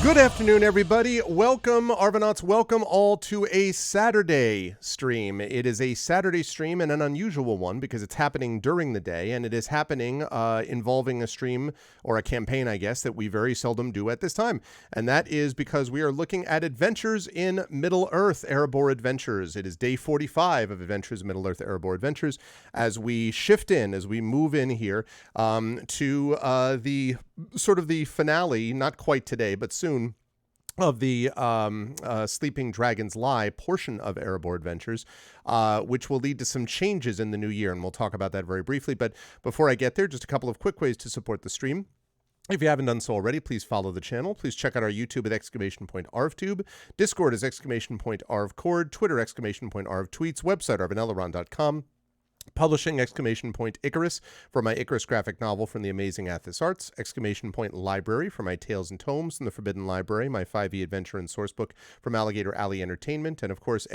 Good afternoon, everybody. Welcome, Arvanauts. Welcome all to a Saturday stream. It is a Saturday stream and an unusual one because it's happening during the day, and it is happening involving a stream or a campaign, I guess, that we very seldom do at this time. And that is because we are looking at Adventures in Middle-earth, Erebor Adventures. It is day 45 of Adventures in Middle-earth, Erebor Adventures, as we shift in, as we move in here to the sort of the finale, not quite today, but soon, of the Sleeping Dragon's Lie portion of Erebor Adventures, which will lead to some changes in the new year, and we'll talk about that very briefly. But before I get there, just a couple of quick ways to support the stream. If you haven't done so already, please follow the channel. Please check out our YouTube at !ArvTube. Discord is !ArvCord. Twitter !ArvTweets. Website arvanelleron.com. Publishing !Icarus for my Icarus graphic novel from the Amazing Athos Arts, !Library for my Tales and Tomes from the Forbidden Library, my 5e adventure and sourcebook from Alligator Alley Entertainment, and of course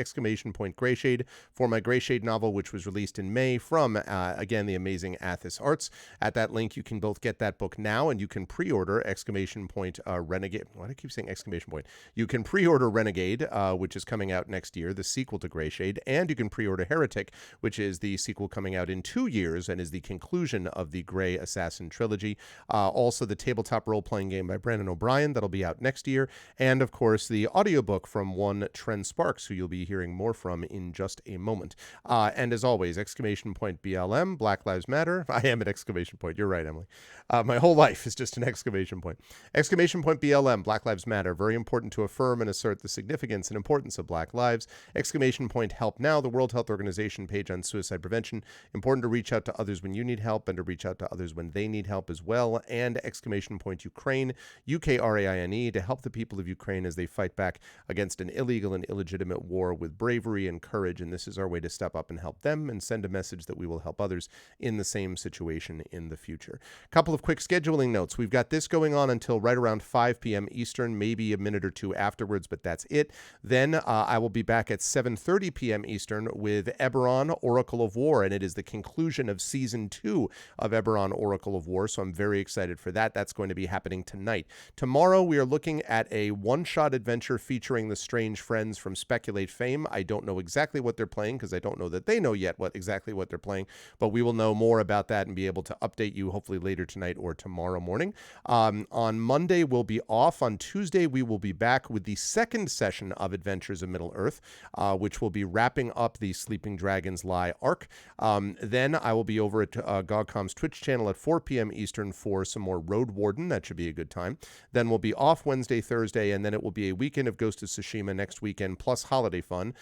Grayshade for my Grayshade novel, which was released in May from, again, the Amazing Athos Arts. At that link, you can both get that book now, and you can pre-order Renegade. Why do I keep saying exclamation point? You can pre-order Renegade, which is coming out next year, the sequel to Grayshade, and you can pre-order Heretic, which is the sequel coming out in 2 years and is the conclusion of the Grey Assassin trilogy. Also, the tabletop role-playing game by Brandon O'Brien, that'll be out next year. And, of course, the audiobook from one Trent Sparks, who you'll be hearing more from in just a moment. And as always, BLM, Black Lives Matter. I am at exclamation point. You're right, Emily. My whole life is just an exclamation point. BLM, Black Lives Matter. Very important to affirm and assert the significance and importance of Black lives. Help Now, the World Health Organization page on suicide prevention. Important to reach out to others when you need help and to reach out to others when they need help as well. And Ukraine, UKRAINE, to help the people of Ukraine as they fight back against an illegal and illegitimate war with bravery and courage. And this is our way to step up and help them and send a message that we will help others in the same situation in the future. A couple of quick scheduling notes. We've got this going on until right around 5 p.m. Eastern, maybe a minute or two afterwards, but that's it. Then I will be back at 7:30 p.m. Eastern with Eberron, Oracle of War, and it is the conclusion of Season 2 of Eberron, Oracle of War, so I'm very excited for that. That's going to be happening tonight. Tomorrow, we are looking at a one-shot adventure featuring the strange friends from Speculate fame. I don't know exactly what they're playing because I don't know that they know yet exactly what they're playing, but we will know more about that and be able to update you hopefully later tonight or tomorrow morning. On Monday, we'll be off. On Tuesday, we will be back with the second session of Adventures in Middle-earth, which will be wrapping up the Sleeping Dragon's Lie arc. Then I will be over at GogCom's Twitch channel at 4 p.m. Eastern for some more Road Warden. That should be a good time. Then we'll be off Wednesday, Thursday, and then it will be a weekend of Ghost of Tsushima next weekend, plus holiday fun.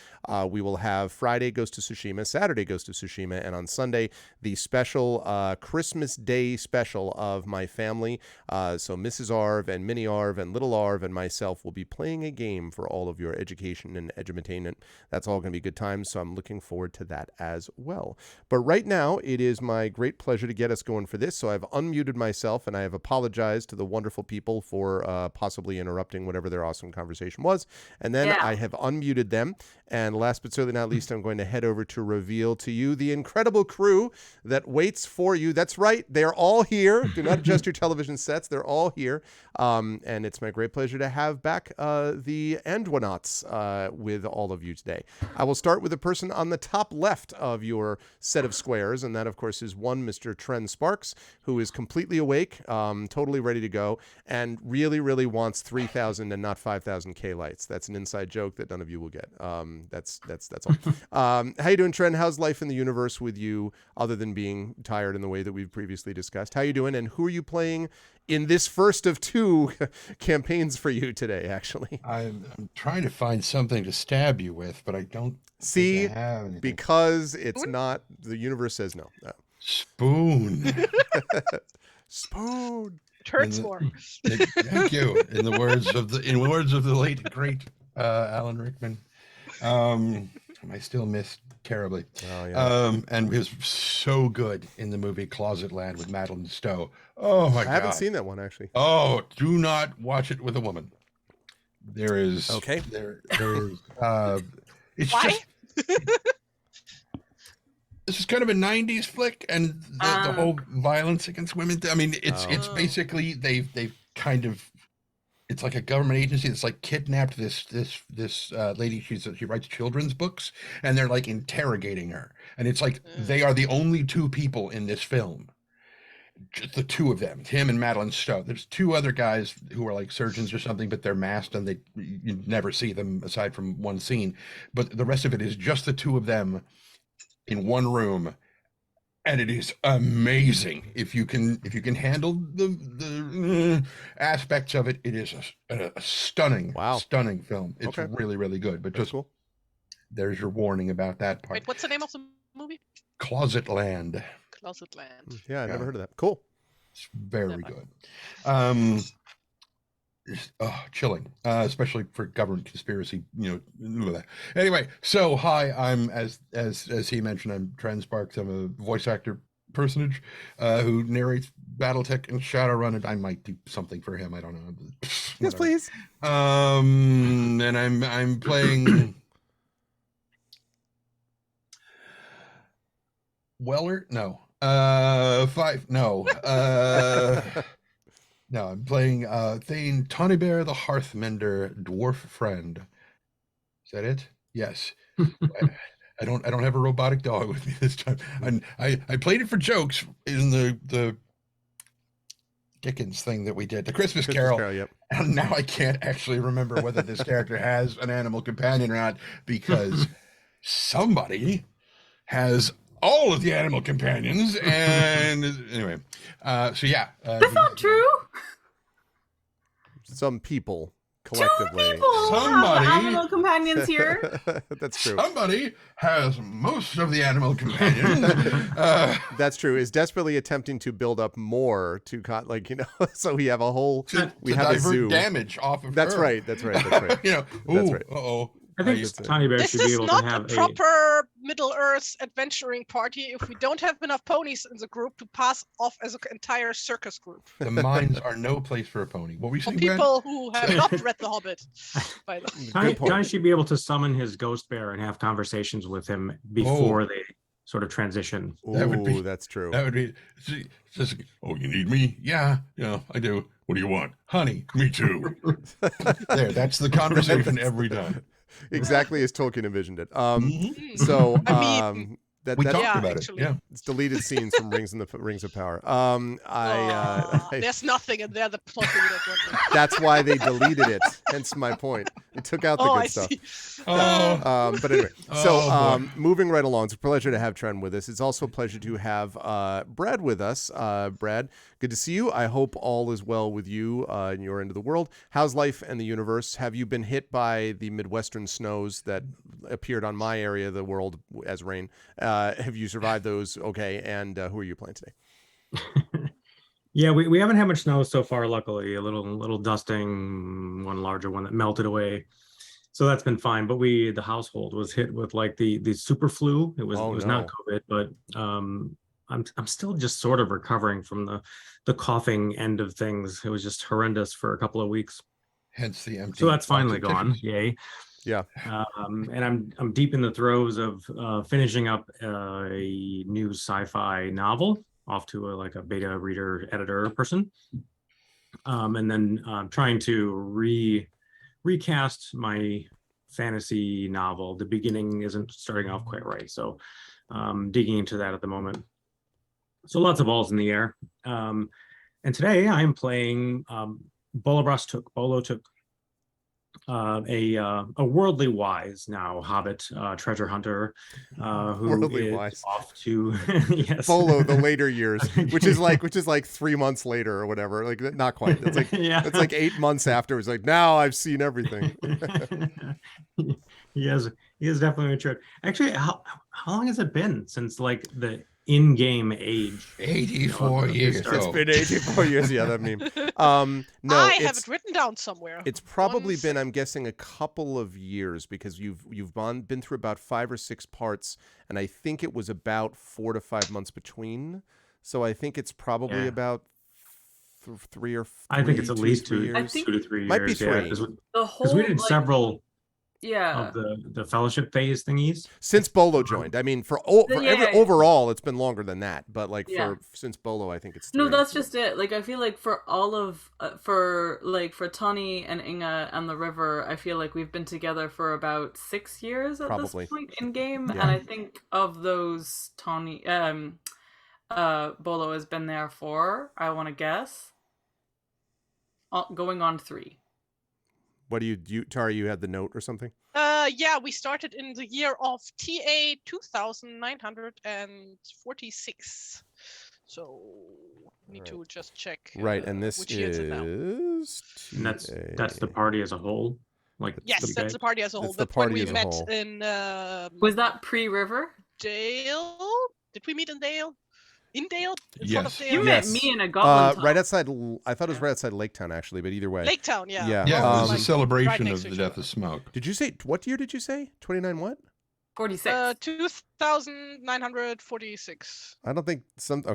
We will have Friday Ghost of Tsushima, Saturday Ghost of Tsushima, and on Sunday, the special Christmas Day special of my family. So Mrs. Arv and Mini Arv and Little Arv and myself will be playing a game for all of your education and edutainment. That's all going to be good times, so I'm looking forward to that as well. But right now, it is my great pleasure to get us going for this. So I've unmuted myself, and I have apologized to the wonderful people for possibly interrupting whatever their awesome conversation was. And then I have unmuted them. And last but certainly not least, I'm going to head over to reveal to you the incredible crew that waits for you. That's right. They're all here. Do not adjust your television sets. They're all here. And it's my great pleasure to have back the Andwanauts with all of you today. I will start with the person on the top left of your set of squares, and that, of course, is one Mr. Trent Sparks, who is completely awake, totally ready to go, and really, really wants 3,000 and not 5,000 K lights. That's an inside joke that none of you will get. That's all. How you doing, Trent? How's life in the universe with you, other than being tired in the way that we've previously discussed? How you doing, and who are you playing in this first of two campaigns for you today, actually? I'm trying to find something to stab you with, but I don't see, have anything. Because it's not, the universe says no. Spoon. Spoon. Hurts more. Thank you. In words of the late great Alan Rickman. I still miss terribly. Oh, yeah. And was so good in the movie Closet Land with Madeline Stowe. Oh my God. I haven't seen that one, actually. Oh, do not watch it with a woman. There is okay. There is it's Why? just this is kind of a 90s flick, and the whole violence against women. I mean, it's basically they've kind of it's like a government agency that's like kidnapped this lady. She writes children's books, and they're like interrogating her, and it's like they are the only two people in this film, just the two of them, him and Madeline Stowe. There's two other guys who are like surgeons or something, but they're masked and you never see them aside from one scene. But the rest of it is just the two of them in one room, and it is amazing. If you can handle the aspects of it, it is a stunning, stunning film. It's really, really good. But That's just cool. There's your warning about that part. Wait, what's the name of the movie? Closet Land. Closet Land. Yeah, I never heard of that. Cool. It's very good. Chilling, especially for government conspiracy. Anyway, so hi, I'm as he mentioned, I'm Transparks. I'm a voice actor personage who narrates BattleTech and Shadowrun, and I might do something for him. I don't know. Yes, please. And I'm playing Weller. No. Five. No. No, I'm playing Thane Tonybear the Hearthmender, dwarf friend. Is that it? Yes. I don't have a robotic dog with me this time. And I played it for jokes in the Dickens thing that we did, the Christmas Carol. Yep. And now I can't actually remember whether this character has an animal companion or not, because somebody has all of the animal companions, and anyway, so yeah, that's not true. Some people collectively, somebody have animal companions here. That's true. Somebody has most of the animal companions. That's true. Is desperately attempting to build up more to so we have a whole we have a zoo. Damage off of That's her. right. That's right. That's right. Uh-oh. I think Tonybear should be able to have a proper Middle Earth adventuring party if we don't have enough ponies in the group to pass off as an entire circus group. The mines are no place for a pony. What were you saying, people who have not read The Hobbit. By the Tony should be able to summon his ghost bear and have conversations with him before they sort of transition. That's true. That would be just, you need me? Yeah, I do. What do you want? Honey, me too. There, that's the conversation every time. Exactly as Tolkien envisioned it. So we talked about actually. it. Yeah, it's deleted scenes from Rings of Power. There's nothing in there. The plot. That's why they deleted it. Hence my point. They took out the good stuff. See. But anyway, moving right along. It's a pleasure to have Trent with us. It's also a pleasure to have Brad with us. Brad, good to see you. I hope all is well with you in your end of the world. How's life and the universe? Have you been hit by the Midwestern snows that appeared on my area of the world as rain? Have you survived those okay? And who are you playing today? Yeah, we haven't had much snow so far, luckily. A little dusting, one larger one that melted away. So that's been fine. But the household was hit with like the super flu. It was not COVID, but I'm still just sort of recovering from the coughing end of things. It was just horrendous for a couple of weeks. Hence the empty. So that's finally gone. Yay. Yeah. And I'm deep in the throes of finishing up a new sci-fi novel, off to a beta reader editor person, and then trying to recast my fantasy novel. The beginning isn't starting off quite right, so digging into that at the moment. So lots of balls in the air. And today I'm playing Bolo Took, a worldly wise now hobbit treasure hunter who worldly is wise. Off to yes. Bolo the later years, which is like 3 months later or whatever. Like not quite. It's like it's like 8 months after. It's like now I've seen everything. He is definitely matured. Actually, how long has it been since like the in-game age? 84 years. It's been 84 years. Yeah, that meme. No, I have it written down somewhere. It's probably been, I'm guessing, a couple of years, because you've been through about 5 or 6 parts, and I think it was about 4 to 5 months between. So I think it's probably about 3 or 4. I think it's at least 2 years. 2 to 3 years. Might be 3. Because we did several. Yeah. of the fellowship phase thingies. Since Bolo joined. I mean, Yeah. overall, it's been longer than that. But like Yeah. since Bolo, I think it's 3. No, that's just it. Like, I feel like for all of for Tawny and Inge and the River, I feel like we've been together for about 6 years at Probably. this point in game, Yeah. and I think of those, Tawny, Bolo has been there for, I want to guess, going on 3. What do you Tari? You had the note or something? Yeah, we started in the year of TA 2946. So need to just check. Right, and this which year is it now. is And that's the party as a whole. Like Yes, the that's the party as a whole. That's the That's when party we as a met whole. in Was that pre-River? Dale. Did we meet in Dale? In Dale? In front of Yes. Dale? You Yes. met me in a goblin town. right outside. I thought it was right outside Lake Town, actually, but either way. Lake Town, yeah. Yeah. Yeah, it was Um, a celebration right of next to the each death other. of Smoke. Did you say what year did you say? 29 what? 46. 2946. I don't think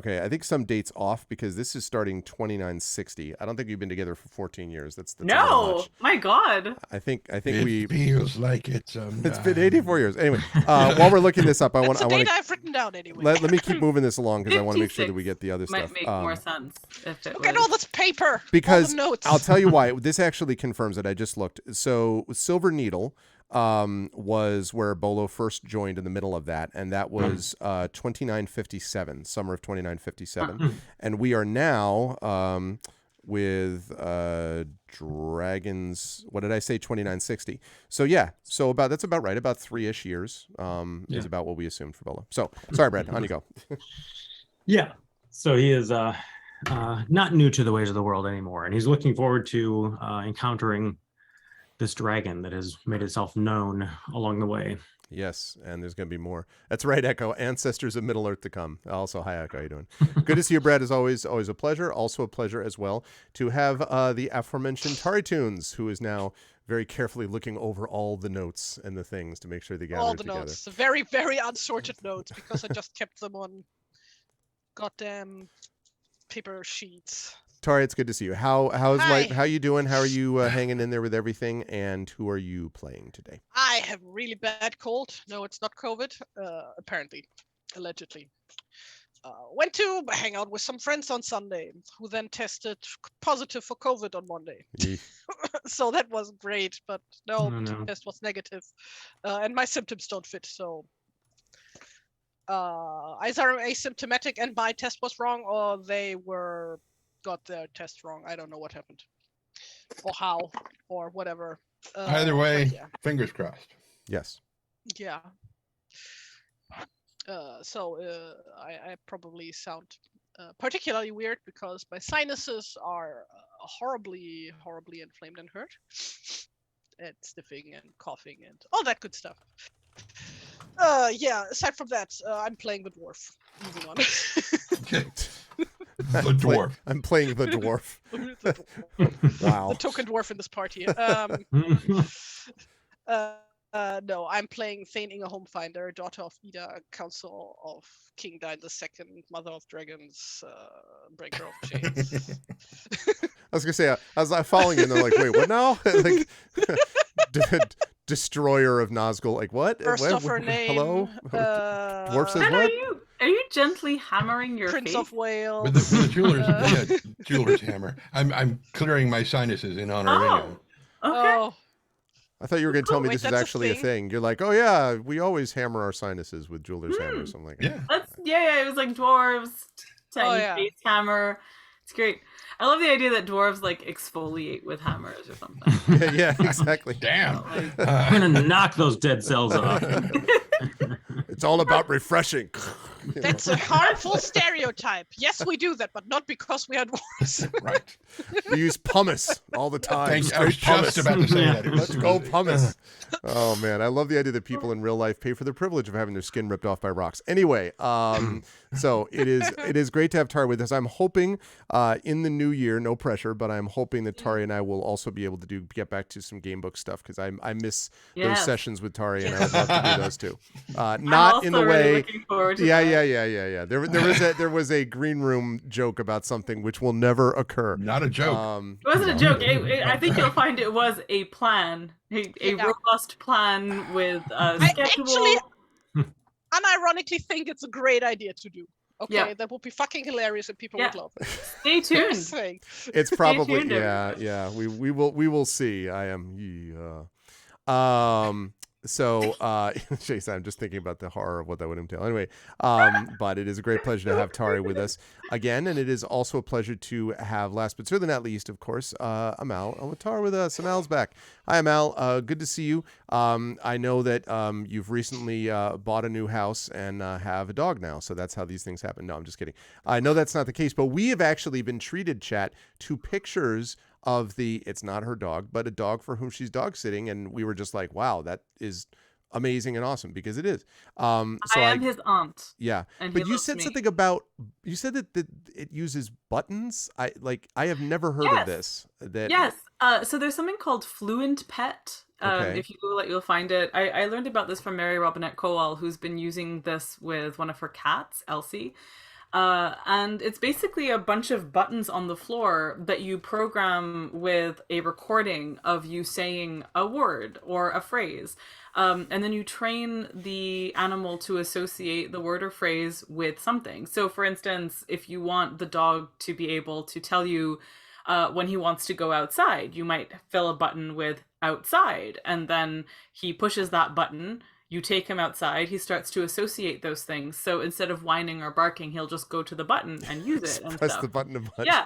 I think some dates off because this is starting 2960. I don't think we've been together for 14 years. That's a little No, much. my God. I think It we feels like it's it's been 84 years. Anyway, while we're looking this up, I want That's the to date I've written down anyway. let me keep moving this along because I want to make sure that we 56 get the other Might stuff. make more sense if it Look was. at all this paper. Because all the notes. I'll tell you why. This actually confirms it. I just looked. So Silver Needle was where Bolo first joined in the middle of that, and that was 2957, summer of 2957. And we are now with Dragons. What did I say? 2960. So yeah, so that's about right. About 3-ish years is about what we assumed for Bolo. So sorry, Brad. On you go. Yeah. So he is not new to the ways of the world anymore, and he's looking forward to encountering this dragon that has made itself known along the way. Yes, and there's going to be more. That's right, Echo. Ancestors of Middle Earth to come. Also, hi, Echo. How you doing? Good to see you, Brad. As always a pleasure. Also a pleasure as well to have the aforementioned Tari Tunes, who is now very carefully looking over all the notes and the things to make sure they gather all the together. notes. Very, very unsorted notes because I just kept them on goddamn paper sheets. Tari, it's good to see you. How's Hi. life? How you doing? How are you hanging in there with everything? And who are you playing today? I have a really bad cold. No, it's not COVID. Apparently, allegedly. Went to hang out with some friends on Sunday, who then tested positive for COVID on Monday. Yeesh. So that wasn't great, but no, Oh, no. the test was negative, and my symptoms don't fit. So either I'm asymptomatic and my test was wrong, or they got their test wrong. I don't know what happened, or how, or whatever. Either way, but yeah. fingers crossed. Yes. Yeah. I probably sound particularly weird because my sinuses are horribly inflamed and hurt, and sniffing and coughing and all that good stuff. Yeah. Aside from that, I'm playing the dwarf. Moving on. The dwarf. I'm playing the dwarf. The dwarf. Wow. The token dwarf in this party. No, I'm playing Thane Inga Homefinder, daughter of Ida, council of King Dine II, mother of dragons, breaker of chains. I was gonna say I was following you, and they're like, "Wait, what now?" Like, destroyer of Nazgul. Like what? First What? of her name. Hello. Dwarf says And what? are you gently hammering your Prince face? of Wales. With the jeweler's, jeweler's hammer. I'm clearing my sinuses in honor of Inga. Oh, okay. Oh, I thought you were going to tell me Wait, this is that's a actually a thing? thing. You're like, oh yeah, we always hammer our sinuses with jeweler's hammer or something like that. Yeah. Yeah, it was like dwarves, tiny yeah. face hammer. It's great. I love the idea that dwarves like exfoliate with hammers or something. Yeah, exactly. Damn. Like, I'm gonna knock those dead cells off. It's all about refreshing. that's a harmful stereotype. Yes, we do that, but not because we are dwarves. Right. We use pumice all the time. Thank you. I was Straight pumice. just about to say that. It was Let's go pumice. Oh man, I love the idea that people in real life pay for the privilege of having their skin ripped off by rocks. Anyway, so it is great to have Tari with us. I'm hoping in the new year, no pressure, but I'm hoping that Tari and I will also be able to get back to some game book stuff because I miss those Yes. sessions with Tari and I would love to do those too. I'm Not in the also really way. looking forward to Yeah, that. yeah. There was a green room joke about something which will never occur. Not a joke. It wasn't a joke. I think you'll find it was a plan, a Yeah. robust plan with a I schedule. actually unironically think it's a great idea to do. Okay, Yeah. that would be fucking hilarious and people would love it. Stay tuned. Just saying. It's probably tuned, everybody. yeah. We will see. I am So, Jason, I'm just thinking about the horror of what that would entail. Anyway, but it is a great pleasure to have Tari with us again, and it is also a pleasure to have, last but certainly not least, of course, Amal Alatar with us. Amal's back. Hi, Amal. Good to see you. I know that you've recently bought a new house and have a dog now, so that's how these things happen. No, I'm just kidding. I know that's not the case, but we have actually been treated, chat, to pictures of it's not her dog, but a dog for whom she's dog sitting, and we were just like, wow, that is amazing and awesome, because it is. So I am his aunt. Yeah, and but he you loves said me. something about, you said that it uses buttons. I have never heard of this. Yes. So there's something called Fluent Pet. Okay. If you Google it, you'll find it. I learned about this from Mary Robinette Kowal, who's been using this with one of her cats, Elsie. And it's basically a bunch of buttons on the floor that you program with a recording of you saying a word or a phrase. And then you train the animal to associate the word or phrase with something. So for instance, if you want the dog to be able to tell you when he wants to go outside, you might fill a button with outside, and then he pushes that button. You take him outside, he starts to associate those things. So instead of whining or barking, he'll just go to the button and use it. And press stuff. the button a bunch. Yeah,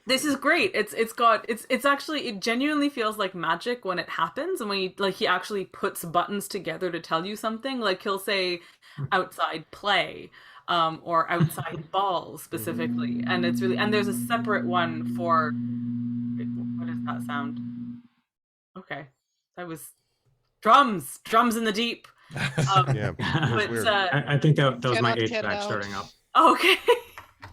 this is great. It's actually, it genuinely feels like magic when it happens, and when he actually puts buttons together to tell you something. Like he'll say outside play, or outside ball specifically, and it's really, and there's a separate one for, what is that sound? Okay, that was drums in the deep. Yeah, it was But weird. I think that was my Cannot get HVAC out. starting up. okay.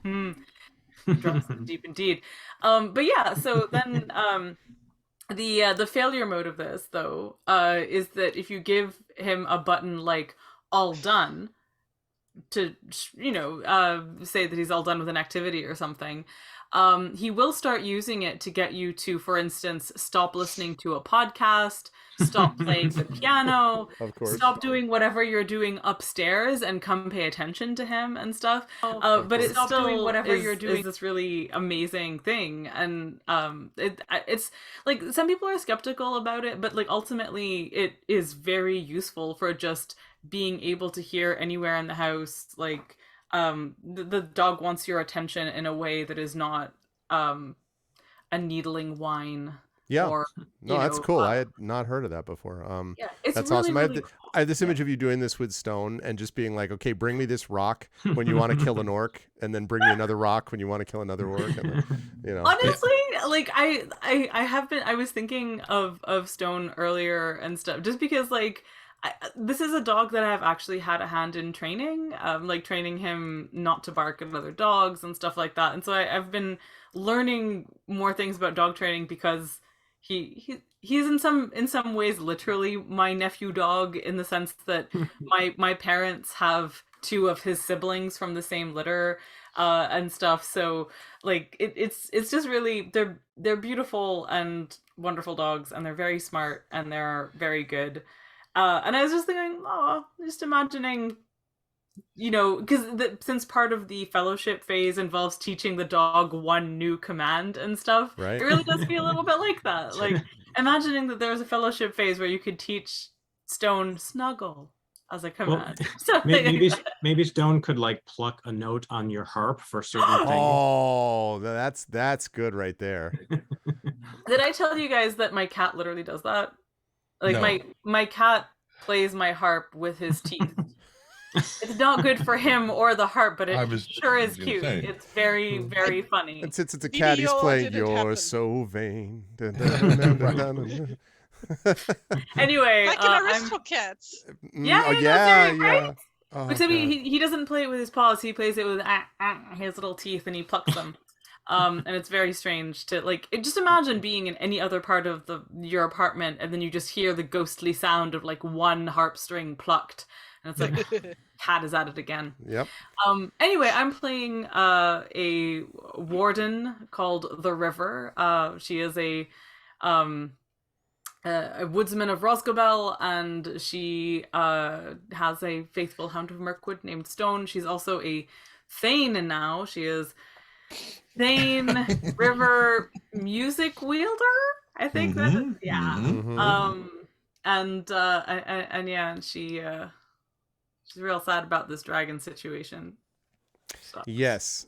Drums in the deep indeed. But yeah, so then the failure mode of this though is that if you give him a button like all done to say that he's all done with an activity or something, he will start using it to get you to, for instance, stop listening to a podcast, stop playing the piano, Of course. stop doing whatever you're doing upstairs and come pay attention to him and stuff. But it's course. still doing whatever you're doing. is this really amazing thing, and it's like some people are skeptical about it, but like ultimately it is very useful for just being able to hear anywhere in the house. Like the dog wants your attention in a way that is not a needling whine. Yeah. Or, No, that's cool. I had not heard of that before. Yeah, it's That's really, awesome. really cool. I have this image of you doing this with Stone and just being like, okay, bring me this rock when you want to kill an orc, and then bring me another rock when you want to kill another orc. And then, Honestly, like I was thinking of Stone earlier and stuff, just because like this is a dog that I've actually had a hand in training, like training him not to bark at other dogs and stuff like that. And so I've been learning more things about dog training because he's in some ways literally my nephew dog, in the sense that my parents have two of his siblings from the same litter and stuff. So like it's just really, they're beautiful and wonderful dogs, and they're very smart and they're very good. And I was just thinking, just imagining, because since part of the fellowship phase involves teaching the dog one new command and stuff, Right. It really does feel a little bit like that. Like imagining that there was a fellowship phase where you could teach Stone snuggle as a command. Well, maybe Stone could like pluck a note on your harp for certain things. Oh, that's good right there. Did I tell you guys that my cat literally does that? Like No. my cat plays my harp with his teeth. It's not good for him or the harp, but it sure is gonna cute. say. It's very, very funny. And since it's a cat, he's Video playing didn't "You're happen. So Vain." Dun, dun, dun, dun, dun, dun. Anyway, Like in Aristocats. Yeah, Oh, no, yeah, seriously, yeah. right? Oh, Except God. he doesn't play it with his paws. He plays it with his little teeth, and he plucks them. And it's very strange to just imagine being in any other part of your apartment, and then you just hear the ghostly sound of like one harp string plucked, and it's like, cat is at it again. Yep. Anyway, I'm playing a warden called the River. She is a woodsman of Rosgobel, and she has a faithful hound of Mirkwood named Stone. She's also a Thane now. She is Thane River music wielder. I think that is, yeah. Mhm. And yeah, and she's real sad about this dragon situation. So. Yes.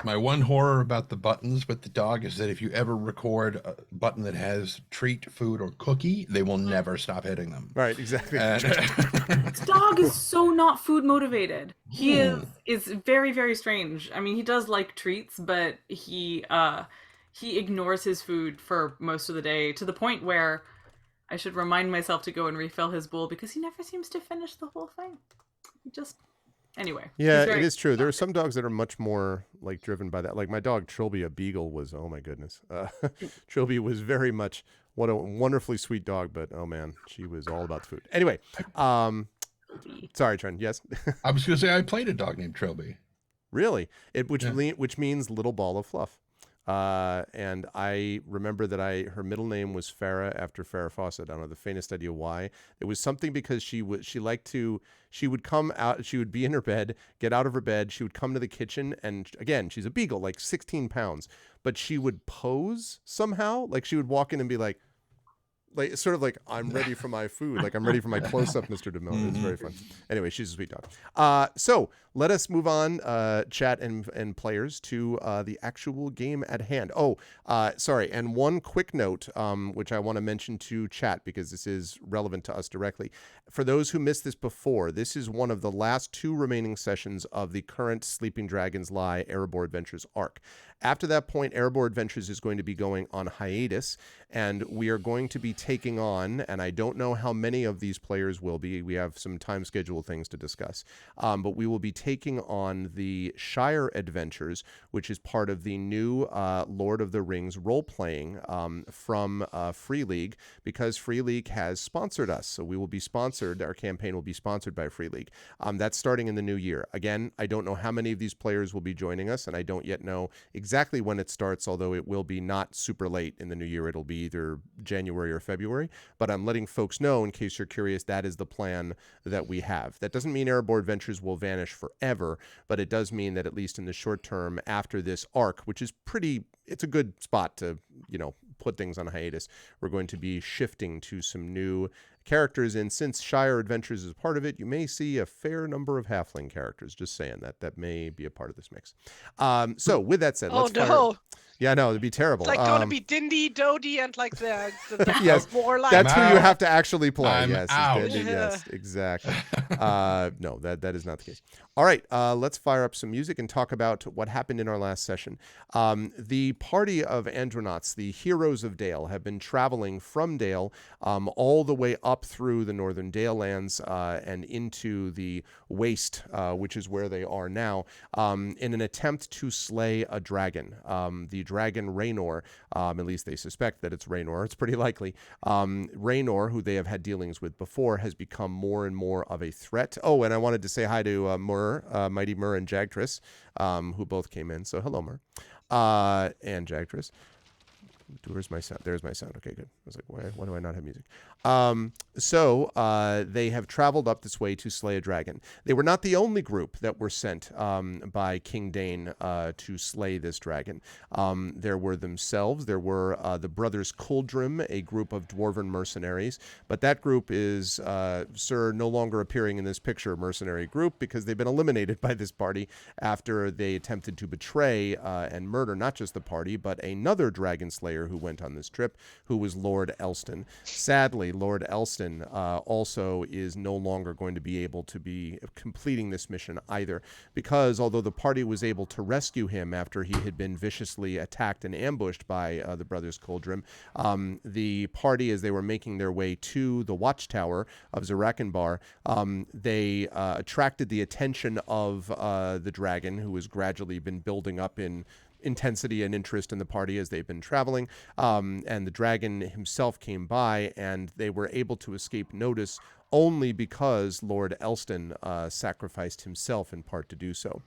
My one horror about the buttons with the dog is that if you ever record a button that has treat, food, or cookie, they will never stop hitting them. Right, exactly. This dog is so not food motivated. He is very, very strange. I mean, he does like treats, but he ignores his food for most of the day, to the point where I should remind myself to go and refill his bowl because he never seems to finish the whole thing. He just Anyway. Yeah, it is true. There are some dogs that are much more like driven by that. Like my dog Trilby, a beagle, was, oh my goodness. Trilby was very much, what a wonderfully sweet dog, but oh man, she was all about food. Anyway, sorry, Trent. Yes. I was going to say I played a dog named Trilby. Really? Which means little ball of fluff. And I remember that her middle name was Farrah after Farrah Fawcett. I don't know the faintest idea why. It was something because she would come out, she would be in her bed, get out of her bed, she would come to the kitchen, and again, she's a beagle, like 16 pounds, but she would pose somehow, like she would walk in and be like sort of like, I'm ready for my food, like I'm ready for my close-up, Mr. DeMille. It's very fun. Anyway, she's a sweet dog. So let us move on, chat and players, to the actual game at hand. Sorry, and one quick note, which I want to mention to chat because this is relevant to us directly. For those who missed this before, this is one of the last 2 remaining sessions of the current Sleeping Dragons Lie Erebor Adventures arc. After that point, Erebor Adventures is going to be going on hiatus, and we are going to be taking on, and I don't know how many of these players will be, we have some time schedule things to discuss, but we will be taking on the Shire Adventures, which is part of the new Lord of the Rings role-playing from Free League, because Free League has sponsored us, so we will be sponsored, our campaign will be sponsored by Free League. That's starting in the new year. Again, I don't know how many of these players will be joining us, and I don't yet know exactly when it starts, although it will be not super late in the new year. It'll be either January or February, but I'm letting folks know, in case you're curious, that is the plan that we have. That doesn't mean Erebor Adventures will vanish forever, but it does mean that at least in the short term after this arc, which is it's a good spot to, put things on hiatus, we're going to be shifting to some new characters, and since Shire Adventures is part of it, you may see a fair number of halfling characters. Just saying that may be a part of this mix. So with that said, let's fire. Yeah, no, it'd be terrible. It's like going to be Dindy, Dodie, and like the yes, more like that's who you have to actually play. I'm yes, out. Dindy, yes, exactly. No, that is not the case. All right, let's fire up some music and talk about what happened in our last session. The party of Andronauts, the heroes of Dale, have been traveling from Dale all the way up through the northern Dale lands and into the Waste, which is where they are now, in an attempt to slay a dragon. The dragon Raynor, at least they suspect that it's Raynor, it's pretty likely. Raynor, who they have had dealings with before, has become more and more of a threat. Oh, and I wanted to say hi to Mighty Mur and Jagtress, who both came in. So hello, Mur. And Jagtress. Where's my sound? There's my sound. Okay, good. I was like, why do I not have music? So they have traveled up this way to slay a dragon. They were not the only group that were sent by King Dane to slay this dragon. There were themselves. There were the brothers Kuldrim, a group of dwarven mercenaries. But that group is, no longer appearing in this picture mercenary group because they've been eliminated by this party after they attempted to betray and murder not just the party, but another dragon slayer who went on this trip, who was Lord Elston. Sadly, Lord Elston also is no longer going to be able to be completing this mission either, because although the party was able to rescue him after he had been viciously attacked and ambushed by the brothers Kuldrim, the party, as they were making their way to the watchtower of Zarakanbar, they attracted the attention of the dragon, who has gradually been building up in intensity and interest in the party as they've been traveling. And the dragon himself came by, and they were able to escape notice only because Lord Elston sacrificed himself in part to do so.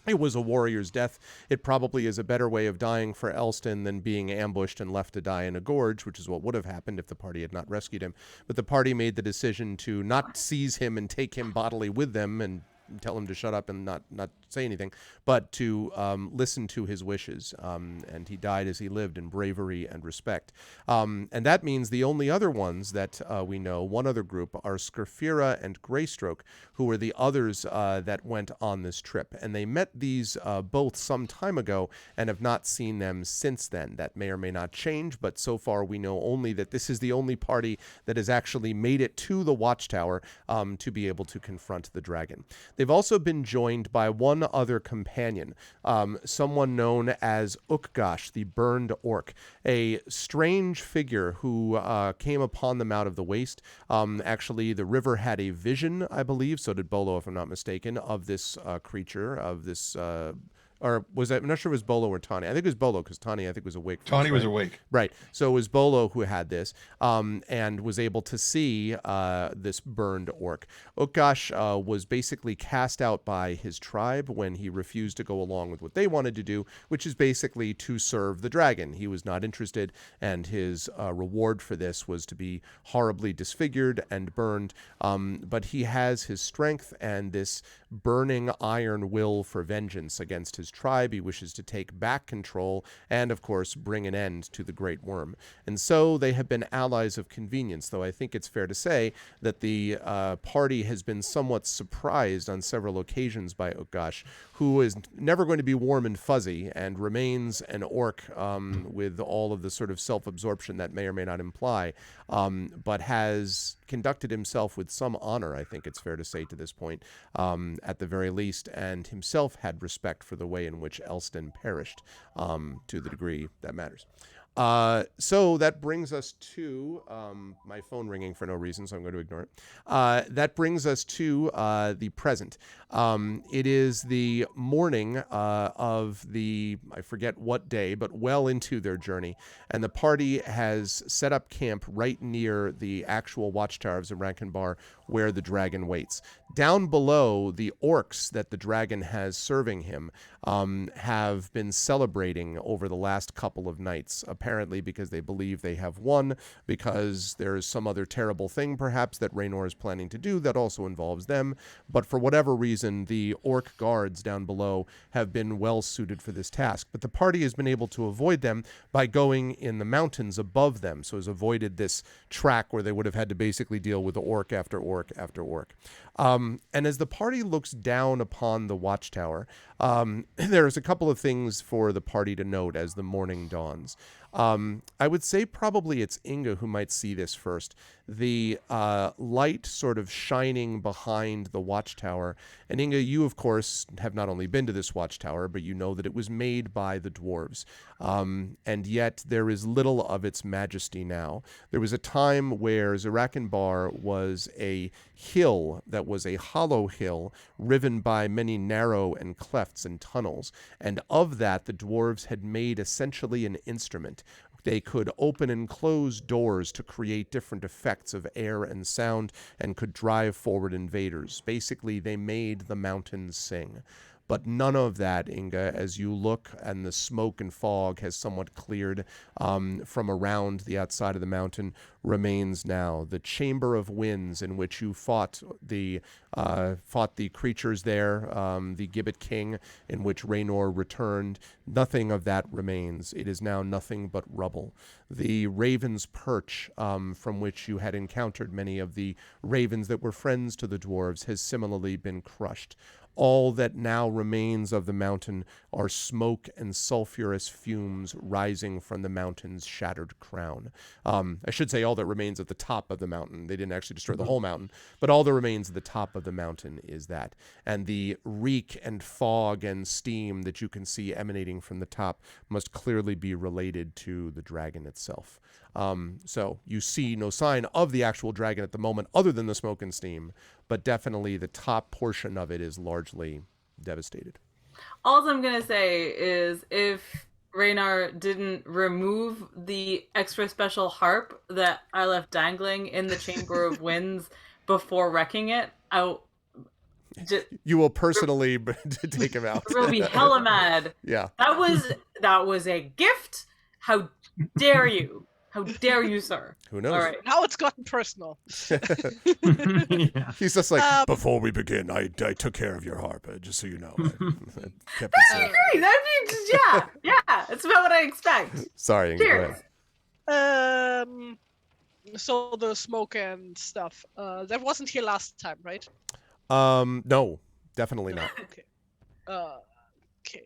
It was a warrior's death. It probably is a better way of dying for Elston than being ambushed and left to die in a gorge, which is what would have happened if the party had not rescued him. But the party made the decision to not seize him and take him bodily with them and tell him to shut up and not say anything, but to listen to his wishes. And he died as he lived in bravery and respect. And that means the only other ones that we know, one other group, are Skerfira and Greystroke, who were the others that went on this trip. And they met these both some time ago and have not seen them since then. That may or may not change, but so far we know only that this is the only party that has actually made it to the Watchtower to be able to confront the dragon. They've also been joined by one other companion, someone known as Ukgash, the burned orc, a strange figure who came upon them out of the waste. Actually, the river had a vision, I believe, so did Bolo, if I'm not mistaken, of this creature, of this... or was that, I'm not sure if it was Bolo or Tani. I think it was Bolo, because Tani, I think, was awake. Tani was awake. Right. So it was Bolo who had this and was able to see this burned orc. Ukgash was basically cast out by his tribe when he refused to go along with what they wanted to do, which is basically to serve the dragon. He was not interested, and his reward for this was to be horribly disfigured and burned. But he has his strength and this burning iron will for vengeance against his tribe. He wishes to take back control and, of course, bring an end to the Great Worm. And so they have been allies of convenience, though I think it's fair to say that the party has been somewhat surprised on several occasions by Ukgash, who is never going to be warm and fuzzy and remains an orc with all of the sort of self-absorption that may or may not imply, but has conducted himself with some honor, I think it's fair to say to this point, at the very least, and himself had respect for the way in which Elston perished, to the degree that matters. So that brings us to my phone ringing for no reason, so I'm going to ignore it. That brings us to the present. It is the morning of the, I forget what day, but well into their journey, and the party has set up camp right near the actual watchtower of Zarankanbar, where the dragon waits. Down below, the orcs that the dragon has serving him have been celebrating over the last couple of nights, apparently because they believe they have won, because there is some other terrible thing perhaps that Raynor is planning to do that also involves them. But for whatever reason, the orc guards down below have been well suited for this task. But the party has been able to avoid them by going in the mountains above them, so has avoided this track where they would have had to basically deal with orc after orc after orc. And as the party looks down upon the watchtower, there's a couple of things for the party to note as the morning dawns. I would say probably it's Inga who might see this first. The light sort of shining behind the watchtower. And Inga, you, of course, have not only been to this watchtower, but you know that it was made by the dwarves. And yet there is little of its majesty now. There was a time where Zarankanbar was a hill that was a hollow hill riven by many narrow and clefts and tunnels. And of that, the dwarves had made essentially an instrument. They could open and close doors to create different effects of air and sound and could drive forward invaders. Basically, they made the mountains sing. But none of that, Inga, as you look and the smoke and fog has somewhat cleared from around the outside of the mountain, remains now. The chamber of winds in which you fought the creatures there, the Gibbet King, in which Raynor returned, nothing of that remains. It is now nothing but rubble. The Raven's Perch, from which you had encountered many of the ravens that were friends to the dwarves, has similarly been crushed. All that now remains of the mountain are smoke and sulfurous fumes rising from the mountain's shattered crown. I should say all that remains at the top of the mountain. They didn't actually destroy the whole mountain, but all that remains at the top of the mountain is that. And the reek and fog and steam that you can see emanating from the top must clearly be related to the dragon itself. So you see no sign of the actual dragon at the moment other than the smoke and steam, but definitely the top portion of it is largely devastated. All I'm gonna say is if Raynar didn't remove the extra special harp that I left dangling in the Chamber of Winds before wrecking it, You will personally take him out. will be hella mad. Yeah. That was a gift. How dare you? How dare you, sir? Who knows? All right. Now it's gotten personal. Yeah. He's just like, before we begin, I took care of your harp, just so you know. I kept it safe. Great. That'd be just, yeah. It's about what I expect. Sorry, Inge, go Cheers. ahead. So the smoke and stuff. That wasn't here last time, right? No, definitely not. Okay. Okay.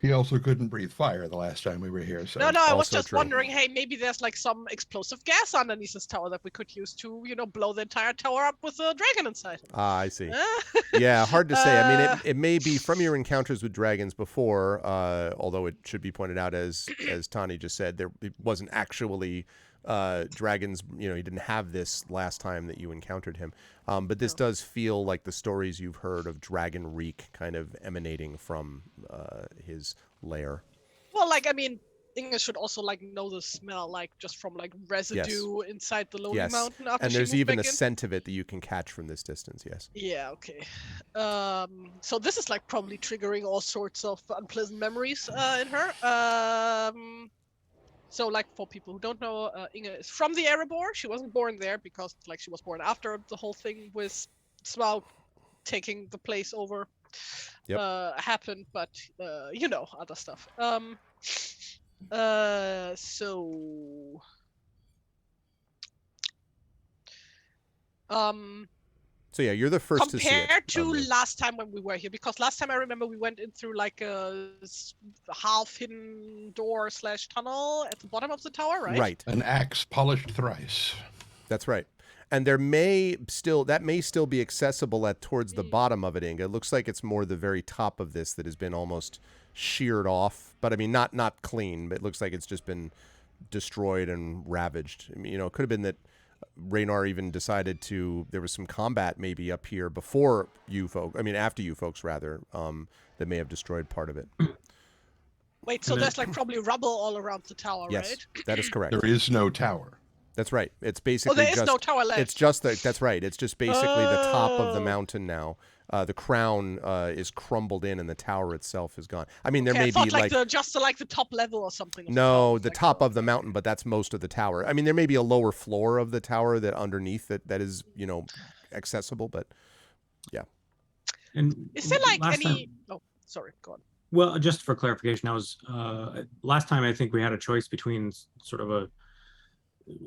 He also couldn't breathe fire the last time we were here. So No, I was also just true. wondering, hey, maybe there's like some explosive gas underneath this tower that we could use to, blow the entire tower up with a dragon inside. Ah, I see. Uh, Yeah, hard to say. I mean, it may be from your encounters with dragons before, although it should be pointed out, as Tani just said, it wasn't actually dragons. He didn't have this last time that you encountered him. But this does feel like the stories you've heard of dragon reek kind of emanating from his lair. Well, Inga should also know the smell, just from residue inside the Lonely Yes. Mountain. After And she there's moved even a back in. scent of it that you can catch from this distance. Yes. Yeah. Okay. So this is probably triggering all sorts of unpleasant memories in her. So for people who don't know, Inga is from the Erebor. She wasn't born there because she was born after the whole thing with Smaug taking the place over happened, but other stuff. So yeah, you're the first to see it. Compared to of the- last time when we were here, because last time I remember we went in through a half-hidden door / tunnel at the bottom of the tower, right? Right. an axe polished thrice. That's right. And that may still be accessible towards the bottom of it, Inga. It looks like it's more the very top of this that has been almost sheared off. But I mean, not clean, but it looks like it's just been destroyed and ravaged. I mean, it could have been that Raynar even decided there was some combat maybe up here before you folks, after you folks rather, that may have destroyed part of it. Wait, so there's probably rubble all around the tower, Yes, right? that is correct. There is no tower. That's right. It's basically there is no tower left. It's just that's right. It's just basically the top of the mountain now. The crown is crumbled in, and the tower itself is gone. I mean, there may I thought be just the top level or something. no, the top of the mountain, but that's most of the tower. I mean, there may be a lower floor of the tower that underneath that is accessible, but yeah. And Is there last any? time- Oh, sorry. Go on. Well, just for clarification, I was last time I think we had a choice between sort of a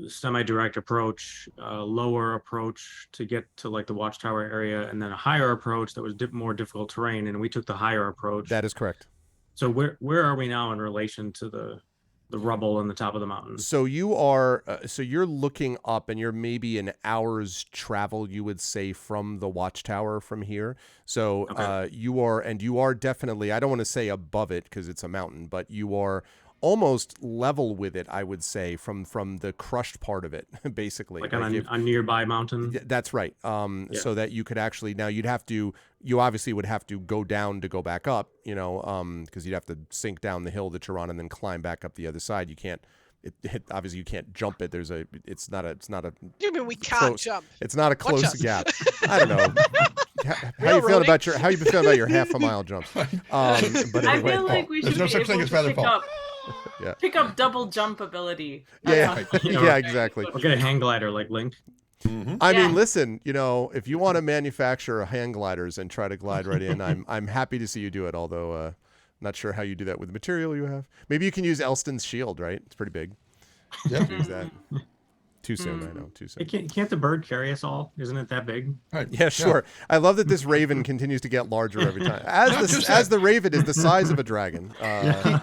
semi-direct approach, lower approach to get to the watchtower area, and then a higher approach that was more difficult terrain, and we took the higher approach. That is correct. So where are we now in relation to the rubble on the top of the mountain? So you're looking up, and you're maybe an hour's travel, you would say, from the watchtower from here. So Okay. you are definitely, I don't want to say above it because it's a mountain, but you are almost level with it, I would say, from the crushed part of it, basically. Like on a nearby mountain? That's right. So that you could actually, now you obviously would have to go down to go back up, because you'd have to sink down the hill that you're on and then climb back up the other side. You can't, obviously you can't jump it. It's not a. You mean we can't close- jump? It's not a Watch close us. gap. I don't know. How you feeling about your half a mile jumps? But I anyway, feel like we There's should no be such thing able as to feather pick fall. up, Yeah. pick up double jump ability. yeah, You know, yeah, exactly. Or get a hang glider like Link. I Yeah. mean, listen, if you want to manufacture hang gliders and try to glide right in, I'm happy to see you do it. Although, not sure how you do that with the material you have. Maybe you can use Elston's shield, right? It's pretty big. Yeah. Use that. Too soon, I know. Too soon. Can't the bird carry us all? Isn't it that big? Right. Yeah, sure. I love that this raven continues to get larger every time. As the raven is the size of a dragon.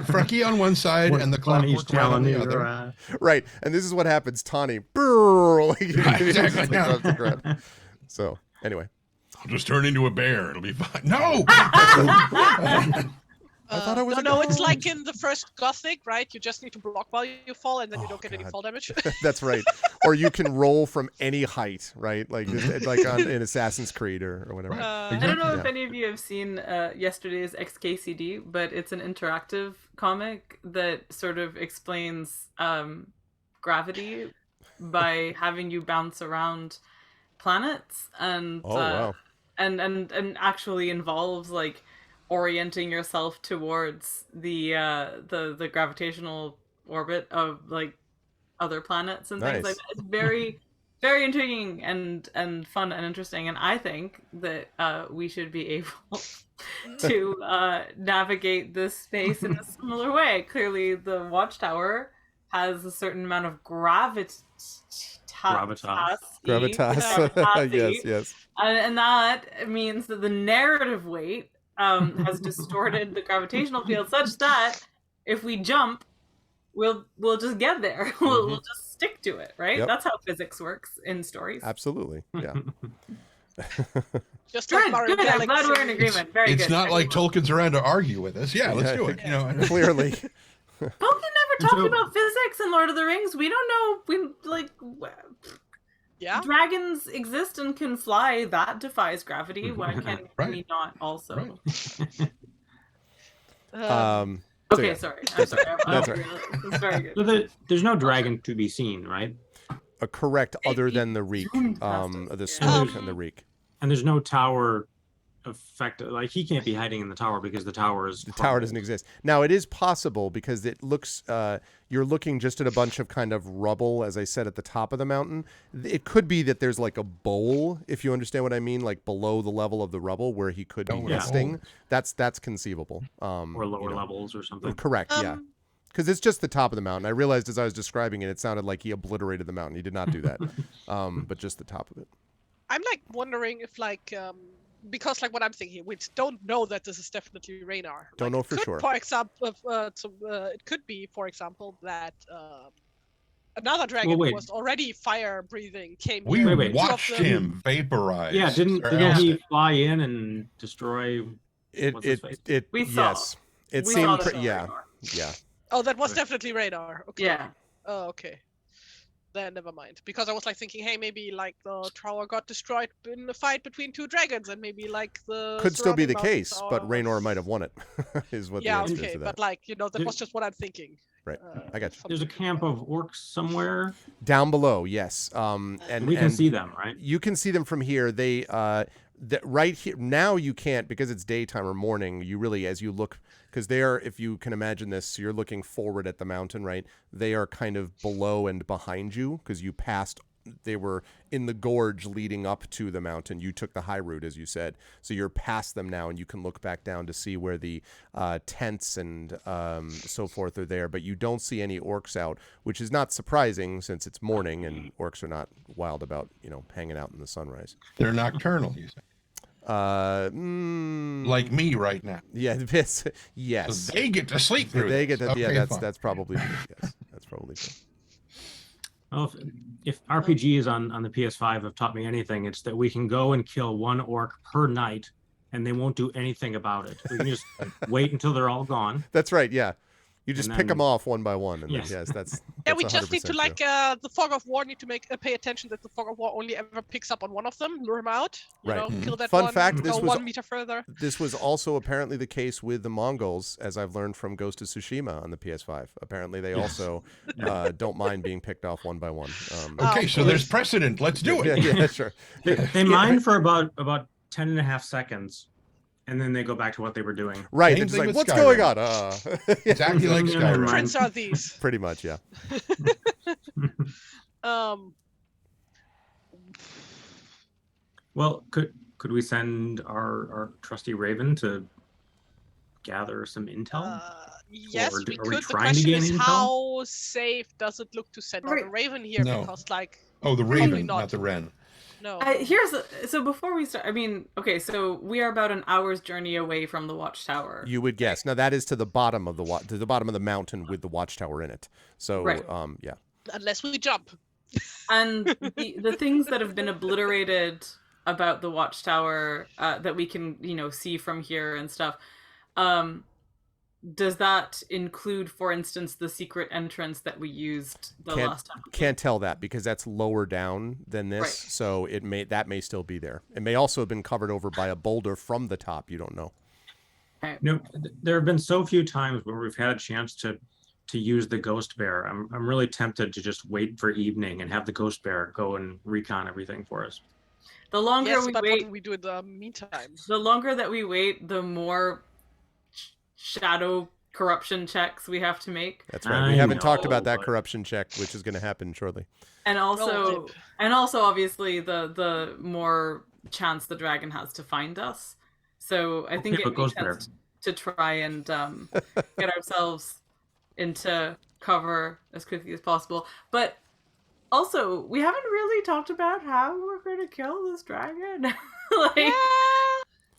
Frankie on one side and the One each clockwork rat on the talon, other. Right. And this is what happens. Tawny. Brrr, like, exactly, like yeah. off the ground. So, anyway. I'll just turn into a bear. It'll be fine. No. I thought I was no, a it's like ghost. in the first Gothic, right? You just need to block while you fall, and then you Oh, don't get any God. fall damage. That's right. Or you can roll from any height, right? Like Mhm. like in Assassin's Creed or whatever. Right. I don't know Exactly. if Yeah. any of you have seen yesterday's XKCD, but it's an interactive comic that sort of explains gravity by having you bounce around planets and Oh, wow. and actually involves like orienting yourself towards the gravitational orbit of like other planets and things like Nice. that. It's very very intriguing and fun and interesting, and I think that we should be able to navigate this space in a similar way. Clearly the watchtower has a certain amount of Gravitas. Gravitas. Yes, yes. and that means that the narrative weight has distorted the gravitational field such that if we jump, we'll just get there. We'll just stick to it, right? Yep. That's how physics works in stories. Absolutely. Yeah. Just like Good, Mario good. I'm glad Galaxy. we're in agreement. Very It's good. not like Excellent. Tolkien's around to argue with us. Yeah, let's Yeah. do it. You know, Clearly. Tolkien never talked So- about physics in Lord of the Rings. We don't know. We like Yeah. dragons exist and can fly. That defies gravity. Why can Right. we not also? Right. So Okay, yeah. sorry. I'm sorry. That's right. It's very good. So there's no dragon to be seen, right? Correct, other than the reek, zoomed past us. the smoke and the Um, reek. And there's no tower effect. Like he can't be hiding in the tower because the tower is The tower doesn't exist. Now it is possible because it looks. You're looking just at a bunch of kind of rubble, as I said, at the top of the mountain. It could be that there's like a bowl, if you understand what I mean, like below the level of the rubble where he could be Oh, yeah. nesting. That's conceivable. or lower you know. levels or something. Correct. Yeah. Because it's just the top of the mountain. I realized as I was describing it, it sounded like he obliterated the mountain. He did not do that, but just the top of it. I'm like wondering if like because like what I'm thinking, we don't know that this is definitely Raynar. Don't Like, know it for could, sure. For example, it could be, for example, that another dragon who wait. was already fire breathing came We here. wait. two of watched them- him vaporize. Yeah, didn't Or he acid. fly in and destroy? It What's his face? We saw. yes. It We seemed saw pretty. the Yeah. Raynar. Yeah. Oh, that was Right. definitely Radar. Okay. Yeah. Oh, okay. Then never mind. Because I was like thinking, hey, maybe like the tower got destroyed in a fight between two dragons, and maybe like the Could still be surrounding the mountains case, but are- Raynor might have won it. Is what Yeah, the answer okay, is to that. but like that There- was just what I'm thinking. Right. I got you. There's a camp of orcs somewhere. Down below, yes. And We can and see them, right? You can see them from here. They right here now you can't because it's daytime or morning. You really, as you look, because they are, if you can imagine this, you're looking forward at the mountain, right? They are kind of below and behind you because you passed. They were in the gorge leading up to the mountain. You took the high route, as you said. So you're past them now, and you can look back down to see where the tents and so forth are there. But you don't see any orcs out, which is not surprising since it's morning and orcs are not wild about, hanging out in the sunrise. They're nocturnal, you say. Like me right now. Yeah, this, yes. So they get to sleep through They this. get that. Yeah, Okay, that's fine. that's probably true. Yes, that's probably true. Well, if RPGs on the PS5 have taught me anything, it's that we can go and kill one orc per night, and they won't do anything about it. We can just wait until they're all gone. That's right. Yeah, you just And pick then- them off one by one, and Yes. yes, that's. Yeah, that's we just need to 100% like true. the fog of war need to make pay attention that the fog of war only ever picks up on one of them, lure him out, Right. know, Mhm. kill that Fun one, fact, this go was- 1 meter further. This was also apparently the case with the Mongols, as I've learned from Ghost of Tsushima on the PS5. Apparently, they Yes. also don't mind being picked off one by one. Okay, so there's precedent. Let's do it. Yeah, sure. They mine for about 10 and a half seconds, and then they go back to what they were doing. Right. Same They're just thing like, with what's Skyrim. going on? Exactly like Yeah, Skyrim. right. Prints are these. Pretty much, yeah. Well, could we send our trusty Raven to gather some intel? Yes, Or we are we could. The trying to question gain is, intel? how safe does it look to send out a Right. raven here? No. Because like, Oh, the Probably raven, not. not the wren. no. So before we start, I mean, okay, so we are about an hour's journey away from the watchtower. You would guess. Now that is to the bottom of the bottom of the mountain with the watchtower in it. So, Right. yeah. Unless we jump. And the things that have been obliterated about the watchtower that we can see from here and stuff, does that include, for instance, the secret entrance that we used the last time? Can't tell that because that's lower down than this, Right. so that may still be there. It may also have been covered over by a boulder from the top. You don't know. No, there have been so few times where we've had a chance to use the ghost bear. I'm really tempted to just wait for evening and have the ghost bear go and recon everything for us. The longer Yes, we but wait, what do we do in the meantime? the longer that we wait, the more shadow corruption checks we have to make. That's right. We haven't talked about that corruption check, which is going to happen shortly. And Roll also obviously the more chance the dragon has to find us. So I think it makes sense to try and get ourselves into cover as quickly as possible. But also, we haven't really talked about how we're going to kill this dragon. Like,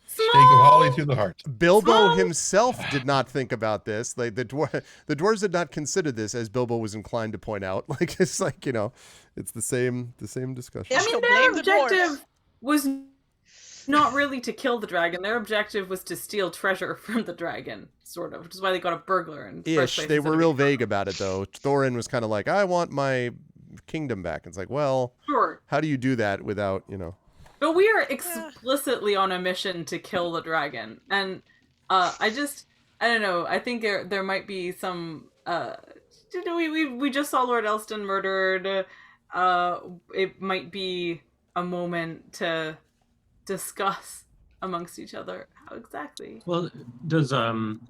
Stake of holly through the heart. Bilbo himself did not think about this. Like the dwarves did not consider this, as Bilbo was inclined to point out. Like it's like, you know, it's the same discussion. Yes, I mean, so their blame the dwarves. objective was not really to kill the dragon. Their objective was to steal treasure from the dragon, sort of, which is why they got a burglar in the first place. They were real vague about it, though. Thorin was kind of like, I want my kingdom back. It's like, well, Sure. How do you do that without, you know? But we are explicitly on a mission to kill the dragon. And I don't know, I think there might be some... we just saw Lord Elston murdered. It might be a moment to discuss amongst each other how exactly. Well, does I'm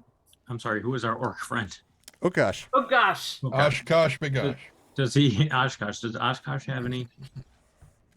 sorry, who is our orc friend? Oh gosh. Oshkosh Bagosh. Does Oshkosh have any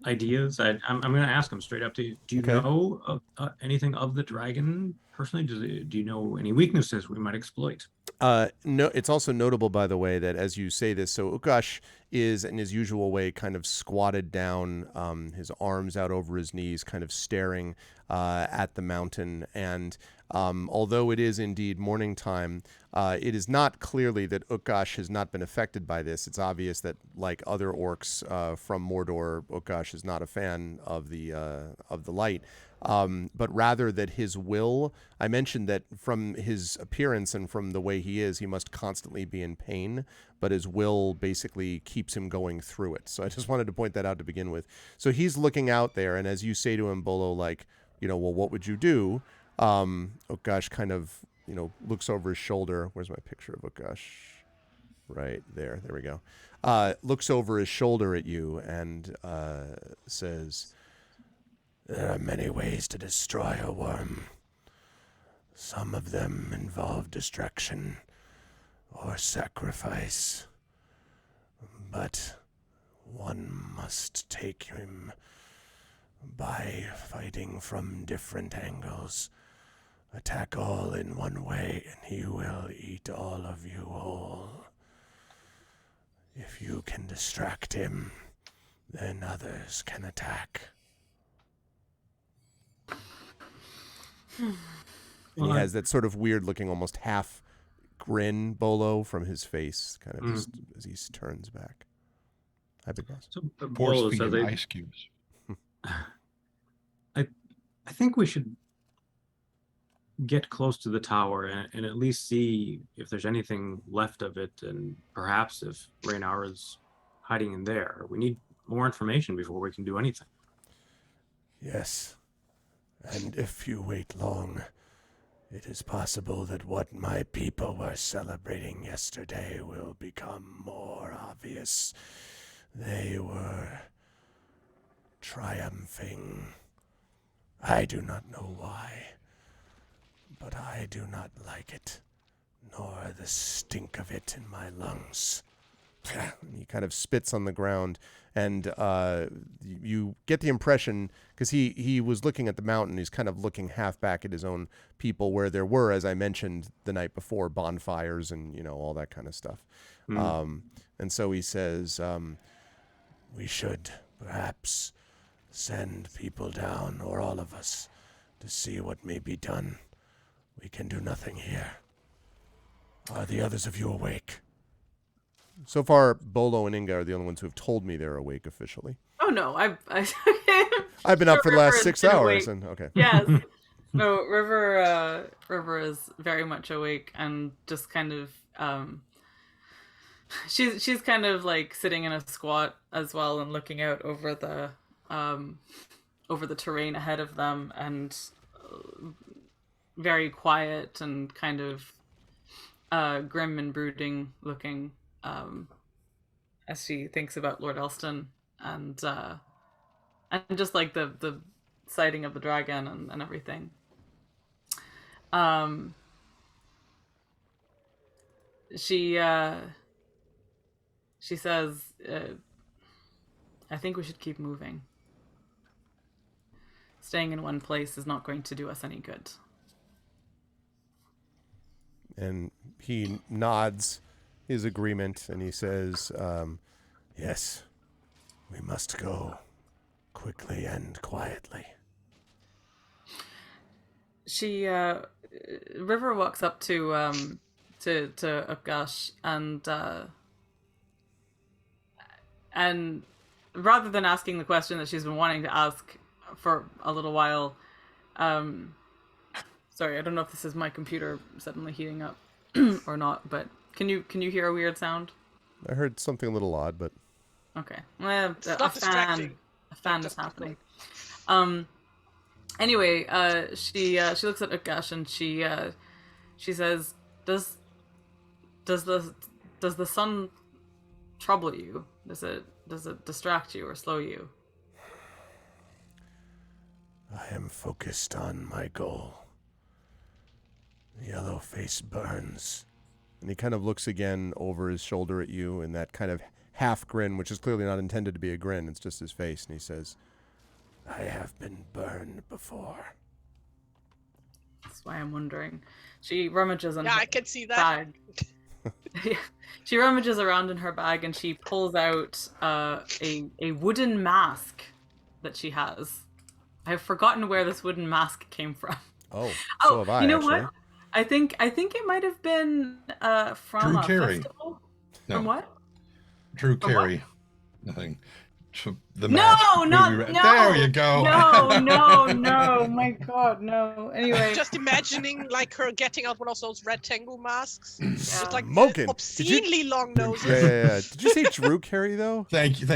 ideas? I'm going to ask him straight up. Do you know anything of the dragon personally? Do you know any weaknesses we might exploit? No, it's also notable, by the way, that as you say this, so Ukash is in his usual way kind of squatted down, his arms out over his knees, kind of staring at the mountain. And although it is indeed morning time, it is not clearly that Ukash has not been affected by this. It's obvious that, like other orcs from Mordor, Ukash is not a fan of the light. But rather that his will, I mentioned that from his appearance and from the way he is, he must constantly be in pain, but his will basically keeps him going through it. So I just wanted to point that out to begin with. So he's looking out there, and as you say to him, Bolo, like, you know, well, what would you do? Ukash kind of, you know, looks over his shoulder. Where's my picture of Ukash? Right there. There we go. Looks over his shoulder at you and says... There are many ways to destroy a worm. Some of them involve distraction or sacrifice. But one must take him by fighting from different angles. Attack all in one way, and he will eat all of you whole. If you can distract him, then others can attack. And he has that sort of weird looking, almost half grin, Bolo, from his face, kind of just as he turns back. Hi, Big Boss. So, Force feed him ice cubes. I think we should get close to the tower and at least see if there's anything left of it, and perhaps if Raynar is hiding in there. We need more information before we can do anything. Yes. And if you wait long, it is possible that what my people were celebrating yesterday will become more obvious. They were triumphing. I do not know why, but I do not like it, nor the stink of it in my lungs. He kind of spits on the ground, and you get the impression, because he was looking at the mountain, he's kind of looking half back at his own people, where there were, as I mentioned the night before, bonfires and, you know, all that kind of stuff. And so he says, we should perhaps send people down, or all of us, to see what may be done. We can do nothing here. Are the others of you awake? So far, Bolo and Inga are the only ones who have told me they're awake officially. Oh no, I've been up for the last 6 hours, and okay. Yes. No, River is very much awake and just kind of she's kind of like sitting in a squat as well and looking out over the terrain ahead of them, and very quiet and kind of grim and brooding looking, as she thinks about Lord Elston and just like the sighting of the dragon and everything. She says, I think we should keep moving. Staying in one place is not going to do us any good. And he nods his agreement, and he says, yes, we must go quickly and quietly. She River walks up to Upgash and rather than asking the question that she's been wanting to ask for a little while, sorry, I don't know if this is my computer suddenly heating up or not, but can you hear a weird sound? I heard something a little odd, but okay, well, a fan is happening. Anyway, she looks at Upgash and she says, does the sun trouble you? Does it distract you or slow you? I am focused on my goal. The yellow face burns. And he kind of looks again over his shoulder at you in that kind of half grin, which is clearly not intended to be a grin. It's just his face. And he says, I have been burned before. That's why I'm wondering. She rummages in her I can see that. bag. Yeah. She rummages around in her bag and she pulls out a wooden mask that she has. I've forgotten where this wooden mask came from. Oh, so have I, you know actually. what? I think it might have been from Drew a Carey. festival. No. From what? Drew From Carey. Nothing. The No, mask not movie. no. There you go. No. My God, no. Anyway, Just imagining like her getting out one of those rectangle masks. It's like Smoking. obscenely long noses. Yeah. Did you say Drew Carey, though? Thank you. you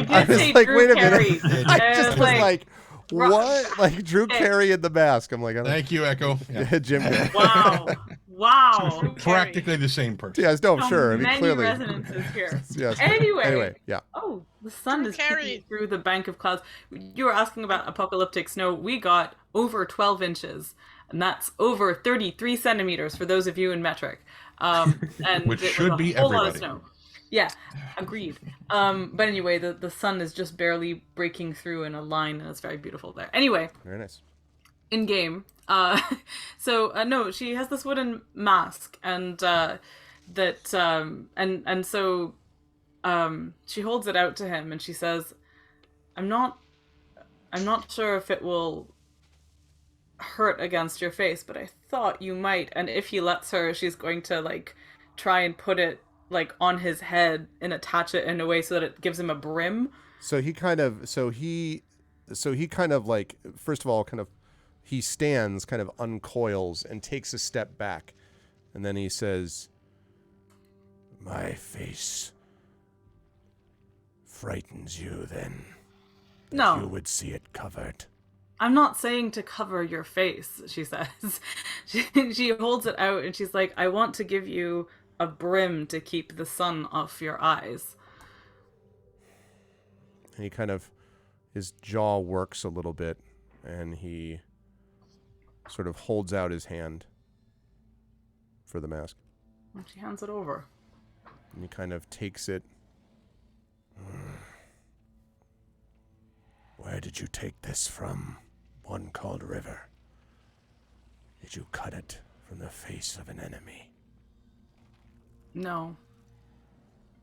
I did was say like, Drew wait a Carey. minute. I just was like, what? Like Drew Hey. Carey in the mask. I'm like, I don't Thank you, Echo. Yeah. Jim Carrey. Wow. Practically the same person. Yes, no, sure. I mean, Many clearly. resonances here. Yes. Anyway, yeah. Oh, the sun Drew is Carey. peeking through the bank of clouds. You were asking about apocalyptic snow. We got over 12 inches, and that's over 33 centimeters for those of you in metric. And Which it was should a be whole lot of everybody. snow. Yeah, agreed. But anyway, the sun is just barely breaking through in a line, and it's very beautiful there. Anyway, Very nice. in game. No, she has this wooden mask, and she holds it out to him, and she says, I'm not sure if it will hurt against your face, but I thought you might. And if he lets her, she's going to like try and put it like on his head and attach it in a way so that it gives him a brim. So he kind of like, first of all, kind of, he stands, kind of uncoils and takes a step back. And then he says, my face frightens you then. That No. You would see it covered. I'm not saying to cover your face, she says. She holds it out and she's like, I want to give you a brim to keep the sun off your eyes. And he kind of, his jaw works a little bit, and he sort of holds out his hand for the mask. And she hands it over. And he kind of takes it. Where did you take this from? One called River. Did you cut it from the face of an enemy? No,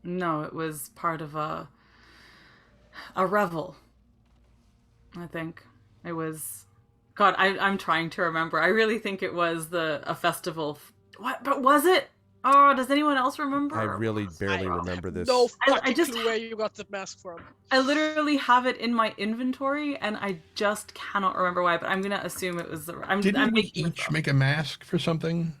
it was part of a revel. I think it was. God, I'm trying to remember. I really think it was a festival. What? But was it? Oh, does anyone else remember? I really barely I remember this. No I fucking just- clue where you got the mask from. I literally have it in my inventory, and I just cannot remember why. But I'm gonna assume it was the. Didn't I'm we making this each up. make a mask for something?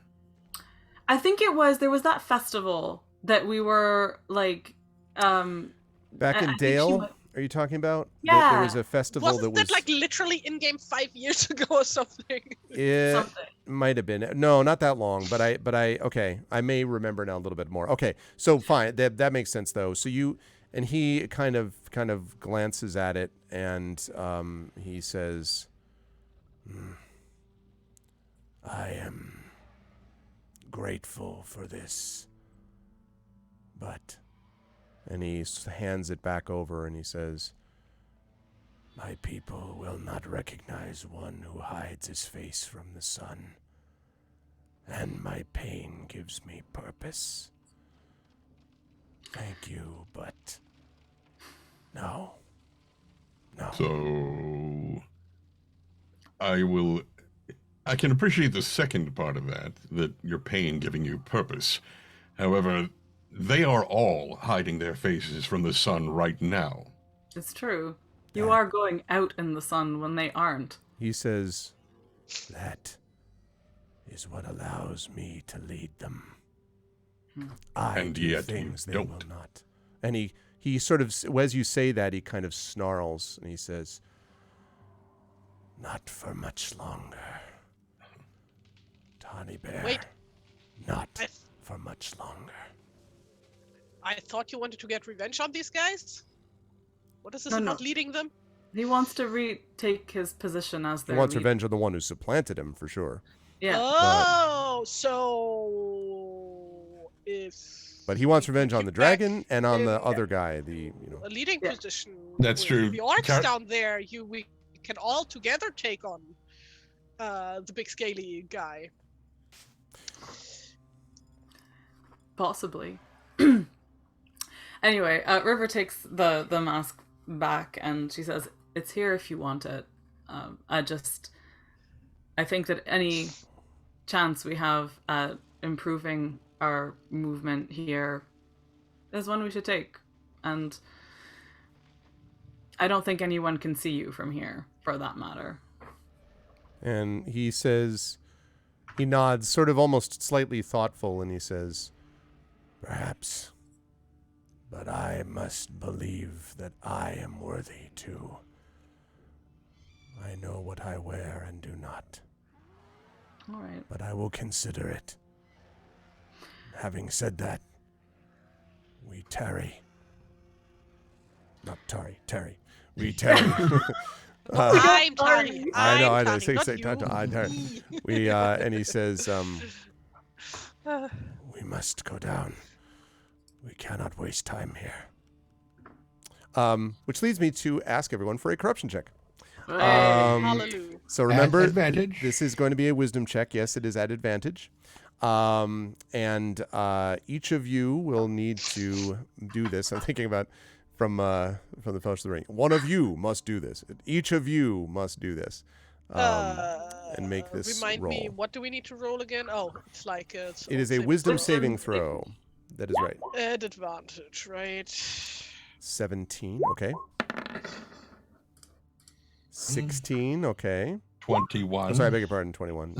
I think it was there was that festival that we were like. Back I in think she Dale, went- are you talking about? Yeah. There was a festival Wasn't that was. that like literally in game 5 years ago or something? It Something. might have been. No, not that long, but I okay. I may remember now a little bit more. Okay, so fine. That makes sense though. So he kind of glances at it and he says, I am grateful for this, but, and he hands it back over and he says, my people will not recognize one who hides his face from the sun, and my pain gives me purpose. Thank you, but no. So I can appreciate the second part of that your pain giving you purpose. However, they are all hiding their faces from the sun right now. It's true. You are going out in the sun when they aren't. He says, that is what allows me to lead them. I And do yet you things they will don't. not. And he sort of, as you say that, he kind of snarls and he says, not for much longer. Tawny Bear. Wait. Not I, for much longer. I thought you wanted to get revenge on these guys? What is this No, about no. leading them? He wants to retake his position as He their wants leader. revenge on the one who supplanted him, for sure. Yeah. Oh, so if. But he wants we revenge put on you the dragon back and on the in other guy, a leading Yeah. position. That's with true. The orcs Car- down there, we can all together take on the big scaly guy. Possibly. Anyway, River takes the mask back and she says, "It's here if you want it. I think that any chance we have at improving our movement here is one we should take. And I don't think anyone can see you from here, for that matter." And he says, he nods, sort of almost slightly thoughtful, and he says, perhaps, but I must believe that I am worthy too. I know what I wear and do not, All right. but I will consider it. Having said that, we tarry. Not tarry, tarry. We tarry. I'm Tiny. I know, I'm I know. Tiny, not Say, you. I tarry. We and he says, we must go down. We cannot waste time here. Which leads me to ask everyone for a corruption check. Hallelujah. So remember, advantage. this is going to be a wisdom check. Yes, it is at advantage. And each of you will need to do this. I'm thinking about from the Fellowship of the Ring. One of you must do this. Each of you must do this. And make this Remind me, roll. what do we need to roll again? Oh, it's like It is a wisdom saving throw. That is right. At advantage, right? 17, okay. 16, okay. 21. I'm sorry, I beg your pardon, 21.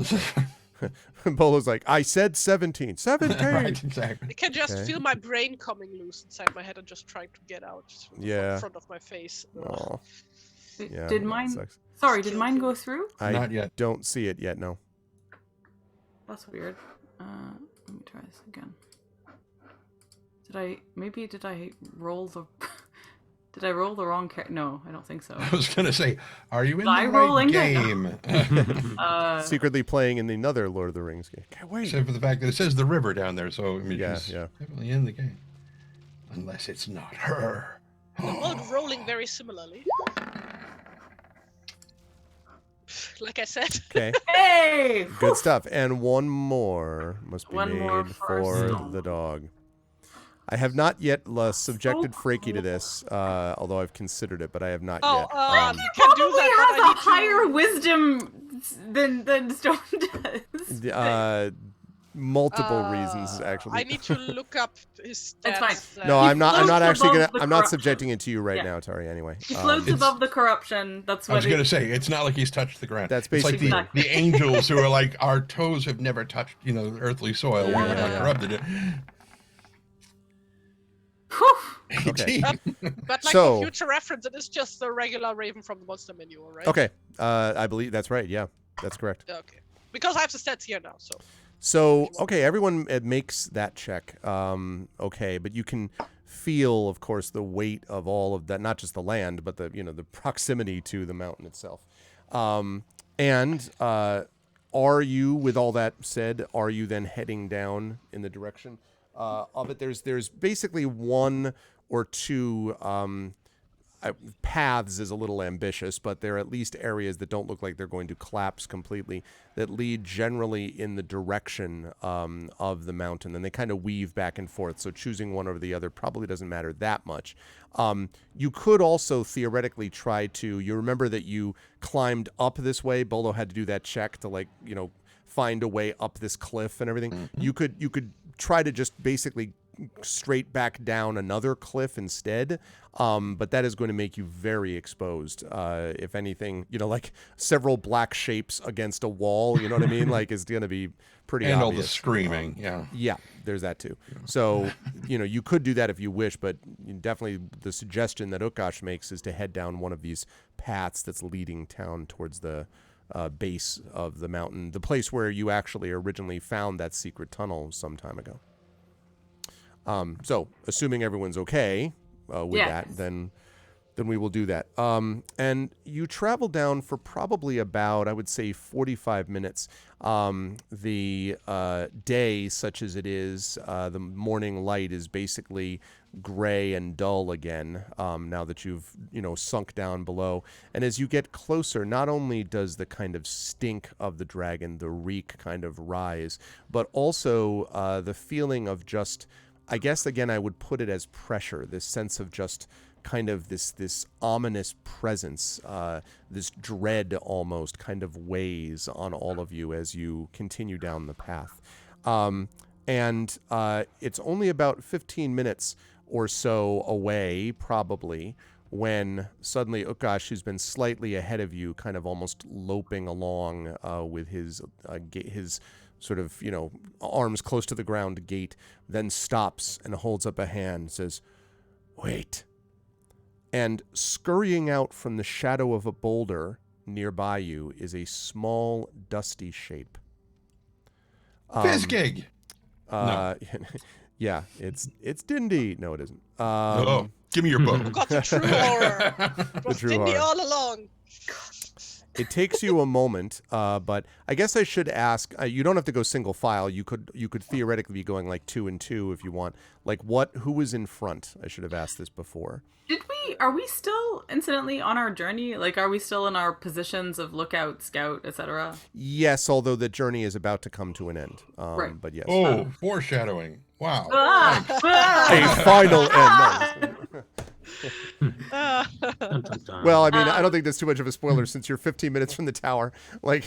Bolo's like, I said 17. 17! Right, exactly. I can just Okay. feel my brain coming loose inside my head and just trying to get out from Yeah. in front of my face. Ugh. Aw, yeah, Did that mine... sucks. Sorry, did mine go through? I Not yet. don't see it yet, no. That's weird. Let me try this again. Did I roll the... Did I roll the wrong No, I don't think so. I was going to say, are you in I the rolling right it? game? Secretly playing in another Lord of the Rings game. Can't wait. Except for the fact that it says the river down there, so I mean, Yeah, she's yeah. definitely in the game. Unless it's not her. Both rolling very similarly. Like I said. Okay, Hey! good stuff. And one more must be One made more for for the dog. I have not yet subjected Freaky to this, although I've considered it, but I have not Oh, yet. you can do Probably that, but has I a need to... higher wisdom than Stone does. multiple reasons, actually. I need to look up his stats. It's fine. No, He I'm not floats actually above gonna. the I'm not corruption. subjecting it to you right Yeah. now, Tari. Anyway, He floats It's- above the corruption. That's I what was going to say, it's not like he's touched the ground. That's It's like basically Exactly. the angels who are like, our toes have never touched, earthly soil. We have not Yeah. corrupted it. Whew. 18. But like So- for future reference, it is just the regular Raven from the monster manual, right? okay. I believe that's right. Yeah, that's correct. Okay. Because I have the stats here now, so. So, okay, everyone makes that check. Okay, but you can feel, of course, the weight of all of that, not just the land, but the proximity to the mountain itself. And are you, with all that said, are you then heading down in the direction of it? There's basically one or two paths is a little ambitious, but there are at least areas that don't look like they're going to collapse completely that lead generally in the direction of the mountain, and they kind of weave back and forth. So choosing one over the other probably doesn't matter that much. You could also theoretically try to. You remember that you climbed up this way. Bolo had to do that check to find a way up this cliff and everything. Mm-hmm. You could try to just basically straight back down another cliff instead, but that is going to make you very exposed. If anything, like several black shapes against a wall, you know what I mean? Like, it's going to be pretty And obvious. all the screaming, yeah. Yeah, there's that too. So, you could do that if you wish, but definitely the suggestion that Utkash makes is to head down one of these paths that's leading down towards the base of the mountain, the place where you actually originally found that secret tunnel some time ago. So, assuming everyone's okay with Yes. that, then we will do that. And you travel down for probably about, I would say, 45 minutes. The day, such as it is, the morning light is basically gray and dull again, now that you've, sunk down below. And as you get closer, not only does the kind of stink of the dragon, the reek kind of rise, but also the feeling of just, I guess, again, I would put it as pressure, this sense of just kind of this ominous presence, this dread almost kind of weighs on all of you as you continue down the path. And it's only about 15 minutes or so away, probably, when suddenly Utkash, who's been slightly ahead of you, kind of almost loping along with his sort of, arms close to the ground gait, then stops and holds up a hand and says, "Wait." And scurrying out from the shadow of a boulder nearby you is a small, dusty shape. Fizzgig! Yeah, it's Dindy. No, it isn't. Give me your book. Got the true horror. It was true Dindy horror. all along. It takes you a moment, but I guess I should ask. You don't have to go single file. You could theoretically be going like 2 and 2 if you want. Like who was in front? I should have asked this before. Are we still, incidentally, on our journey? Like, are we still in our positions of lookout, scout, etc.? Yes, although the journey is about to come to an end. Right. But yes. Oh, foreshadowing. Wow. A final end. No. Dun, dun, dun. Well, I mean, I don't think that's too much of a spoiler since you're 15 minutes from the tower. Like,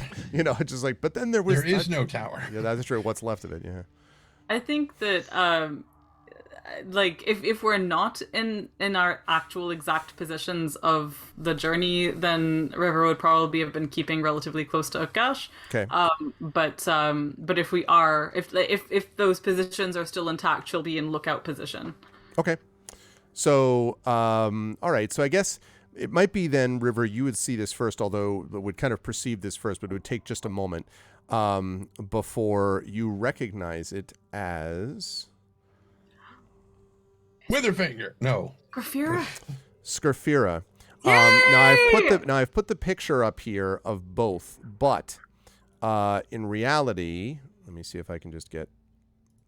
just like, but then there was... There is no tower. Yeah, that's true. What's left of it, yeah. I think that, like, if we're not in our actual exact positions of the journey, then River would probably have been keeping relatively close to Utkash. Okay. But if we are, if those positions are still intact, she'll be in lookout position. Okay. So, all right. So I guess it might be then, River, you would see this first, although would kind of perceive this first, but it would take just a moment before you recognize it as... Witherfinger. No. Grafira? Scarfira. Yay! Now I've put the picture up here of both, but in reality, let me see if I can just get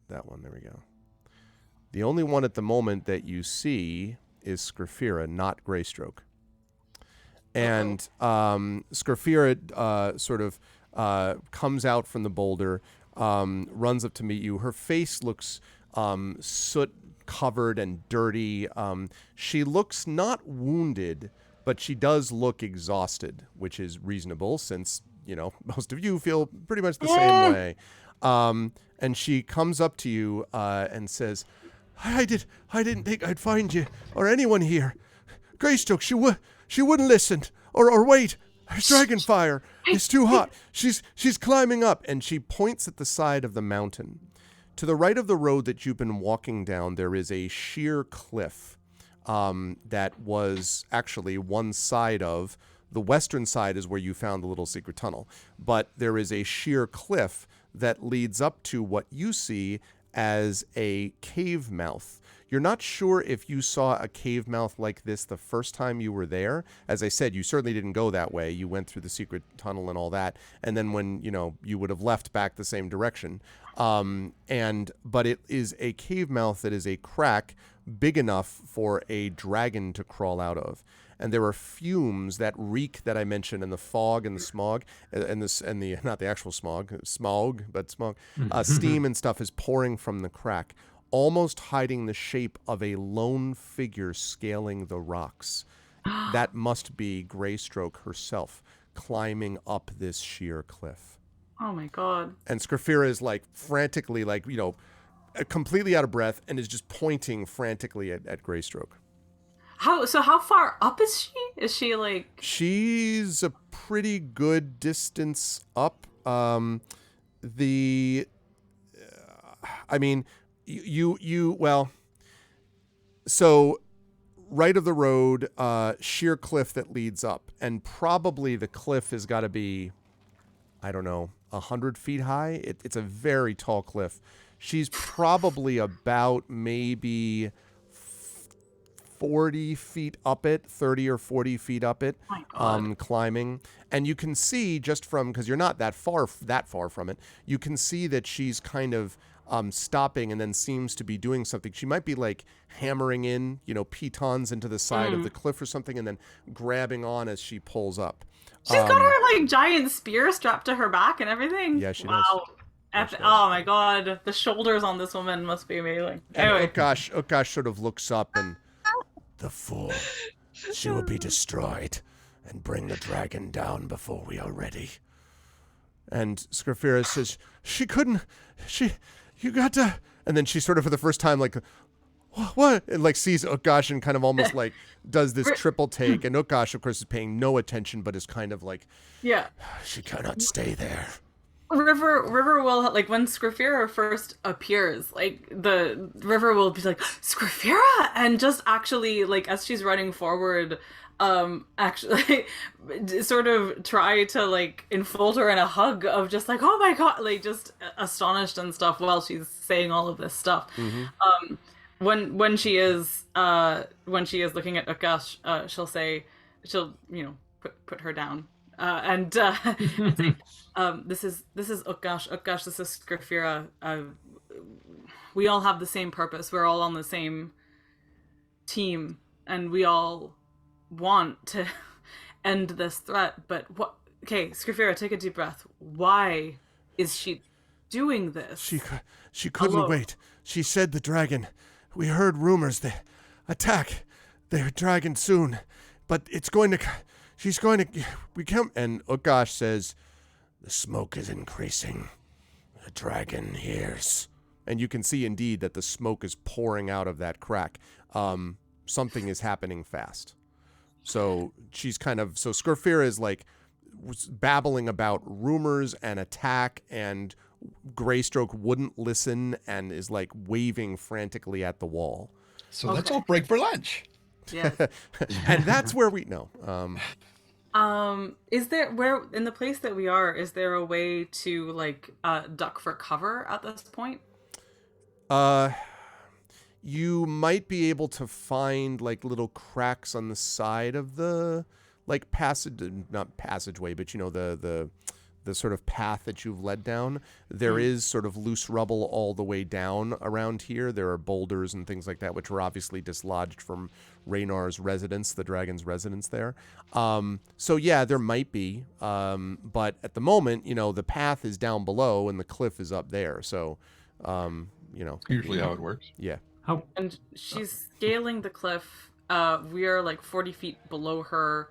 that one. There we go. The only one at the moment that you see is Scarfira, not Greystroke. And Scarfira sort of comes out from the boulder, runs up to meet you. Her face looks soot covered and dirty. She looks not wounded, but she does look exhausted, which is reasonable since, most of you feel pretty much the same way. And she comes up to you and says, I didn't think I'd find you or anyone here. Greystoke, she wouldn't listen or wait. There's dragon fire. It's too hot. She's climbing up, and she points at the side of the mountain. To the right of the road that you've been walking down, there is a sheer cliff that was actually one side of the western side is where you found the little secret tunnel. But there is a sheer cliff that leads up to what you see as a cave mouth. You're not sure if you saw a cave mouth like this the first time you were there. As I said, you certainly didn't go that way. You went through the secret tunnel and all that. And then when, you would have left back the same direction. But it is a cave mouth that is a crack big enough for a dragon to crawl out of. And there are fumes that reek that I mentioned, and the fog and the smog, and the not the actual smog, but smog, steam and stuff is pouring from the crack, almost hiding the shape of a lone figure scaling the rocks. That must be Greystoke herself climbing up this sheer cliff. Oh my god! And Scriphira is frantically, completely out of breath, and is just pointing frantically at Greystoke. How far up is she? Is she She's a pretty good distance up. Well, so right of the road, sheer cliff that leads up, and probably the cliff has got to be, I don't know, 100 feet high. It's a very tall cliff. She's probably about maybe 40 feet up it, 30 or 40 feet up it, climbing. And you can see just from, because you're not that far from it, you can see that she's kind of stopping and then seems to be doing something. She might be hammering in, pitons into the side of the cliff or something, and then grabbing on as she pulls up. She's got her giant spear strapped to her back and everything. Yeah, she does. Oh my god, the shoulders on this woman must be amazing. Anyway. Okash sort of looks up and, the fool, she will be destroyed, and bring the dragon down before we are ready. And Scriphira says, you got to, and then she sort of for the first time what? And sees Okash and kind of almost does this triple take, and Okash of course is paying no attention, but is kind of yeah, she cannot stay there. River will when Scriphira first appears, the River will be Scriphira, and just actually as she's running forward, actually sort of try to enfold her in a hug of just oh my god, just astonished and stuff while she's saying all of this stuff. Mm-hmm. When she is looking at Okash, she'll put her down. And say, this is Okash. Okash, this is Scriphira. We all have the same purpose. We're all on the same team, and we all want to end this threat. But what? Okay, Scriphira, take a deep breath. Why is she doing this? She couldn't wait. She said the dragon. We heard rumors that attack the dragon soon, but it's going to. She's going to, and Okash says, the smoke is increasing. The dragon hears. And you can see indeed that the smoke is pouring out of that crack. Something is happening fast. So she's so Scriphira is babbling about rumors and attack, and Greystoke wouldn't listen and is waving frantically at the wall. So let's all break for lunch. Yes. And that's where we know. Is there, where in the place that we are, is there a way to duck for cover at this point? You might be able to find little cracks on the side of the not passageway, but the sort of path that you've led down. There is sort of loose rubble all the way down around here. There are boulders and things like that, which were obviously dislodged from Raynar's residence, the dragon's residence there. So yeah, there might be. But at the moment, the path is down below and the cliff is up there. So, usually how it works. Yeah. And she's scaling the cliff. We are 40 feet below her.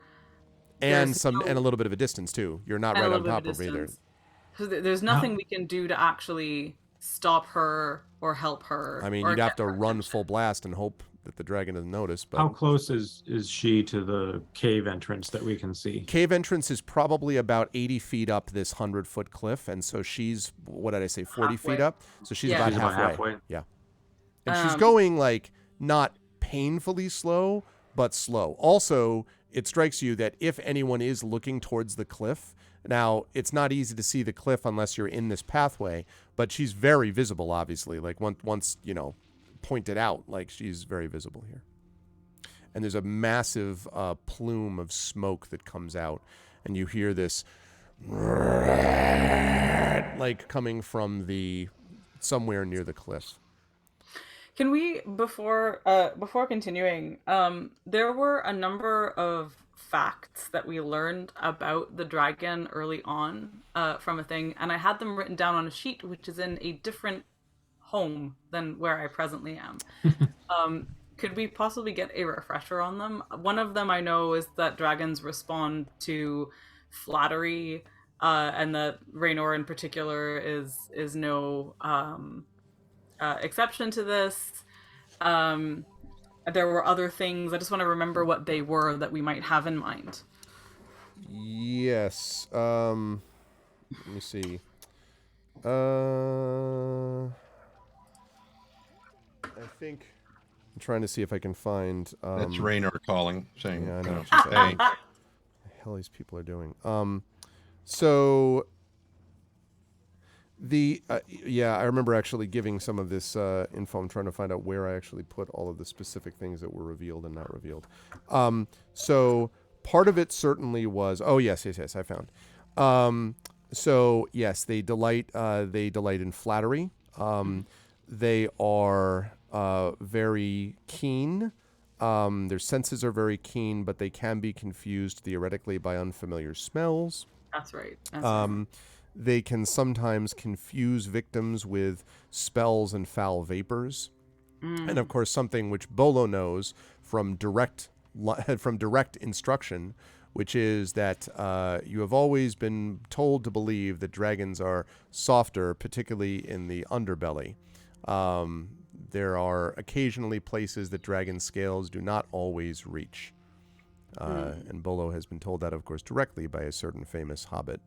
And a little bit of a distance too. You're not right on top of her either. So there's nothing we can do to actually stop her or help her. I mean, or you'd have get to her run attention. full blast and hope that the dragon doesn't notice. But How close is she to the cave entrance that we can see? cave entrance is probably about 80 feet up this 100-foot cliff, and so she's, what did I say, 40 feet Halfway. up? So she's Yeah. about She's about halfway. halfway. Yeah. And she's Um, going, like, not painfully slow, but slow. Also, it strikes you that if anyone is looking towards the cliff, now, it's not easy to see the cliff unless you're in this pathway, but she's very visible, obviously. Like, once pointed out, like, she's very visible here. And there's a massive plume of smoke that comes out, and you hear this, like, coming from somewhere near the cliff. Can we, before continuing, there were a number of facts that we learned about the dragon early on from a thing, and I had them written down on a sheet, which is in a different home than where I presently am. Could we possibly get a refresher on them? One of them I know is that dragons respond to flattery, and that Raynor in particular is no exception to this. There were other things. I just want to remember what they were that we might have in mind. Yes. Let me see. I think I'm trying to see if I can find. That's Raynor calling, saying, Yeah, I know. "Hey, What the hell these people are doing. So I remember actually giving some of this info. I'm trying to find out where I actually put all of the specific things that were revealed and not revealed. So part of it certainly was. Oh yes, I found. So yes, they delight in flattery. They are very keen. Their senses are very keen, but they can be confused theoretically by unfamiliar smells. That's right. They can sometimes confuse victims with spells and foul vapors. And of course, something which Bolo knows from direct instruction, which is that you have always been told to believe that dragons are softer, particularly in the underbelly. There are occasionally places that dragon scales do not always reach. And Bolo has been told that, of course, directly by a certain famous hobbit.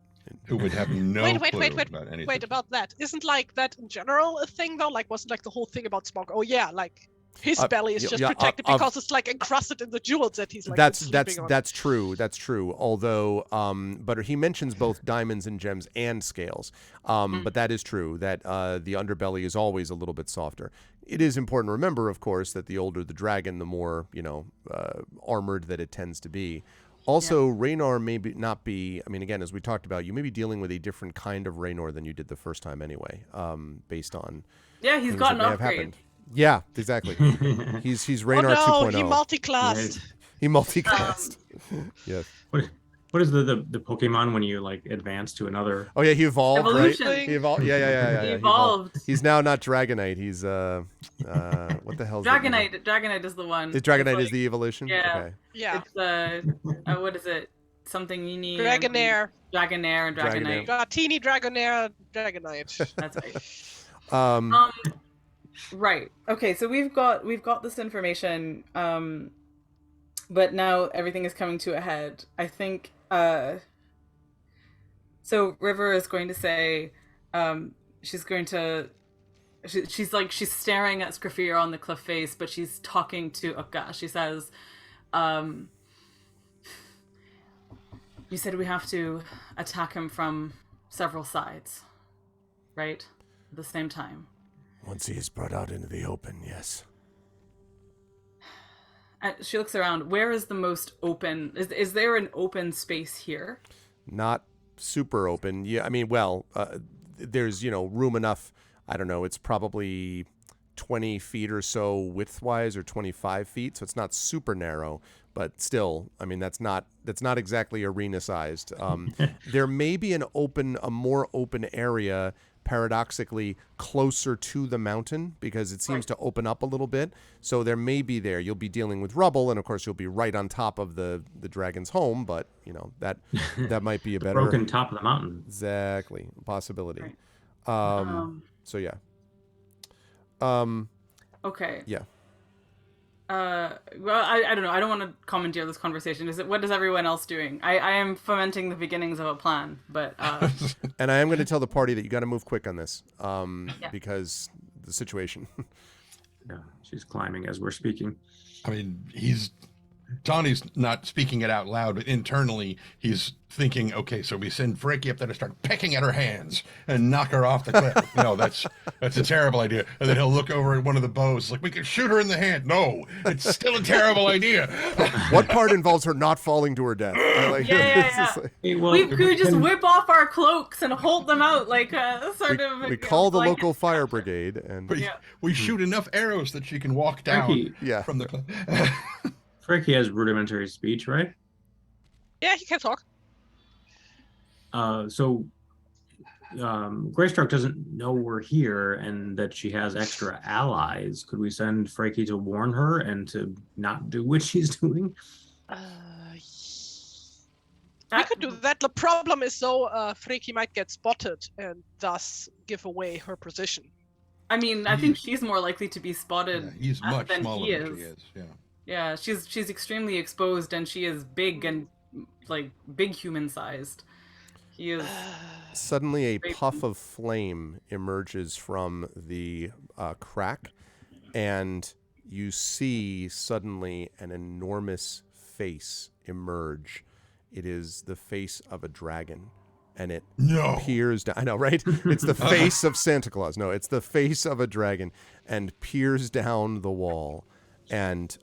who would have no Wait, clue about anything." wait about that. Isn't like that in general a thing though? Like wasn't like the whole thing about Smog? Oh yeah, like his belly is just protected because it's like encrusted in the jewels that he's like sleeping on. That's true. That's true. Although, but he mentions both diamonds and gems and scales. But that is true that the underbelly is always a little bit softer. It is important to remember, of course, that the older the dragon, the more armored that it tends to be. Also, Raynor may not be. I mean, again, as we talked about, you may be dealing with a different kind of Raynor than you did the first time, anyway. Based on he's got an upgrade. Yeah, exactly. he's Raynor oh no, 2.0. he multi-classed. Right. He multi-classed. Yes. What is the Pokemon when you like advance to another? Oh yeah, he evolved, Evolution. right? He evolved. Yeah. He evolved. He's now not Dragonite. He's what the hell? Dragonite is the one. Is Dragonite It's is the evolution? Yeah. Okay. Yeah. It's what is it? Something you need. Dragonair. Dragonair and Dragonite. Dratini, Dragonair, Dragonite. That's right. Right. Okay. So we've got this information. But now everything is coming to a head. I think. So River is going to say, she's going to. She's staring at Scrafir on the cliff face, but she's talking to Ukka. She says, "You said we have to attack him from several sides, right? At the same time." Once he is brought out into the open, yes. She looks around. Where is the most open? Is there an open space here? Not super open. Yeah, I mean, well, there's room enough. I don't know. It's probably 20 feet or so width-wise, or 25 feet. So it's not super narrow, but still, I mean, that's not exactly arena-sized. There may be a more open area paradoxically closer to the mountain because it seems to open up a little bit. So there may be there. You'll be dealing with rubble, and of course you'll be right on top of the dragon's home. But that might be a better broken top of the mountain. Exactly, possibility. Right. So yeah. Okay. Yeah. Well, I don't know. I don't want to commandeer this conversation. What is everyone else doing? I am fomenting the beginnings of a plan, but And I am going to tell the party that you got to move quick on this, Yeah. because the situation. Yeah, she's climbing as we're speaking. I mean, Donnie's not speaking it out loud, but internally he's thinking, okay, so we send Frankie up there to start pecking at her hands and knock her off the cliff. No, that's a terrible idea. And then he'll look over at one of the bows, like, we can shoot her in the hand. No, it's still a terrible idea. What part involves her not falling to her death? Yeah. It's just Hey, well, we just whip off our cloaks and hold them out like a sort of. we call the like- local fire brigade, and But we shoot enough arrows that she can walk down Frankie, from the cliff. Frankie has rudimentary speech, right? Yeah, he can talk. So Greystruck doesn't know we're here and that she has extra allies. Could we send Frankie to warn her and to not do what she's doing? We could do that. The problem is, though, Freaky might get spotted and thus give away her position. I mean, I think she's more likely to be spotted. Yeah, he's much than smaller he than she is. is. Yeah. Yeah, she's extremely exposed, and she is big and like big human sized. He is. suddenly a puff of flame emerges from the crack, and you see suddenly an enormous face emerge. It is the face of a dragon, and it peers down. I know, right? It's the face of Santa Claus. No, it's the face of a dragon, and peers down the wall, and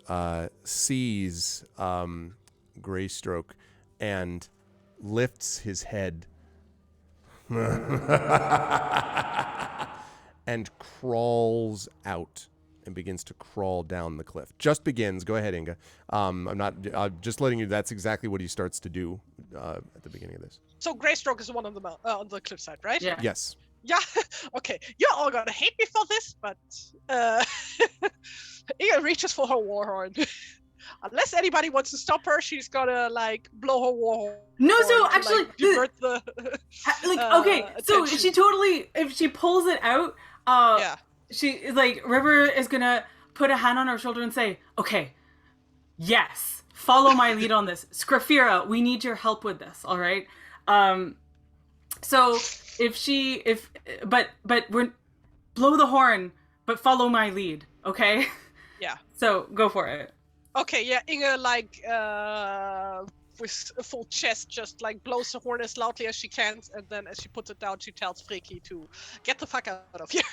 sees Greystroke, and lifts his head and crawls out and begins to crawl down the cliff. Just begins. Go ahead, Inga. I'm just letting you. That's exactly what he starts to do at the beginning of this. So Greystroke is the one on the cliffside, right? Yeah. Yes. Yeah. Okay. You're all gonna hate me for this, but Inga reaches for her warhorn. Unless anybody wants to stop her, she's gonna blow her warhorn. No, so to, actually, divert the okay, so attention. she totally, if she pulls it out, Yeah. she River is gonna put a hand on her shoulder and say, "Okay, yes, follow my lead on this, Scrafira. We need your help with this. All right." So but we're blow the horn, but follow my lead. Okay. Yeah. So go for it. Okay, yeah, Inga, with a full chest, just, blows the horn as loudly as she can, and then as she puts it down, she tells Freaky to get the fuck out of here.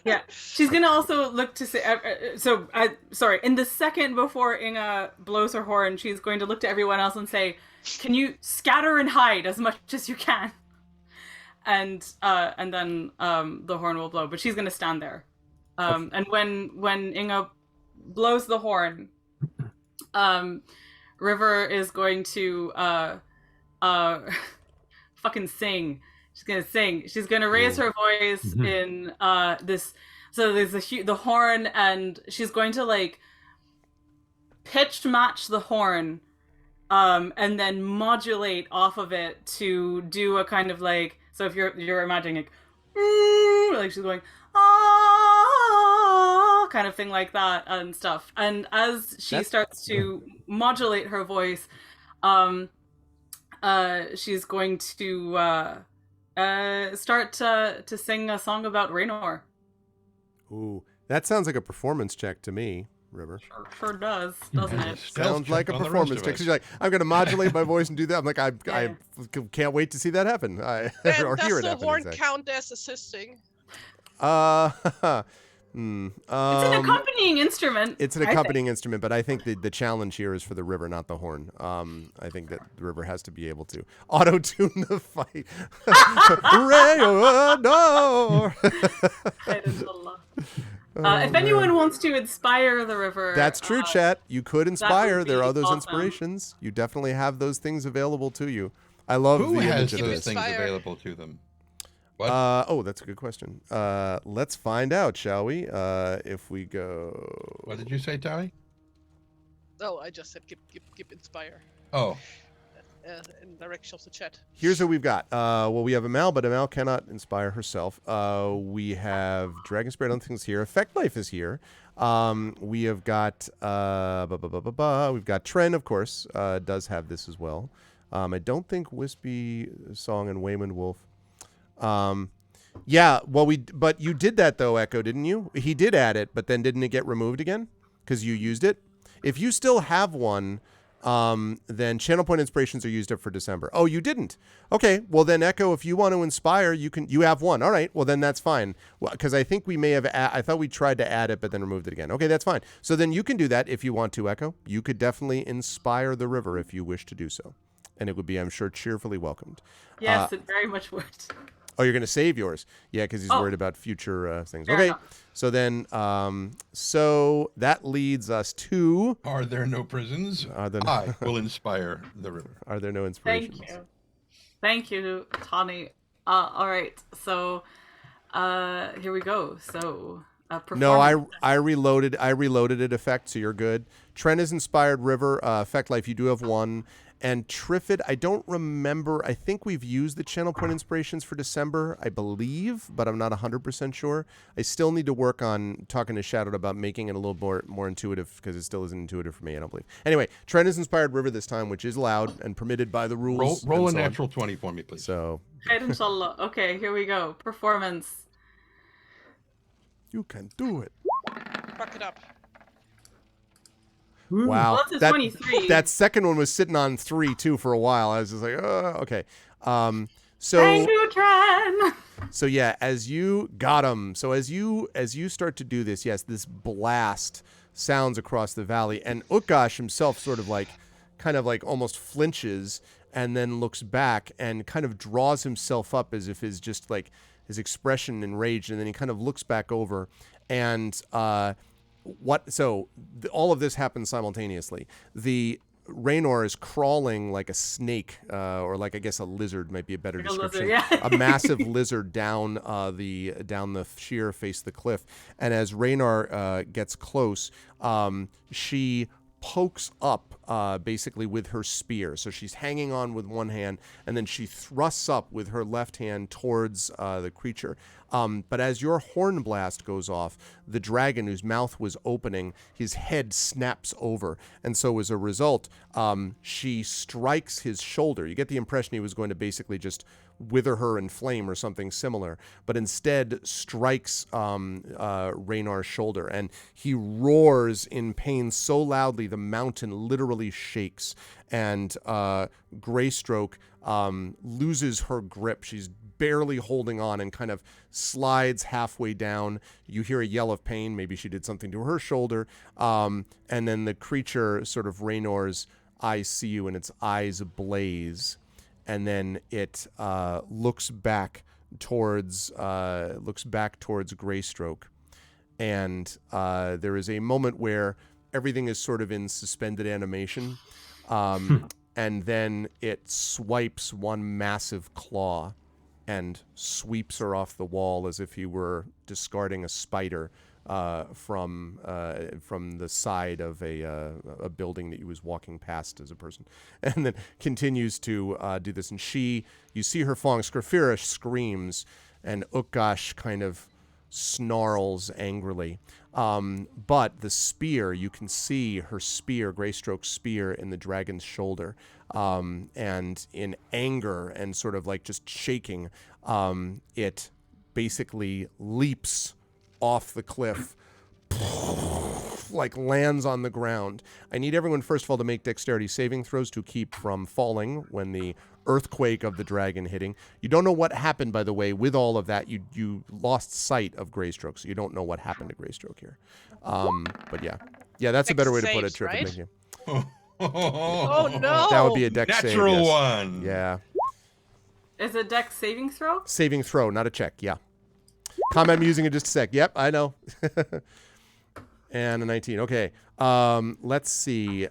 Yeah. She's gonna also look to say, in the second before Inga blows her horn, she's going to look to everyone else and say, can you scatter and hide as much as you can? And then the horn will blow, but she's gonna stand there. And when Inga blows the horn, River is going to fucking sing. She's gonna sing. She's gonna raise her voice in this. So there's the horn, and she's going to pitch match the horn, and then modulate off of it to do a kind of So if you're imagining she's going kind of thing like that and stuff. And as she starts to modulate her voice, she's going to start to sing a song about Raynor. Ooh, that sounds like a performance check to me, River. Sure does, doesn't it? Sounds like a performance check. She's like, I'm going to modulate my voice and do that. I'm like, I can't wait to see that happen. And or does hear it the happen. horn count as assisting? It's an accompanying instrument. It's an accompanying instrument, but I think the challenge here is for the river, not the horn. I think that the river has to be able to auto-tune the fight. Raynor! If anyone wants to inspire the river, that's true, chat. You could inspire. There are those awesome. inspirations. You definitely have those things available to you. I love Who the has image of those this. things Inspire. available to them? What? Oh, that's a good question. Let's find out, shall we? If we go. What did you say, Tally? Oh, I just said keep inspire Oh, in direction of the chat. Here's what we've got. Well, we have Amal, but Amal cannot inspire herself. We have Dragon Spirit. I don't think it's here. Effect Life is here. We have got we've got Tren, of course, does have this as well. I don't think Wispy Song and Waymond Wolf. Yeah, well, but you did that though, Echo, didn't you? He did add it, but then didn't it get removed again because you used it? If you still have one, then channel point inspirations are used up for December. Oh, you didn't? Okay, well then, Echo, if you want to inspire, you have one. All right, well then that's fine. Well, because I think we may have. I thought we tried to add it, but then removed it again. Okay, that's fine. So then you can do that if you want to, Echo. You could definitely inspire the river if you wish to do so, and it would be, I'm sure, cheerfully welcomed. Yes, it very much would. Oh, you're going to save yours. Yeah, because he's worried about future things. Fair Okay, enough. so then, so that leads us to... are there no prisons? I will inspire the river. Are there no inspirations? Thank you. Thank you, Tawny. All right, so here we go. So, No, performance. I reloaded it, Effect, so you're good. Tren is inspired river. Effect Life, you do have one. And Triffid, I don't remember. I think we've used the channel point inspirations for December, I believe, but I'm not 100% sure. I still need to work on talking to Shadowed about making it a little more intuitive, because it still isn't intuitive for me, I don't believe. Anyway, Tren is inspired river this time, which is allowed and permitted by the rules. Roll a and so on. natural 20 for me, please. So Khair inshallah. Okay, here we go. Performance. you can do it. Fuck it up. Wow. Well, that's a 23. That second one was sitting on 3 too for a while. I was just like, okay. So Thank you, Tren. So yeah, as you got him. So as you start to do this, yes, this blast sounds across the valley, and Utgash himself sort of like, kind of like almost flinches and then looks back and kind of draws himself up as if his just like his expression enraged, and then he kind of looks back over and all of this happens simultaneously. The Raynor is crawling like a snake, or like, I guess a lizard might be a better Like description. a lizard, yeah. A massive lizard down the sheer face of the cliff. And as Raynor gets close, she pokes up basically with her spear. So she's hanging on with one hand, and then she thrusts up with her left hand towards the creature. But as your horn blast goes off, the dragon, whose mouth was opening, his head snaps over. And so as a result, she strikes his shoulder. You get the impression he was going to basically just wither her in flame or something similar, but instead strikes Raynor's shoulder, and he roars in pain so loudly the mountain literally shakes, and Greystroke loses her grip. She's barely holding on and kind of slides halfway down. You hear a yell of pain. Maybe she did something to her shoulder. And then the creature, sort of Raynor's eyes see you, and its eyes blaze. And then it looks back towards Greystroke. And there is a moment where everything is sort of in suspended animation. And then it swipes one massive claw and sweeps her off the wall as if he were discarding a spider from the side of a building that he was walking past as a person, and then continues to do this. And you see her falling. Skrafira screams, and Utgash kind of snarls angrily. But the spear, you can see her spear, Greystroke's spear, in the dragon's shoulder. And in anger and sort of like just shaking, it basically leaps off the cliff, like lands on the ground. I need everyone, first of all, to make dexterity saving throws to keep from falling when the earthquake of the dragon hitting. You don't know what happened, by the way, with all of that. You lost sight of Greystroke, so you don't know what happened to Greystroke here. But yeah, that's a better way to put it. Saves, Terrific, right? thank you. Oh no! That would be a dex save. Natural Yes. one. Yeah, Is it dex saving throw? saving throw, not a check. Yeah. Comment, I'm using it just a sec. Yep, I know. And a 19. Okay. Let's see.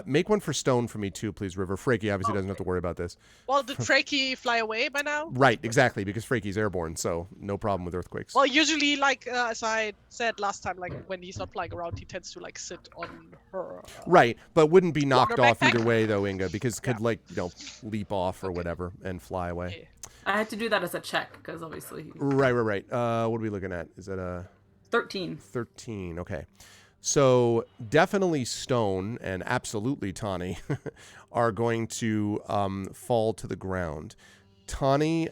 Make one for Stone for me too, please, River. Frankie obviously doesn't have to worry about this. Well, did Frankie fly away by now? Right, exactly, because Frankie's airborne, so no problem with earthquakes. Well, usually, like as I said last time, like when he's not flying around, he tends to like sit on her. Right, but wouldn't be knocked water off backpack? either way though, Inga, because could Yeah. like, leap off or whatever and fly away. Okay. I had to do that as a check because obviously Right. What are we looking at? Is that a 13. 13? Okay. So definitely Stone and absolutely Tawny are going to fall to the ground. Tawny,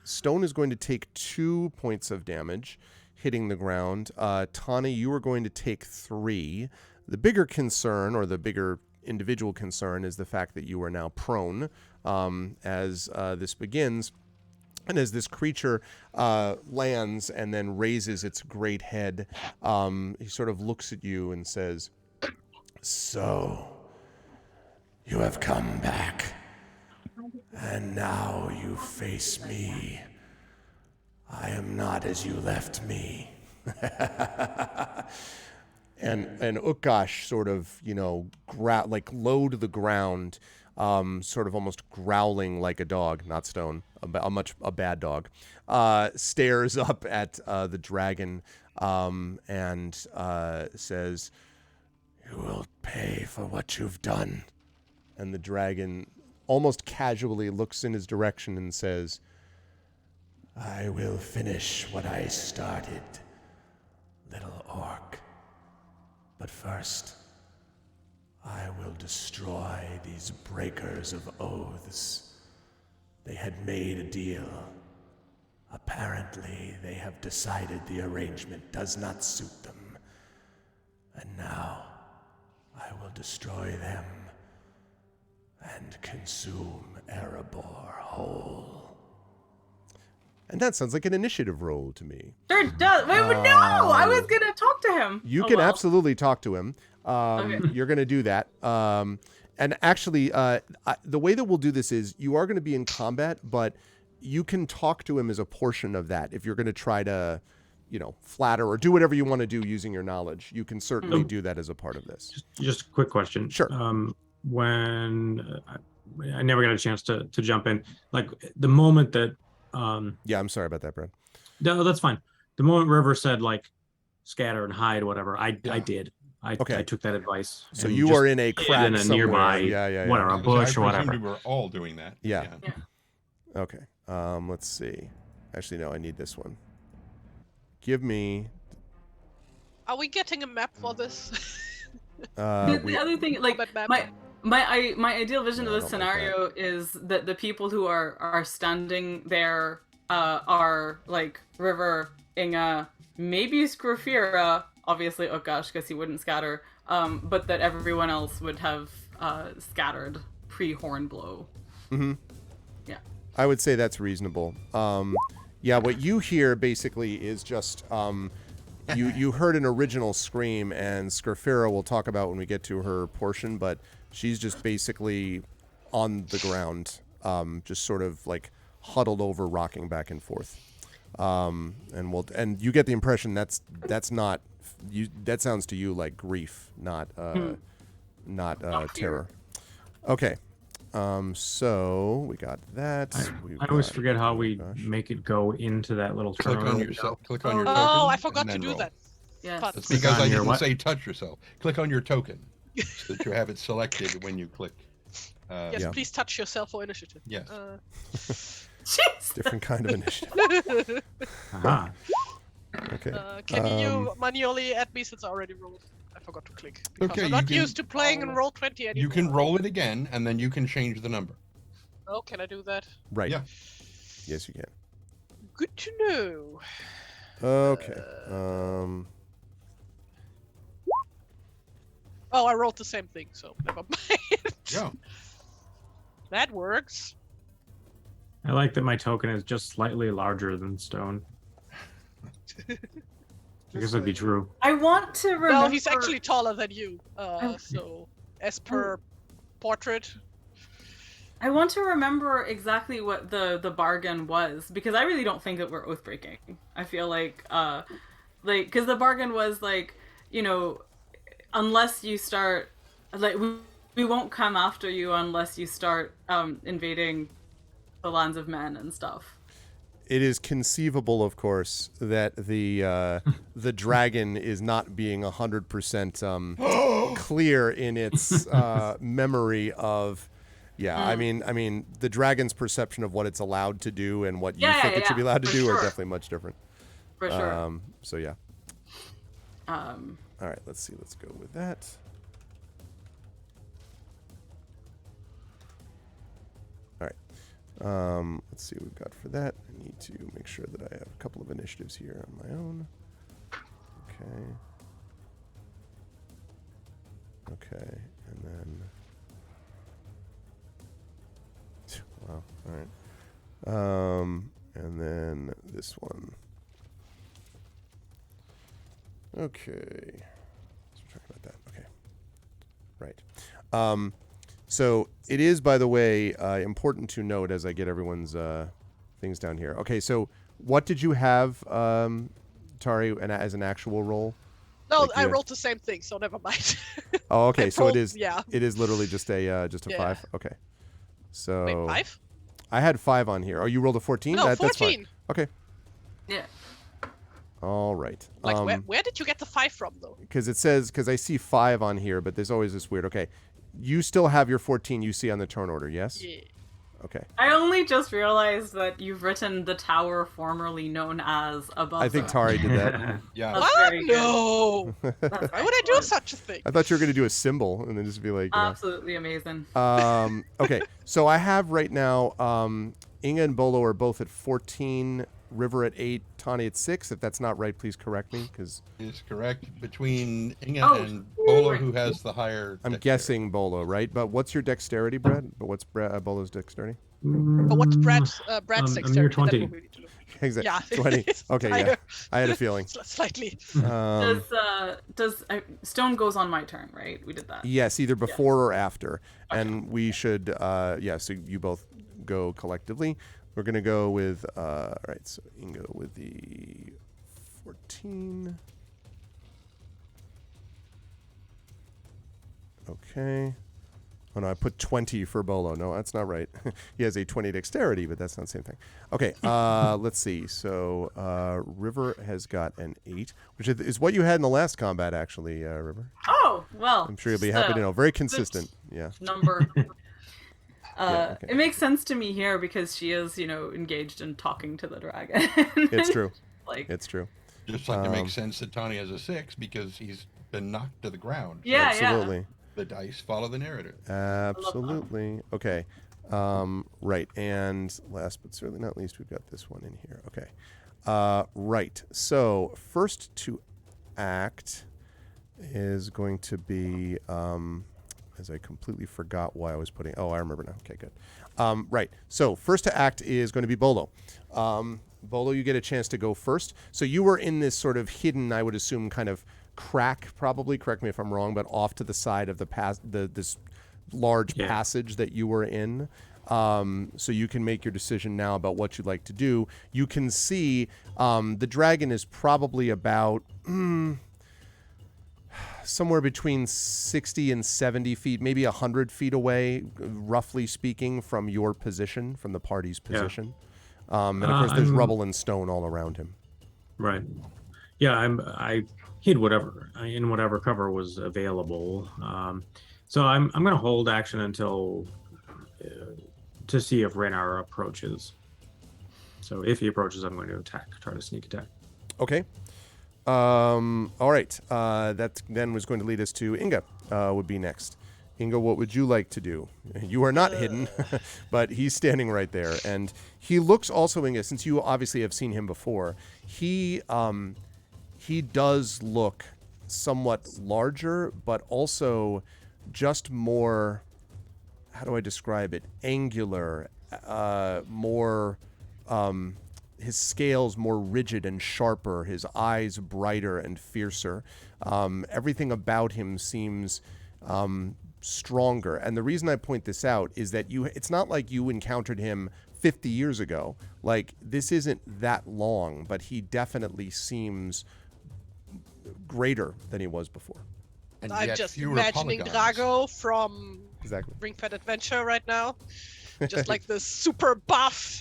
Stone is going to take 2 points of damage hitting the ground. Tawny, you are going to take 3. The bigger concern, or the bigger individual concern, is the fact that you are now prone as this begins. And as this creature lands and then raises its great head, he sort of looks at you and says, "So, you have come back, and now you face me. I am not as you left me." And Ukash sort of, like low to the ground, sort of almost growling like a dog, not Stone, a bad dog, stares up at the dragon and says, "You will pay for what you've done." And the dragon almost casually looks in his direction and says, "I will finish what I started, little orc. But first, I will destroy these breakers of oaths. They had made a deal. Apparently, they have decided the arrangement does not suit them. And now, I will destroy them and consume Erebor whole." And that sounds like an initiative roll to me. Sure does. Wait, no! I was gonna talk to him. You Oh, can well. absolutely talk to him. Okay. You're going to do that. And actually, the way that we'll do this is you are going to be in combat, but you can talk to him as a portion of that. If you're going to try to, flatter or do whatever you want to do using your knowledge, you can certainly do that as a part of this. Just a quick question. Sure. When I never got a chance to jump in, like the moment that Yeah, I'm sorry about that, Brad. no, that's fine. The moment River said like scatter and hide, whatever, I did. I took that advice. So and you just are in a hid crack in a somewhere. nearby, Yeah. whatever, a I bush or presumed whatever. we were all doing that. Yeah. Yeah. Okay. Let's see. Actually, no, I need this one. Give me. Are we getting a map for this? The other thing, like Combat map? my ideal vision No, of I this don't like scenario is that the people who are standing there are like River, Inga, maybe Scrofira, obviously Ukash because he wouldn't scatter, but that everyone else would have scattered pre-Hornblow. Mm-hmm. Yeah. I would say that's reasonable. Yeah, what you hear basically is just you heard an original scream, and Scrofira will talk about when we get to her portion, but she's just basically on the ground, just sort of like huddled over, rocking back and forth. And you get the impression that's not you. That sounds to you like grief, not terror. Okay. So we got that. I always forget how we make it go into that little Click terminal. on yourself. Click on your token. Oh, I and forgot to then do roll. that. Yes. But- That's Click because on I your didn't what? say touch yourself. Click on your token so that you have it selected when you click. Yes, Yeah. please touch yourself for initiative. Yes. Jeez. different kind of initiative. Aha. Okay. Can you manually add me since I already rolled? I forgot to click. Because Okay, I'm you not can- used to playing in roll 20 anymore. You can roll it again, and then you can change the number. Oh, can I do that? Right. Yeah. Yes, you can. Good to know. Okay. Oh, I rolled the same thing, so never mind. Yeah. That works. I like that my token is just slightly larger than Stone. I guess that'd be true. I want to remember. No, he's actually taller than you. So as per portrait. I want to remember exactly what the bargain was, because I really don't think that we're oath breaking. I feel like because the bargain was like you know, unless you start, like, we won't come after you unless you start invading the lands of men and stuff. It is conceivable, of course, that the dragon is not being 100% clear in its memory of. Yeah, I mean, the dragon's perception of what it's allowed to do and what you think it should be allowed to do are definitely much different. For sure. So yeah. All right, let's see. Let's go with that. All right. Let's see what we've got for that. I need to make sure that I have a couple of initiatives here on my own. Okay, and then. Wow. All right. And then this one. Okay. Let's talk about that. Okay. Right. So it is, by the way, important to note as I get everyone's things down here. Okay. So what did you have, Tari, as an actual roll? No, Like I rolled the same thing, so never mind. Oh, okay. I So rolled- it is. yeah. It is literally just a Yeah. 5. Okay. So Wait, 5? I had 5 on here. Oh, you rolled a 14? No, That's fine. 14. Okay. Yeah. All right. Like, where did you get the 5 from, though? Because I see 5 on here, but there's always this weird. Okay. You still have your 14 you see on the turn order, yes? Yeah. Okay. I only just realized that you've written the tower formerly known as above. I think Tari did that. Yeah. That's What? very good. No! That's Why would I do excellent. such a thing? I thought you were going to do a symbol and then just be like, you know. Absolutely amazing. Okay. So I have right now Inga and Bolo are both at 14, River at 8, Tani at 6. If that's not right, please correct me because Is correct between Inga Oh, and Bolo, right. who has the higher. I'm dexterity. guessing Bolo, right? But what's your dexterity, Brad? But what's Bolo's dexterity? But what's Brad's I'm dexterity? near That's 20. what we need to know. Exactly. Yeah. 20. It's Okay, yeah. higher. I had a feeling. Slightly. Stone goes on my turn, right? We did that. Yes, either before or after. And we should, so you both go collectively. We're going to go with, all right, so you can go with the 14. Okay. Oh, no, I put 20 for Bolo. No, that's not right. He has a 20 dexterity, but that's not the same thing. Okay, let's see. So River has got an 8, which is what you had in the last combat, actually, River. Oh, well. I'm sure you'll be happy to know. Very consistent. Yeah. Number. Yeah, okay. It makes sense to me here because she is, engaged in talking to the dragon. It's true. Like, It's true. Just like it makes sense that Tani has a 6 because he's been knocked to the ground. So yeah, Absolutely. The dice follow the narrative. Absolutely. Okay. Right. And last but certainly not least, we've got this one in here. Okay. Right. So first to act is going to be, as I completely forgot why I was putting, I remember now. Okay, good. Right. So first to act is going to be Bolo. Bolo, you get a chance to go first. So you were in this sort of hidden, I would assume, kind of crack, probably, correct me if I'm wrong, but off to the side of this large passage that you were in. So you can make your decision now about what you'd like to do. You can see the dragon is probably about somewhere between 60 and 70 feet, maybe 100 feet away, roughly speaking, from your position, from the party's position. And of course, there's rubble and stone all around him. Right. Yeah, I hid whatever cover was available. So I'm going to hold action until to see if Raynar approaches. So if he approaches, I'm going to try to sneak attack. Okay. All right. That then was going to lead us to Inga. Would be next. Inga, what would you like to do? You are not hidden, but he's standing right there, and he looks also, Inga, since you obviously have seen him before. He does look somewhat larger, but also just more. How do I describe it? Angular, more. His scales more rigid and sharper, his eyes brighter and fiercer. Everything about him seems stronger. And the reason I point this out is that it's not like you encountered him 50 years ago. Like, this isn't that long, but he definitely seems greater than he was before. And I'm yet just fewer imagining polygons. Drago from Exactly. Ring Fit Adventure right now. Just like this super buff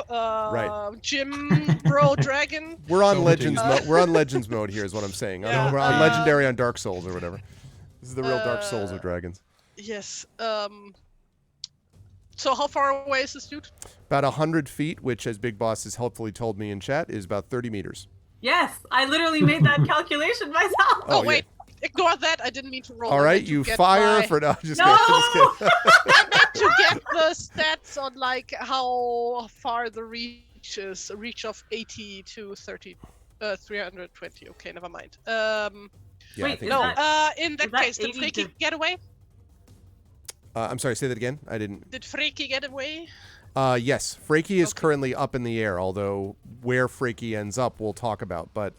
gym bro dragon. We're on So Legends fatigued. mode. We're on Legends mode here, is what I'm saying. Yeah, We're on Legendary on Dark Souls or whatever. This is the real Dark Souls of dragons. Yes. So how far away is this dude? About 100 feet, which, as Big Boss has helpfully told me in chat, is about 30 meters. Yes, I literally made that calculation myself. Oh, yeah. wait. Ignore that. I didn't mean to roll. All I right, meant to you get fire my- for no. Just No! kidding. Just kidding. I meant to get the stats on like how far the reach is. A reach of 80 to 320. Okay, never mind. Yeah, I Wait, think is No. that- In that is that case, did 80 Freaky to- get away? I'm sorry. Say that again. I didn't. Did Freaky get away? Yes, Freaky is Okay. currently up in the air. Although where Freaky ends up, we'll talk about. But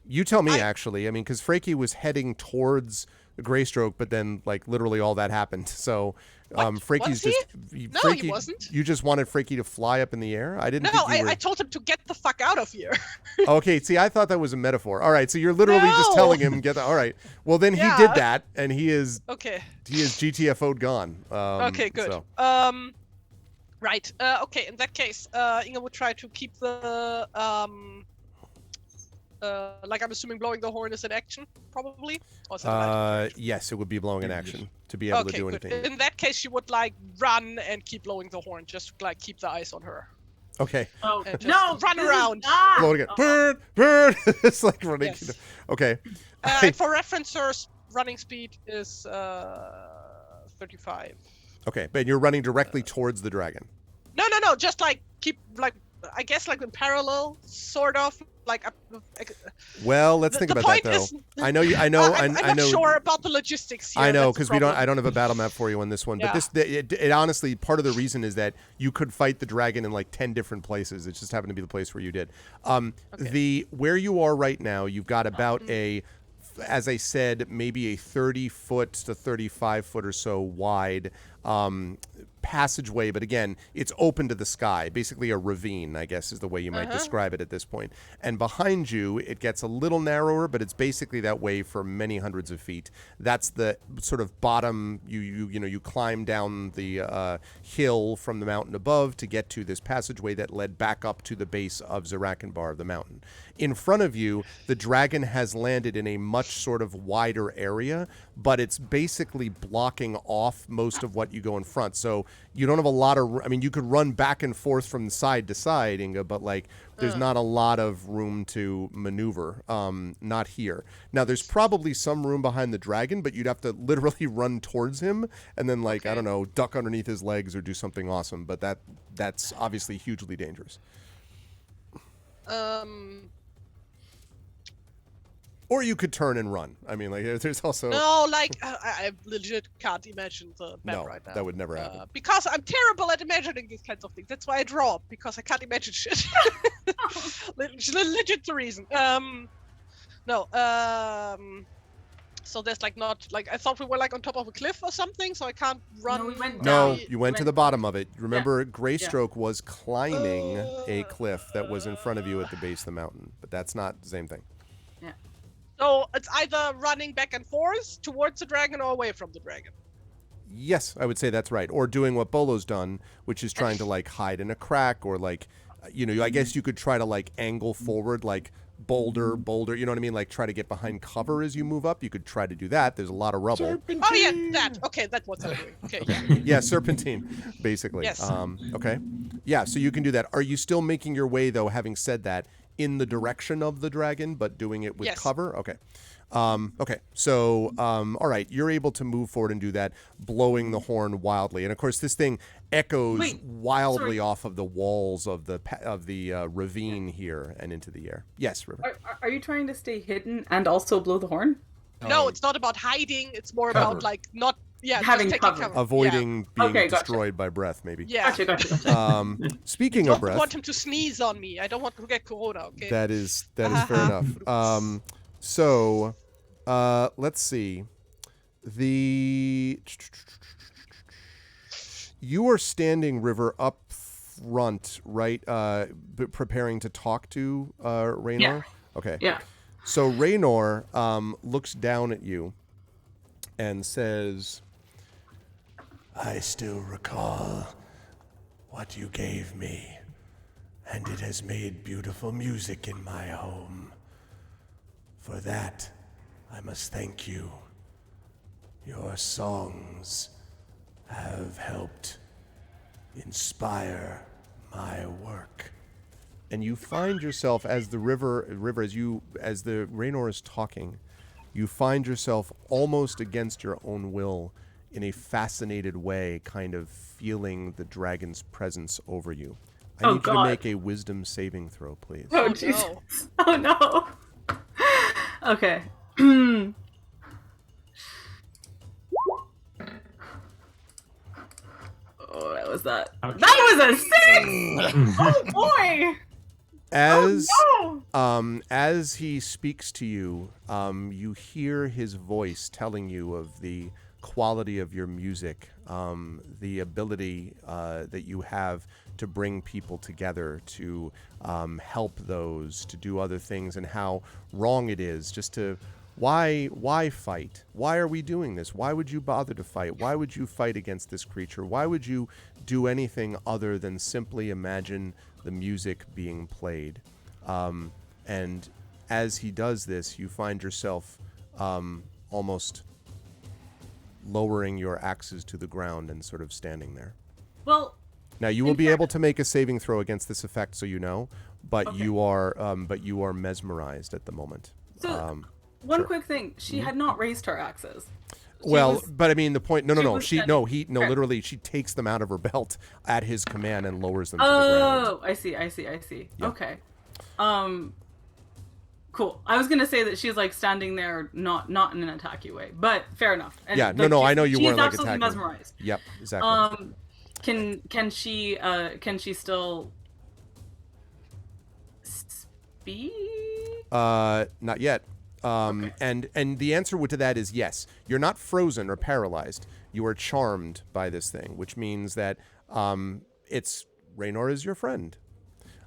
you tell me. Actually, I mean, because Freaky was heading towards Greystroke, but then like literally all that happened. So Freaky's Was he? just No, Freaky, he wasn't. You just wanted Freaky to fly up in the air. I didn't. No, think you were... I told him to get the fuck out of here. Okay, see, I thought that was a metaphor. All right, so you're literally just No. telling him get the. All right, well then Yeah. he did that, and he is Okay. GTFO'd gone. Okay, good. So. Right. Okay. In that case, Inga would try to keep the like I'm assuming blowing the horn is an action, probably. Or is it a magic action? Yes, it would be blowing an action to be able to Okay, do good. anything. In that case, she would like run and keep blowing the horn, just like keep the eyes on her. Okay, Oh, And just no! run this is around. not- blow it again. Oh. Bird, bird. It's like running. Yes. Okay. And for reference, her running speed is 35. Okay, but you're running directly towards the dragon. No. Just like keep like I guess like in parallel, sort of like. Well, let's The- think the about that point though. is- I know you. I know. I'm I not know. sure about the logistics here. I know that's the because we don't. problem. I don't have a battle map for you on this one. But Yeah. it honestly, part of the reason is that you could fight the dragon in like 10 different places. It just happened to be the place where you did. The where you are right now, you've got about as I said, maybe a 30-foot to 35-foot or so wide passageway, but again, it's open to the sky, basically a ravine, I guess is the way you might describe it at this point. And behind you, it gets a little narrower, but it's basically that way for many hundreds of feet. That's the sort of bottom. You climb down the hill from the mountain above to get to this passageway that led back up to the base of Zarakanbar, the mountain. In front of you, the dragon has landed in a much sort of wider area, but it's basically blocking off most of what you go in front. So you don't have a lot of, I mean, you could run back and forth from side to side, Inga, but like there's not a lot of room to maneuver. Not here. Now there's probably some room behind the dragon, but you'd have to literally run towards him and then like, I don't know, duck underneath his legs or do something awesome. But that's obviously hugely dangerous. Or you could turn and run. I mean, like there's also No, like I legit can't imagine the map no, right now. that would never happen. Because I'm terrible at imagining these kinds of things. That's why I draw, because I can't imagine shit. Legit the reason. So there's like not like I thought we were like on top of a cliff or something, so I can't run. No, we went No, down. you went to the bottom of it. Remember, Greystroke was climbing a cliff that was in front of you at the base of the mountain, but that's not the same thing. So it's either running back and forth towards the dragon or away from the dragon. Yes, I would say that's right. Or doing what Bolo's done, which is trying to like hide in a crack or like, I guess you could try to like angle forward, like boulder, you know what I mean? Like try to get behind cover as you move up. You could try to do that. There's a lot of rubble. Oh yeah, that. Okay, that's what I'm doing. Okay, yeah. Yeah, serpentine, basically. Yes. Okay. Yeah, so you can do that. Are you still making your way, though, having said that, in the direction of the dragon, but doing it with Yes. cover? Okay. Okay. So, all right, you're able to move forward and do that, blowing the horn wildly. And, of course, this thing echoes wildly off of the walls of the ravine here and into the air. Yes, River. Are you trying to stay hidden and also blow the horn? No, it's not about hiding. It's more about like not Having just taking cover. Avoiding being Okay, gotcha. destroyed by breath, maybe. Yeah. Gotcha. Speaking I of don't breath, want him to sneeze on me. I don't want to get corona. Okay. that is fair enough. So, let's see. You are standing, River, up front, right? Preparing to talk to Raynor? Yeah. Okay. Yeah. So Raynor looks down at you and says, I still recall what you gave me, and it has made beautiful music in my home. For that, I must thank you. Your songs have helped inspire my work. And you find yourself as the as the Raynor is talking, you find yourself almost against your own will in a fascinated way, kind of feeling the dragon's presence over you. I need you to make a wisdom saving throw, please. Oh, Jesus. Oh, no. Okay. Oh, that was that. Ouch. That was a 6! Oh, boy! As he speaks to you, you hear his voice telling you of the quality of your music, the ability that you have to bring people together, to help those, to do other things, and how wrong it is just to why fight? Why are we doing this? Why would you bother to fight? Why would you fight against this creature? Why would you do anything other than simply imagine the music being played? And as he does this, you find yourself almost lowering your axes to the ground and sort of standing there. Well, now you will be able to make a saving throw against this effect, so you know, but you are mesmerized at the moment. So one quick thing: she had not raised her axes. But I mean, the point. Literally, she takes them out of her belt at his command and lowers them to the ground. Oh, I see. Yeah. Okay. Cool. I was gonna say that she's like standing there, not in an attacky way, but fair enough. And, yeah. No. I know you weren't like attacking. She's absolutely mesmerized. Yep. Exactly. Can she still speak? Not yet. Okay. And the answer to that is yes. You're not frozen or paralyzed. You are charmed by this thing, which means that Raynor is your friend.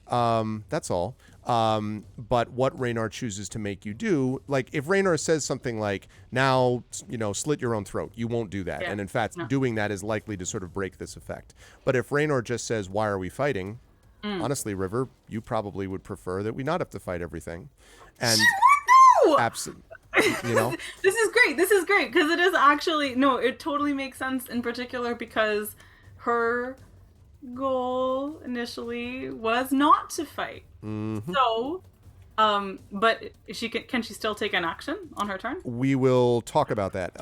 That's all. But what Raynor chooses to make you do, like if Raynor says something like, now, slit your own throat, you won't do that. Yeah. And in fact, doing that is likely to sort of break this effect. But if Raynor just says, why are we fighting? Honestly, River, you probably would prefer that we not have to fight everything. And absolutely. This is great because it is actually it totally makes sense, in particular because her goal initially was not to fight. Mm-hmm. So but can she still take an action on her turn? We will talk about that.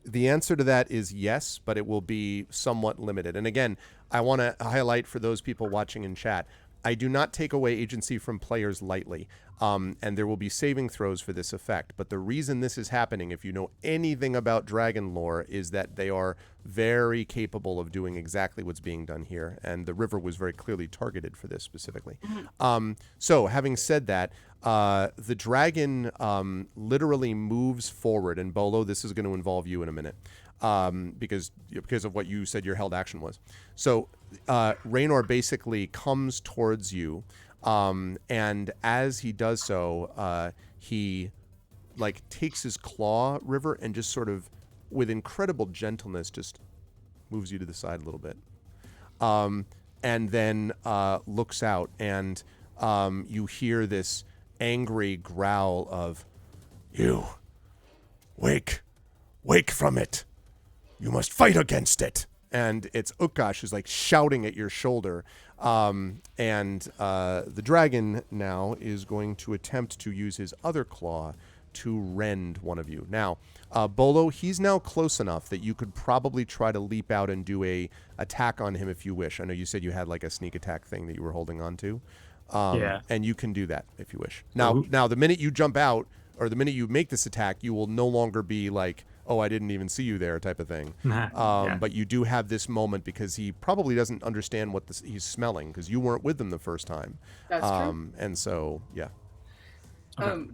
The answer to that is yes, but it will be somewhat limited. And again, I want to highlight for those people watching in chat, I do not take away agency from players lightly, and there will be saving throws for this effect. But the reason this is happening, if you know anything about dragon lore, is that they are very capable of doing exactly what's being done here, and the river was very clearly targeted for this specifically. Mm-hmm. So having said that, the dragon literally moves forward, and Bolo, this is going to involve you in a minute. Because of what you said your held action was. So Raynor basically comes towards you, and as he does so, he takes his claw, River, and just sort of, with incredible gentleness, just moves you to the side a little bit. And then looks out, and you hear this angry growl of, "You, wake from it. You must fight against it." And it's Utkash who's shouting at your shoulder. And the dragon now is going to attempt to use his other claw to rend one of you. Now, Bolo, he's now close enough that you could probably try to leap out and do a attack on him if you wish. I know you said you had a sneak attack thing that you were holding on to. Yeah. And you can do that if you wish. Now, the minute you jump out, or the minute you make this attack, you will no longer be oh, I didn't even see you there type of thing. Yeah. But you do have this moment because he probably doesn't understand what he's smelling because you weren't with them the first time. That's true. And so, yeah. Okay.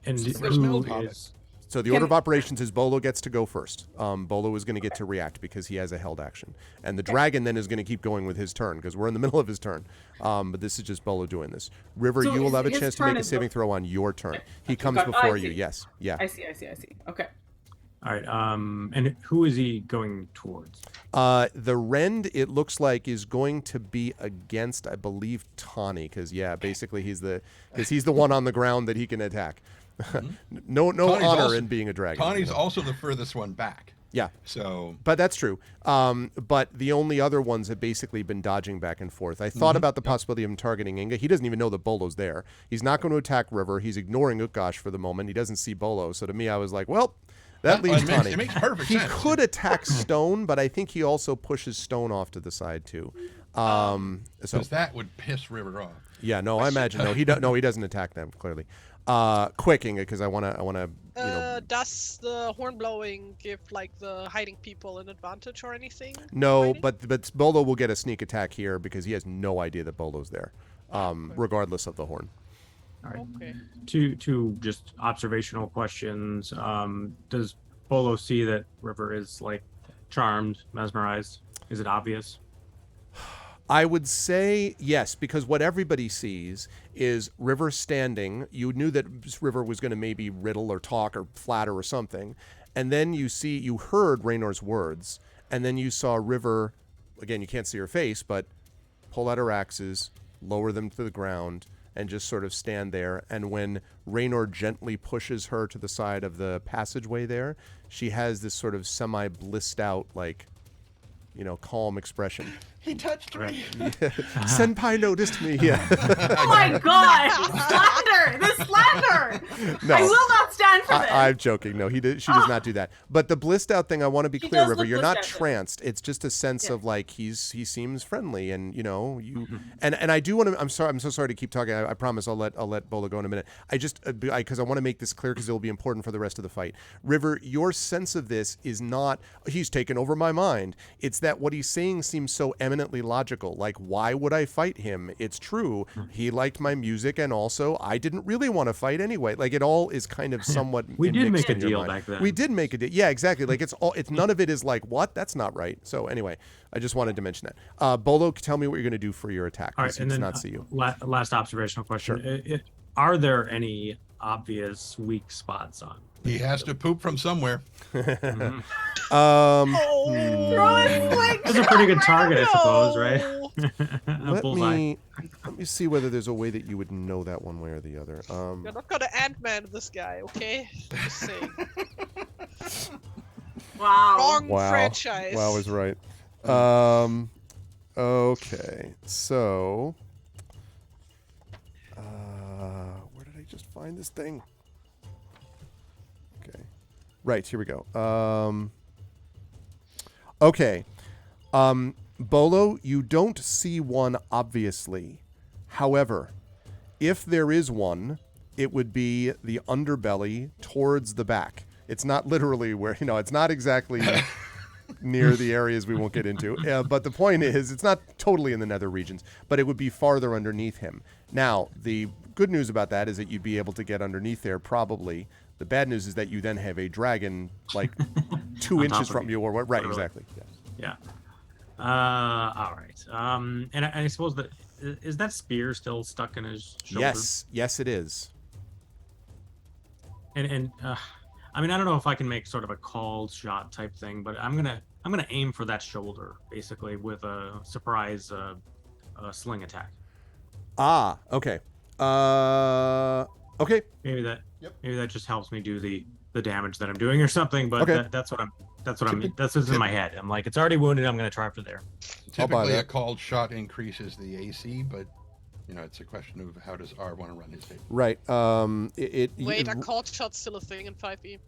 And who is... So the order of operations is Bolo gets to go first. Bolo is going to get to react because he has a held action. And the dragon then is going to keep going with his turn because we're in the middle of his turn. But this is just Bolo doing this. River, So you will his- have a his chance to turn make a is saving throw on your turn. He comes I before you. see. Yes. Yeah. I see. Okay. All right. And who is he going towards? The rend, it looks like, is going to be against, I believe, Tawny, because basically he's the one on the ground that he can attack. no Tawny's honor also- in being a dragon. Tawny's also the furthest one back. Yeah, So but that's true. But the only other ones have basically been dodging back and forth. I thought about the possibility of him targeting Inga. He doesn't even know that Bolo's there. He's not going to attack River. He's ignoring Utgash for the moment. He doesn't see Bolo. So to me, I was like, well, that leaves Tawny. it makes perfect He sense. could attack Stone, but I think he also pushes Stone off to the side too. So Because that would piss River off. yeah, no, I imagine he doesn't attack them clearly. Quick, Inga, because I wanna Does the horn blowing give like the hiding people an advantage or anything? No, Maybe? but Bolo will get a sneak attack here because he has no idea that Bolo's there, regardless of the horn. All right. Okay. Two just observational questions. Does Bolo see that River is like charmed, mesmerized? Is it obvious? I would say yes, because what everybody sees is River standing. You knew that River was going to maybe riddle or talk or flatter or something. And then you heard Raynor's words. And then you saw River, again, you can't see her face, but pull out her axes, lower them to the ground, and just sort of stand there. And when Raynor gently pushes her to the side of the passageway there, she has this sort of semi-blissed out, like, calm expression. He touched me. Senpai noticed me. Yeah. Oh my god! Slander! The slander! No. I will not stand for this. I'm joking. No, she does not do that. But the blissed out thing, I want to be He clear, does River. look You're not blissed out, though. tranced. It's just a sense of like he seems friendly, and and I do want to. I'm so sorry to keep talking. I promise I'll let Bola go in a minute. I just because I want to make this clear because it will be important for the rest of the fight. River, your sense of this is not he's taken over my mind. It's that what he's saying seems so eminently logical. Like, why would I fight him? It's true. He liked my music, and also I didn't really want to fight anyway. Like, it all is kind of somewhat. We did mixed make a in your deal mind. back then. We did make a deal. Yeah, exactly. Like, it's none of it is like, what? That's not right. So anyway, I just wanted to mention that. Bolo, tell me what you're going to do for your attack. All He right, seems and to then not see you. last observational question. Sure. Are there any obvious weak spots on? He has to poop from somewhere. Mhm. Throw a sling That's a pretty good target, I suppose, No. right? A Let bullseye. me see whether there's a way that you would know that one way or the other. You're not gonna Ant-Man this guy, okay? Just saying. Wow. Wrong Wow. franchise. Wow is right. Okay, so where did I just find this thing? Okay, right, here we go. Okay, Bolo, you don't see one obviously. However, if there is one, it would be the underbelly towards the back. It's not literally where, it's not exactly near the areas we won't get into. But the point is, it's not totally in the nether regions, but it would be farther underneath him. Now, the good news about that is that you'd be able to get underneath there probably. The bad news is that you then have a dragon like 2 On inches top of from you. you or what? Right, Literally. exactly. Yeah. Yeah. All right. And I suppose that is that spear still stuck in his shoulder? Yes, it is. And I mean, I don't know if I can make sort of a called shot type thing, but I'm gonna aim for that shoulder basically with a surprise sling attack. Ah, okay. Okay. Maybe that Yep. maybe that just helps me do the damage that I'm doing or something. But Okay. that's what's in my head. I'm like, it's already wounded. I'm gonna try for there. I'll buy Typically, a that. called shot increases the AC, but it's a question of how does R want to run his hit. Right. Wait, a called shot's still a thing in 5e?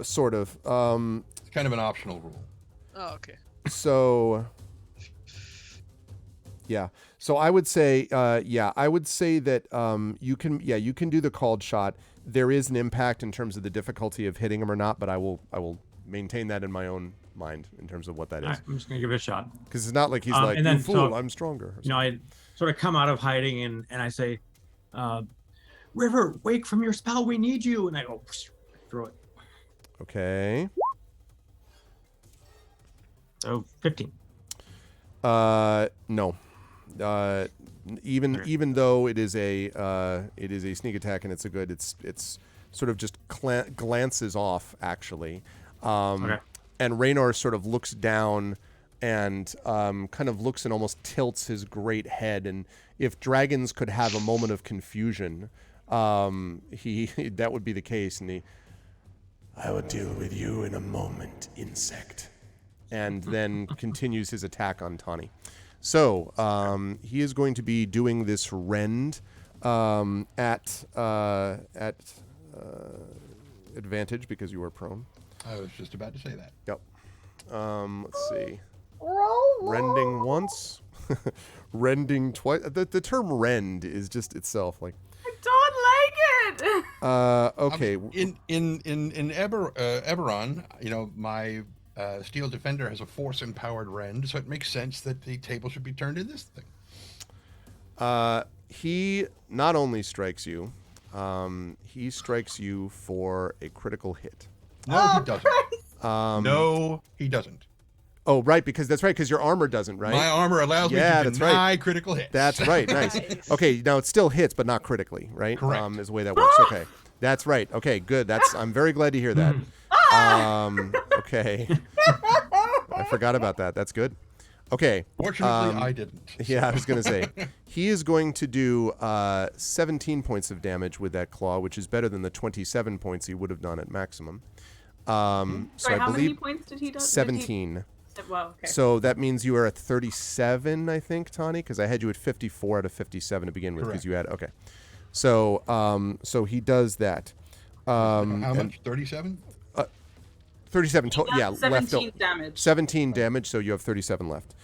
Sort of. It's kind of an optional rule. Oh, okay. So yeah. So I would say that you can do the called shot. There is an impact in terms of the difficulty of hitting him or not, but I will maintain that in my own mind in terms of what that All is. right, I'm just gonna give it a shot. Because it's not like he's like, and you then, fool, so, I'm stronger. or I sort of come out of hiding and I say, River, wake from your spell. We need you. And I go throw it. Okay. So 15. No. Even though it is a sneak attack and it's sort of just glances off actually. Okay. And Raynor sort of looks down and kind of looks and almost tilts his great head. And if dragons could have a moment of confusion, that would be the case. And I will deal with you in a moment, insect. And then continues his attack on Tawny. So he is going to be doing this rend at advantage because you are prone. I was just about to say that. Yep. Let's see. Rending once, rending twice. The term rend is just itself like. I don't like it. Okay. In Eberron, you know, my Steel Defender has a force empowered rend, so it makes sense that the table should be turned in this thing. He not only strikes you, he strikes you for a critical hit. No, he doesn't. No, he doesn't. Oh, right, because your armor doesn't, right? My armor allows me to deny critical hits. That's right, nice. Nice. Okay, now it still hits, but not critically, right? Correct. Is the way that works. Okay, that's right. Okay, good. I'm very glad to hear that. Okay. I forgot about that. That's good. Okay. Fortunately, I didn't. Yeah, I was going to say. He is going to do 17 points of damage with that claw, which is better than the 27 points he would have done at maximum. So Sorry, I how many believe points did he do? 17. Wow, okay. So that means you are at 37, I think, Tawny, because I had you at 54 out of 57 to begin with, because Correct. you had okay. So so he does that. How much? 37? 37 yeah, 17 left. damage. 17 damage, so you have 37 left.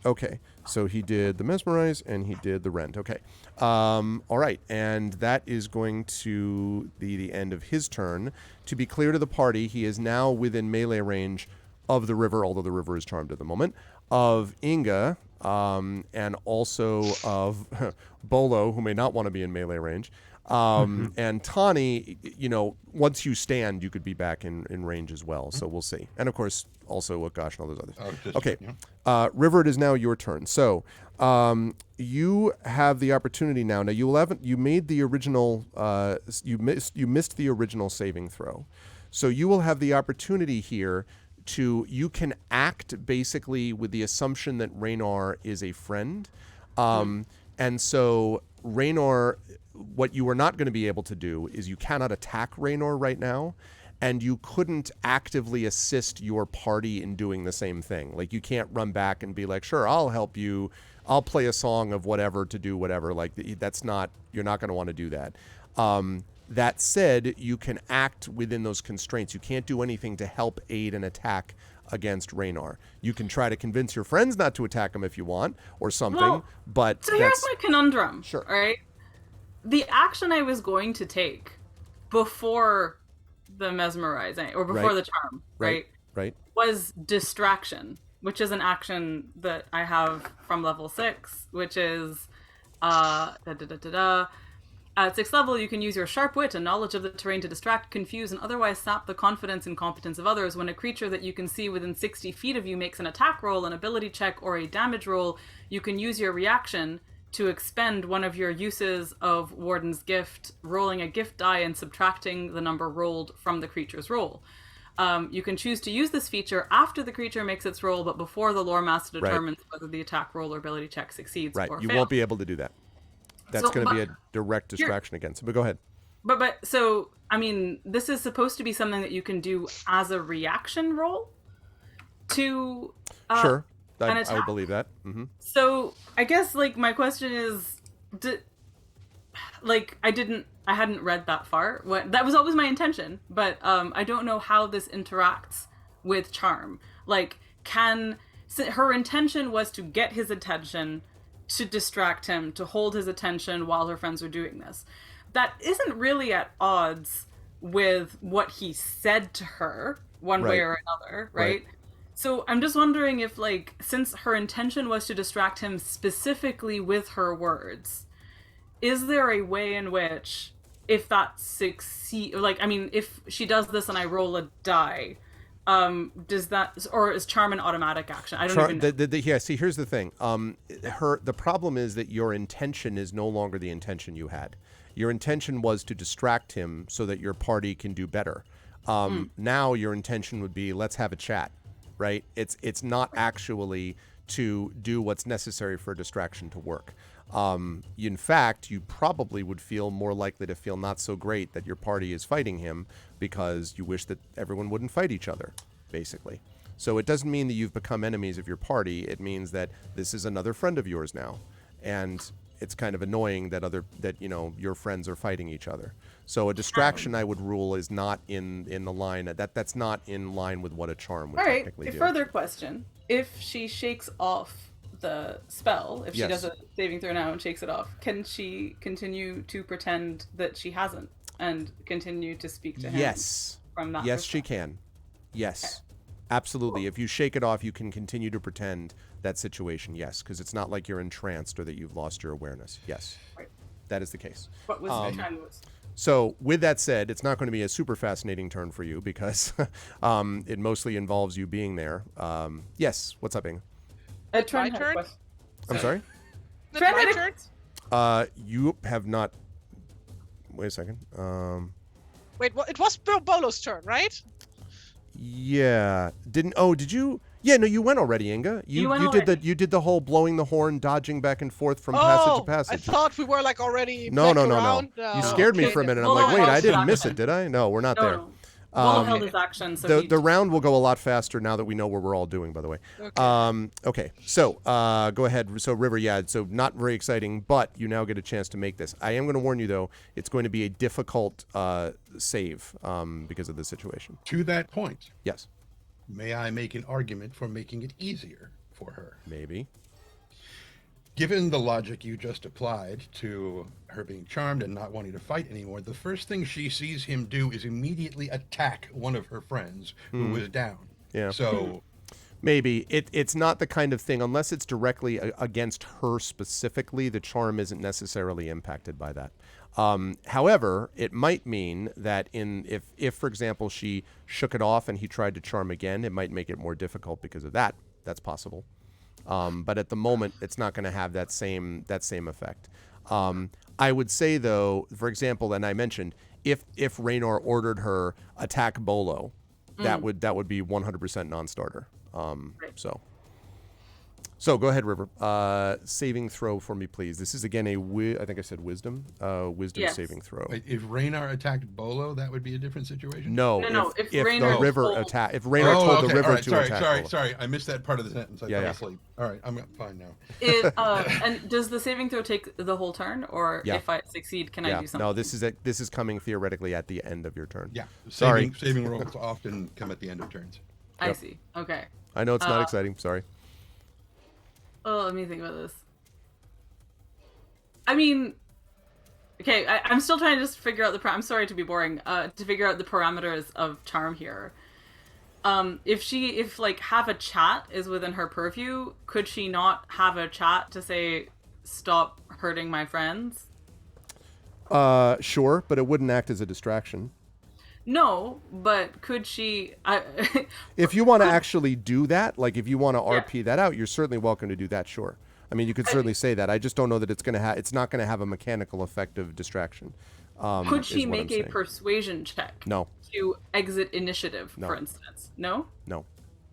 Okay, so he did the mesmerize and he did the rend. Okay, all right, and that is going to be the end of his turn. To be clear to the party, he is now within melee range of the river, although the river is charmed at the moment, of Inga, and also of Bolo, who may not want to be in melee range. And Tawny, you know, once you stand, you could be back in range as well. So we'll see. And of course, also Akash and all those others. Okay. River, it is now your turn. So you have the opportunity now. Now you made the original, you missed the original saving throw. So you will have the opportunity here you can act basically with the assumption that Raynor is a friend. And so Raynor, what you are not going to be able to do is you cannot attack Raynor right now, and you couldn't actively assist your party in doing the same thing. Like, you can't run back and be like, sure, I'll help you. I'll play a song of whatever to do whatever. Like, you're not going to want to do that. That said, you can act within those constraints. You can't do anything to help aid an attack against Raynor. You can try to convince your friends not to attack him if you want, or something, Well, but So here's my conundrum. Sure. All right. The action I was going to take before the mesmerizing, or before Right. the charm, right, Right. was distraction, which is an action that I have from level 6, which is At 6th level, you can use your sharp wit and knowledge of the terrain to distract, confuse, and otherwise sap the confidence and competence of others. When a creature that you can see within 60 feet of you makes an attack roll, an ability check, or a damage roll, you can use your reaction to expend one of your uses of Warden's Gift, rolling a gift die and subtracting the number rolled from the creature's roll. You can choose to use this feature after the creature makes its roll, but before the lore master determines whether the attack roll or ability check succeeds Right. or You fails. won't be able to do that. That's So, going to be but- a direct distraction against him. But go ahead. But so I mean, this is supposed to be something that you can do as a reaction roll to Sure. an I would attack. believe that. Mm-hmm. So I guess like my question is, I hadn't read that far. That was always my intention, but I don't know how this interacts with charm. Like, her intention was to get his attention, to distract him, to hold his attention while her friends were doing this. That isn't really at odds with what he said to her, one way Right. or another, Right. right? So I'm just wondering if, like, since her intention was to distract him specifically with her words, is there a way in which if that succeed, like, I mean, if she does this and I roll a die, does that, or is charm an automatic action? I don't even know. Yeah, see, here's the thing. The problem is that your intention is no longer the intention you had. Your intention was to distract him so that your party can do better. Now your intention would be, let's have a chat, right? It's not actually to do what's necessary for a distraction to work. In fact, you probably would feel more likely to feel not so great that your party is fighting him because you wish that everyone wouldn't fight each other, basically. So it doesn't mean that you've become enemies of your party. It means that this is another friend of yours now. And it's kind of annoying that your friends are fighting each other. So a distraction, I would rule, is not in the line. That's not in line with what a charm would technically do. A further question. If she shakes off the spell, if she does a saving throw now and shakes it off, can she continue to pretend that she hasn't and continue to speak to him? Yes. From that yes, she can. Yes. Okay. Absolutely. Cool. If you shake it off, you can continue to pretend that situation. Yes, because it's not like you're entranced or that you've lost your awareness. Yes. Right. That is the case. What was the time was? So with that said, it's not going to be a super fascinating turn for you because it mostly involves you being there. Yes. What's up, Inga? My turn? I'm sorry? My turn? You have not... Wait a second. Wait, well, it was Bolo's turn, right? Yeah. Did you... Yeah, no, you went already, Inga. You did the whole blowing the horn, dodging back and forth from passage to passage. I thought we were like already No. You scared me for a minute. I'm like, wait, I didn't miss it, did I? No, we're not there. No. Bolo held his action. So the round will go a lot faster now that we know what we're all doing, by the way. Okay. So go ahead. So River, so not very exciting, but you now get a chance to make this. I am going to warn you, though, it's going to be a difficult save because of the situation. To that point. Yes. May I make an argument for making it easier for her? Maybe. Given the logic you just applied to her being charmed and not wanting to fight anymore, the first thing she sees him do is immediately attack one of her friends who was down. Yeah. So maybe it's not the kind of thing, unless it's directly against her specifically, the charm isn't necessarily impacted by that. However, it might mean that if, for example, she shook it off and he tried to charm again, it might make it more difficult because of that. That's possible. But at the moment, it's not going to have that same effect. I would say, though, for example, and I mentioned, if Raynor ordered her attack Bolo, that would be 100% non-starter. Right. So go ahead, River. Saving throw for me, please. This is again I think I said wisdom. Wisdom saving throw. Wait, if Raynor attacked Bolo, that would be a different situation. No. If Raynor told the river to attack. Sorry, I missed that part of the sentence. I fell asleep. All right, I'm fine now. And does the saving throw take the whole turn, or if I succeed, can I do something? No, this is coming theoretically at the end of your turn. Yeah. Saving rolls often come at the end of turns. I see. Okay. I know it's not exciting. Sorry. Oh, let me think about this. I mean, okay, I'm still trying to just figure out I'm sorry to be boring. To figure out the parameters of charm here. If have a chat is within her purview, could she not have a chat to say, stop hurting my friends? Sure, but it wouldn't act as a distraction. No, but could she... if you want to actually do that, like if you want to RP that out, you're certainly welcome to do that, sure. I mean, you could certainly say that. I just don't know that it's not going to have a mechanical effect of distraction. Could she make a persuasion check? No. To exit initiative, for instance? No? No.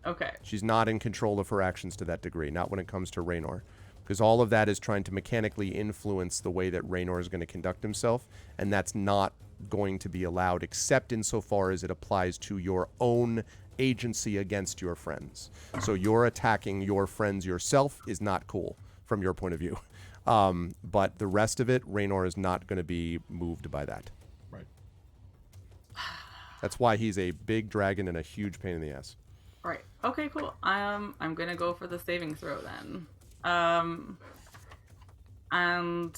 Okay. She's not in control of her actions to that degree, not when it comes to Raynor. Because all of that is trying to mechanically influence the way that Raynor is going to conduct himself, and that's not going to be allowed except insofar as it applies to your own agency against your friends. So you're attacking your friends yourself is not cool from your point of view. But the rest of it, Raynor is not going to be moved by that. Right. That's why he's a big dragon and a huge pain in the ass. Right. Okay, cool. I'm going to go for the saving throw then. And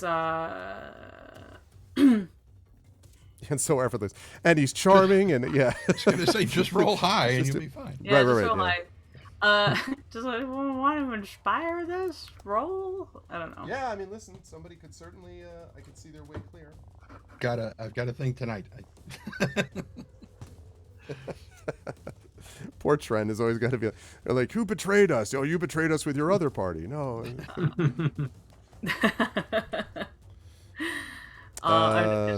so effortless. And he's charming, and I was going to say, just roll high and you'll be fine. Yeah, right. Does anyone want to inspire this roll? I don't know. Yeah, I mean, listen, somebody could certainly, I could see their way clear. I've got a thing tonight. Poor Trent has always got to be like, who betrayed us? Oh, you betrayed us with your other party. No.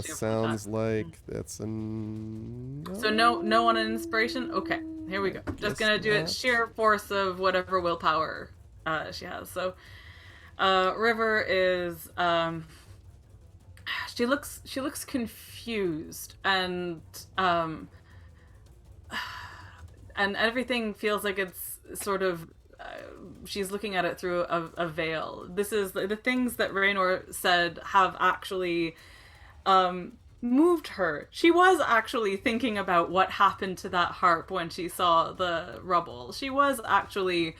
Sounds like that's an... So no on an inspiration? Okay, here we go. Just gonna do it sheer force of whatever willpower she has. So River is she looks confused and everything feels like it's sort of she's looking at it through a veil. This is the things that Raynor said have actually moved her. She was actually thinking about what happened to that harp when she saw the rubble. She was actually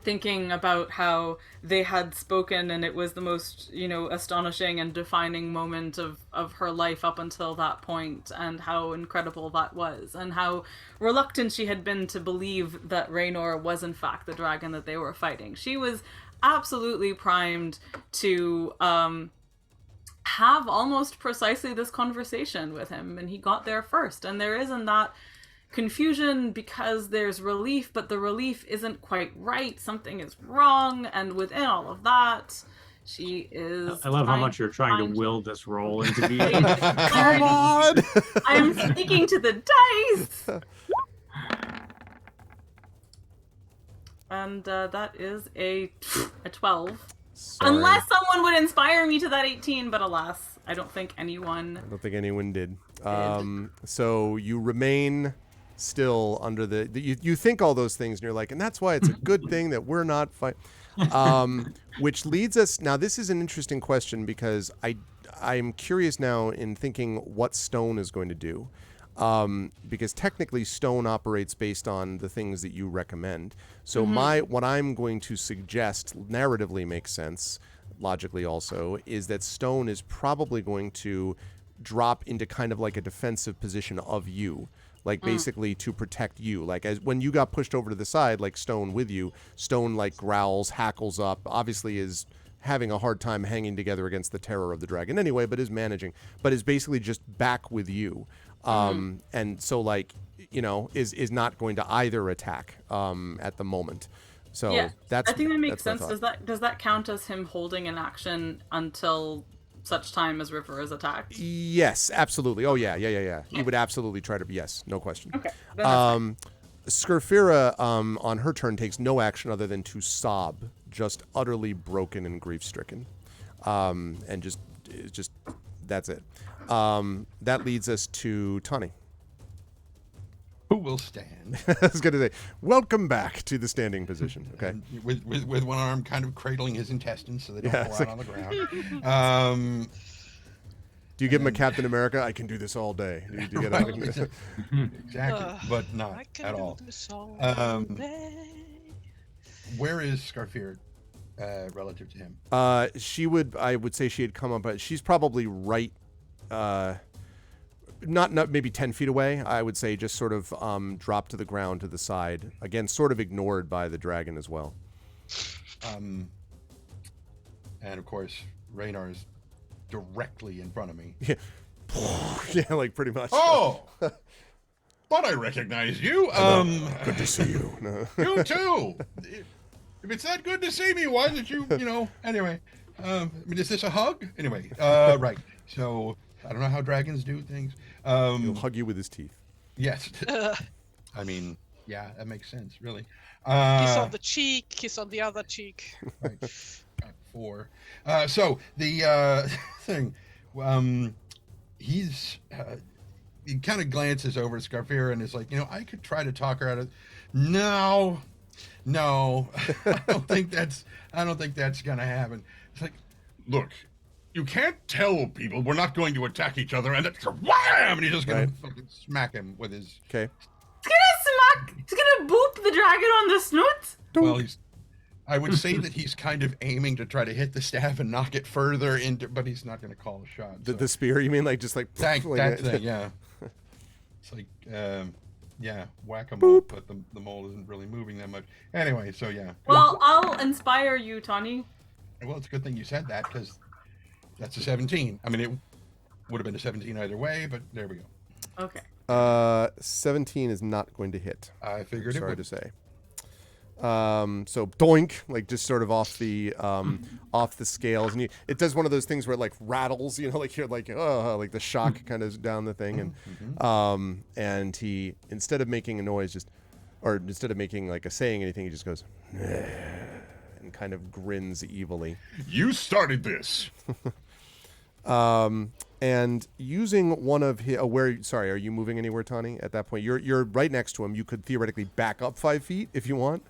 thinking about how they had spoken and it was the most, astonishing and defining moment of her life up until that point, and how incredible that was, and how reluctant she had been to believe that Raynor was in fact the dragon that they were fighting. She was absolutely primed to have almost precisely this conversation with him, and he got there first. And there isn't that confusion because there's relief, but the relief isn't quite right. Something is wrong, and within all of that, she is... I love how much you're trying to will this roll into being. Come on! I'm speaking to the dice! And that is a 12. Sorry. Unless someone would inspire me to that 18, but alas, I don't think anyone... I don't think anyone did. So you remain still under the you think all those things, and you're like, and that's why it's a good thing that we're not fighting. Which leads us, now this is an interesting question, because I'm curious now in thinking what Stone is going to do. Because technically Stone operates based on the things that you recommend. So what I'm going to suggest narratively makes sense, logically also, is that Stone is probably going to drop into kind of like a defensive position of you, like basically to protect you. Like as when you got pushed over to the side, like Stone with you, Stone like growls, hackles up, obviously is having a hard time hanging together against the terror of the dragon anyway, but is managing, but is basically just back with you. And so like, is not going to either attack at the moment. So yeah, I think that makes sense. Does that count as him holding an action until such time as River is attacked? Yes, absolutely. Oh yeah. He would absolutely try to. Yes, no question. Okay. Skurfira on her turn takes no action other than to sob, just utterly broken and grief stricken, and just that's it. That leads us to Tani. Who will stand? I was going to say, welcome back to the standing position. Okay. With one arm kind of cradling his intestines so they don't fall out on the ground. Do you give him a Captain America? I can do this all day. Do you get out of Exactly, but not at all. Where is Scarfir relative to him? I would say she had come up, but she's probably right. Not maybe 10 feet away. I would say just sort of dropped to the ground to the side. Again, sort of ignored by the dragon as well. And of course, Raynor is directly in front of me. Yeah, like pretty much. Oh! But I recognize you. Good to see you. No. You too. If it's that good to see me, why did you, anyway. Is this a hug? Anyway, right. So, I don't know how dragons do things. He'll hug you with his teeth. Yes. I mean, yeah, that makes sense, really. Kiss on the cheek, kiss on the other cheek. Right. 4. So, the thing, he kind of glances over at Scarfira and is like, I could try to talk her out of... No, I don't think that's gonna happen. It's like, look, you can't tell people we're not going to attack each other, and it's wham, and he's just gonna fucking smack him with his. Okay. He's gonna boop the dragon on the snoot. Well, I would say that he's kind of aiming to try to hit the staff and knock it further into, but he's not gonna call a shot. The spear, you mean, like just like that thing, yeah. It's like, Yeah, whack-a-mole, but the mole isn't really moving that much. Anyway, so yeah. Well, I'll inspire you, Tawny. Well, it's a good thing you said that, because that's a 17. I mean, it would have been a 17 either way, but there we go. Okay. 17 is not going to hit. I figured it Sorry would. to say. So doink, like just sort of off the scales, and it does one of those things where it like rattles, like you're like, oh, like the shock kind of down the thing, and he, instead of making a noise, or instead of making like a saying anything, he just goes and kind of grins evilly. You started this. And using one of his, sorry, are you moving anywhere, Tawny? At that point, you're right next to him. You could theoretically back up 5 feet if you want.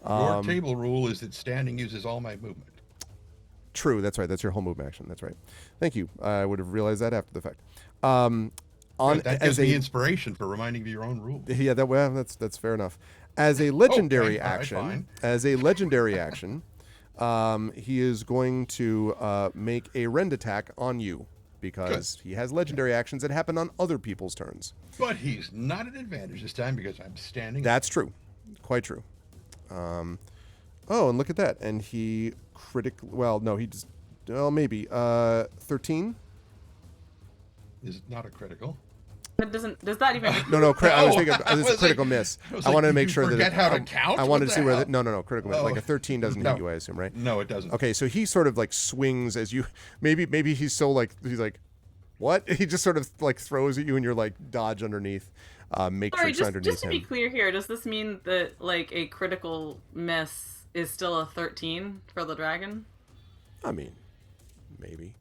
Your table rule is that standing uses all my movement. True, that's right. That's your whole move action. That's right. Thank you. I would have realized that after the fact. That gives me inspiration for reminding me of your own rules. Yeah, that's fair enough. As a legendary Okay, action, fine. he is going to make a rend attack on you because he has legendary actions that happen on other people's turns. But he's not at advantage this time because I'm standing. That's true. Quite true. And look at that. And he maybe 13. Is not a critical. That does that even? No. I was thinking this is a critical miss. I wanted to make sure that forget how to count. I wanted to see where. the No, critical miss. Like a 13 doesn't hit you, I assume, right? No, it doesn't. Okay, so he sort of like swings as you. Maybe he's so like he's like, what? He just sort of like throws at you, and you're like dodge underneath. Matrix underneath just to him. be clear here, does this mean that like a critical miss is still a 13 for the dragon? I mean, maybe.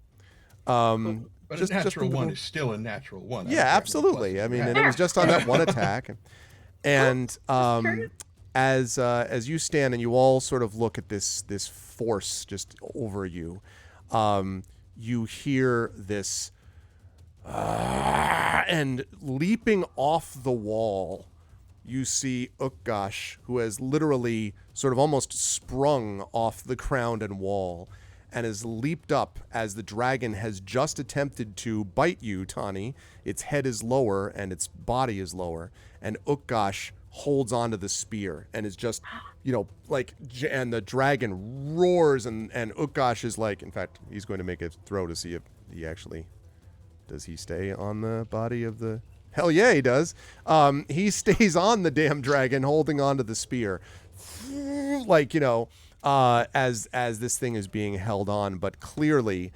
But a natural one is still a natural one. Yeah, absolutely. I mean, and it was just on that one attack. And as you stand and you all sort of look at this force just over you, you hear this, and leaping off the wall, you see Ukgash, who has literally sort of almost sprung off the ground and wall, and has leaped up as the dragon has just attempted to bite you, Tawny. Its head is lower and its body is lower, and Ukgash holds onto the spear and is just, and the dragon roars, and Ukgash is like, in fact, he's going to make a throw to see if he actually, does he stay on the body of the... Hell yeah, he does. He stays on the damn dragon, holding onto the spear. As this thing is being held on, but clearly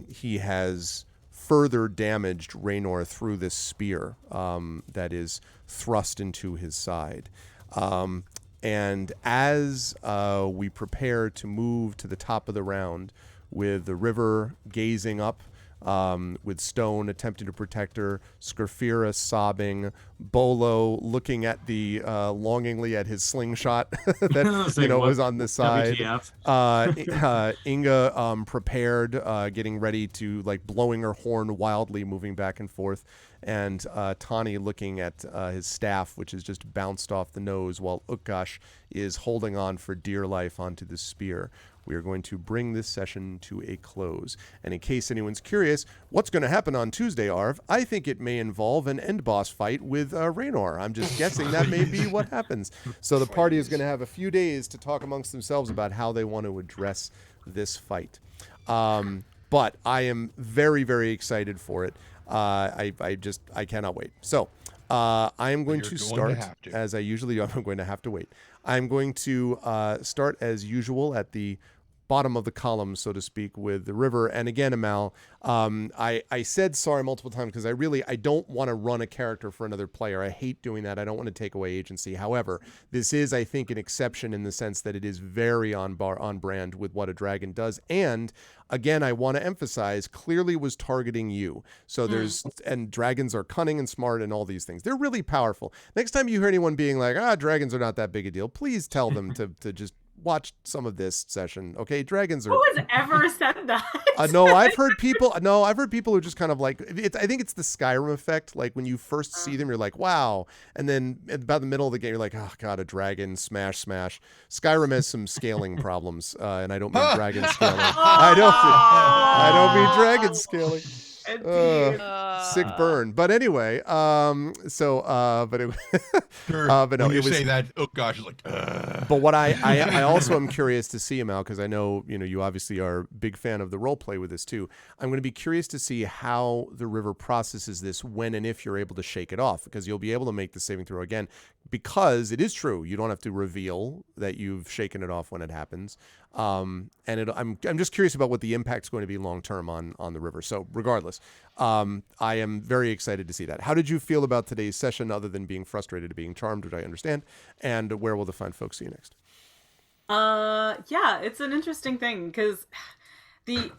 he has further damaged Raynor through this spear that is thrust into his side. And as we prepare to move to the top of the round, with the river gazing up, with Stone attempting to protect her, Scarfira sobbing, Bolo looking at the longingly at his slingshot that was on the side. Inga prepared, getting ready to blowing her horn wildly, moving back and forth, and Tawny looking at his staff, which is just bounced off the nose, while Ukgash is holding on for dear life onto the spear. We are going to bring this session to a close. And in case anyone's curious, what's going to happen on Tuesday, Arv? I think it may involve an end boss fight with Raynor. I'm just guessing that may be what happens. So the party is going to have a few days to talk amongst themselves about how they want to address this fight. But I am very, very excited for it. I cannot wait. So I am going to start, as I usually do. I'm going to have to wait. I'm going to start as usual at the bottom of the column, so to speak, with the river. And again, Amal, I said sorry multiple times because I don't want to run a character for another player. I hate doing that. I don't want to take away agency. However, this is, I think, an exception in the sense that it is very on brand with what a dragon does. And again, I want to emphasize, clearly was targeting you. So and dragons are cunning and smart and all these things. They're really powerful. Next time you hear anyone being like, dragons are not that big a deal, please tell them to just watch some of this session. Okay, dragons are... Who has ever said that? I've heard people who just kind of I think it's the Skyrim effect. Like when you first see them, you're like, wow. And then at about the middle of the game, you're like, oh God, a dragon, smash. Skyrim has some scaling problems. And I don't mean dragon scaling. I don't mean dragon scaling. Indeed. Sick burn. But anyway, but it, Sure. but no, when you it was. say that, oh gosh, it's like. But what I also am curious to see, Amal, because I know you obviously are a big fan of the role play with this too. I'm going to be curious to see how the river processes this when and if you're able to shake it off, because you'll be able to make the saving throw again. Because it is true, you don't have to reveal that you've shaken it off when it happens. And I'm just curious about what the impact's going to be long term on the river. So regardless, I am very excited to see that. How did you feel about today's session, other than being frustrated to being charmed, which I understand? And where will the fine folks see you next? Yeah, it's an interesting thing because the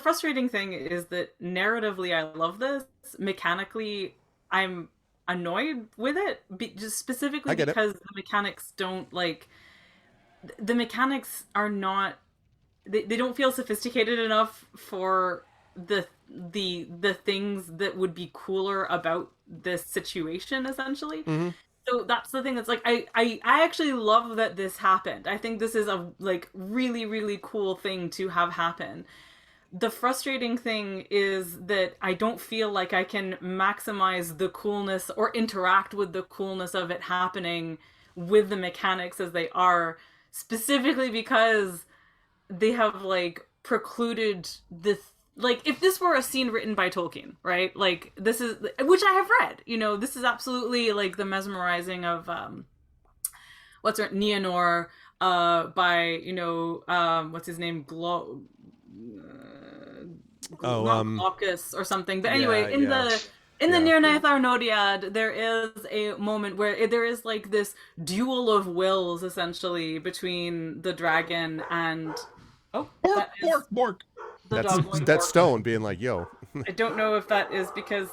frustrating thing is that narratively I love this. Mechanically, I'm annoyed with it, just specifically because the mechanics don't the mechanics are not they don't feel sophisticated enough for the things that would be cooler about this situation, essentially. Mm-hmm. So that's the thing that's I actually love that this happened. I think this is a really, really cool thing to have happen. The frustrating thing is that I don't feel like I can maximize the coolness or interact with the coolness of it happening with the mechanics as they are, specifically because they have precluded the if this were a scene written by Tolkien, right? This is, which I have read, this is absolutely the mesmerizing of what's her Nienor by what's his name, Glaucus or something. But anyway, in the Nirnaeth Arnodiad, there is a moment where there is this duel of wills, essentially, between the dragon and Bork. That's Stone being like, yo. I don't know if that is because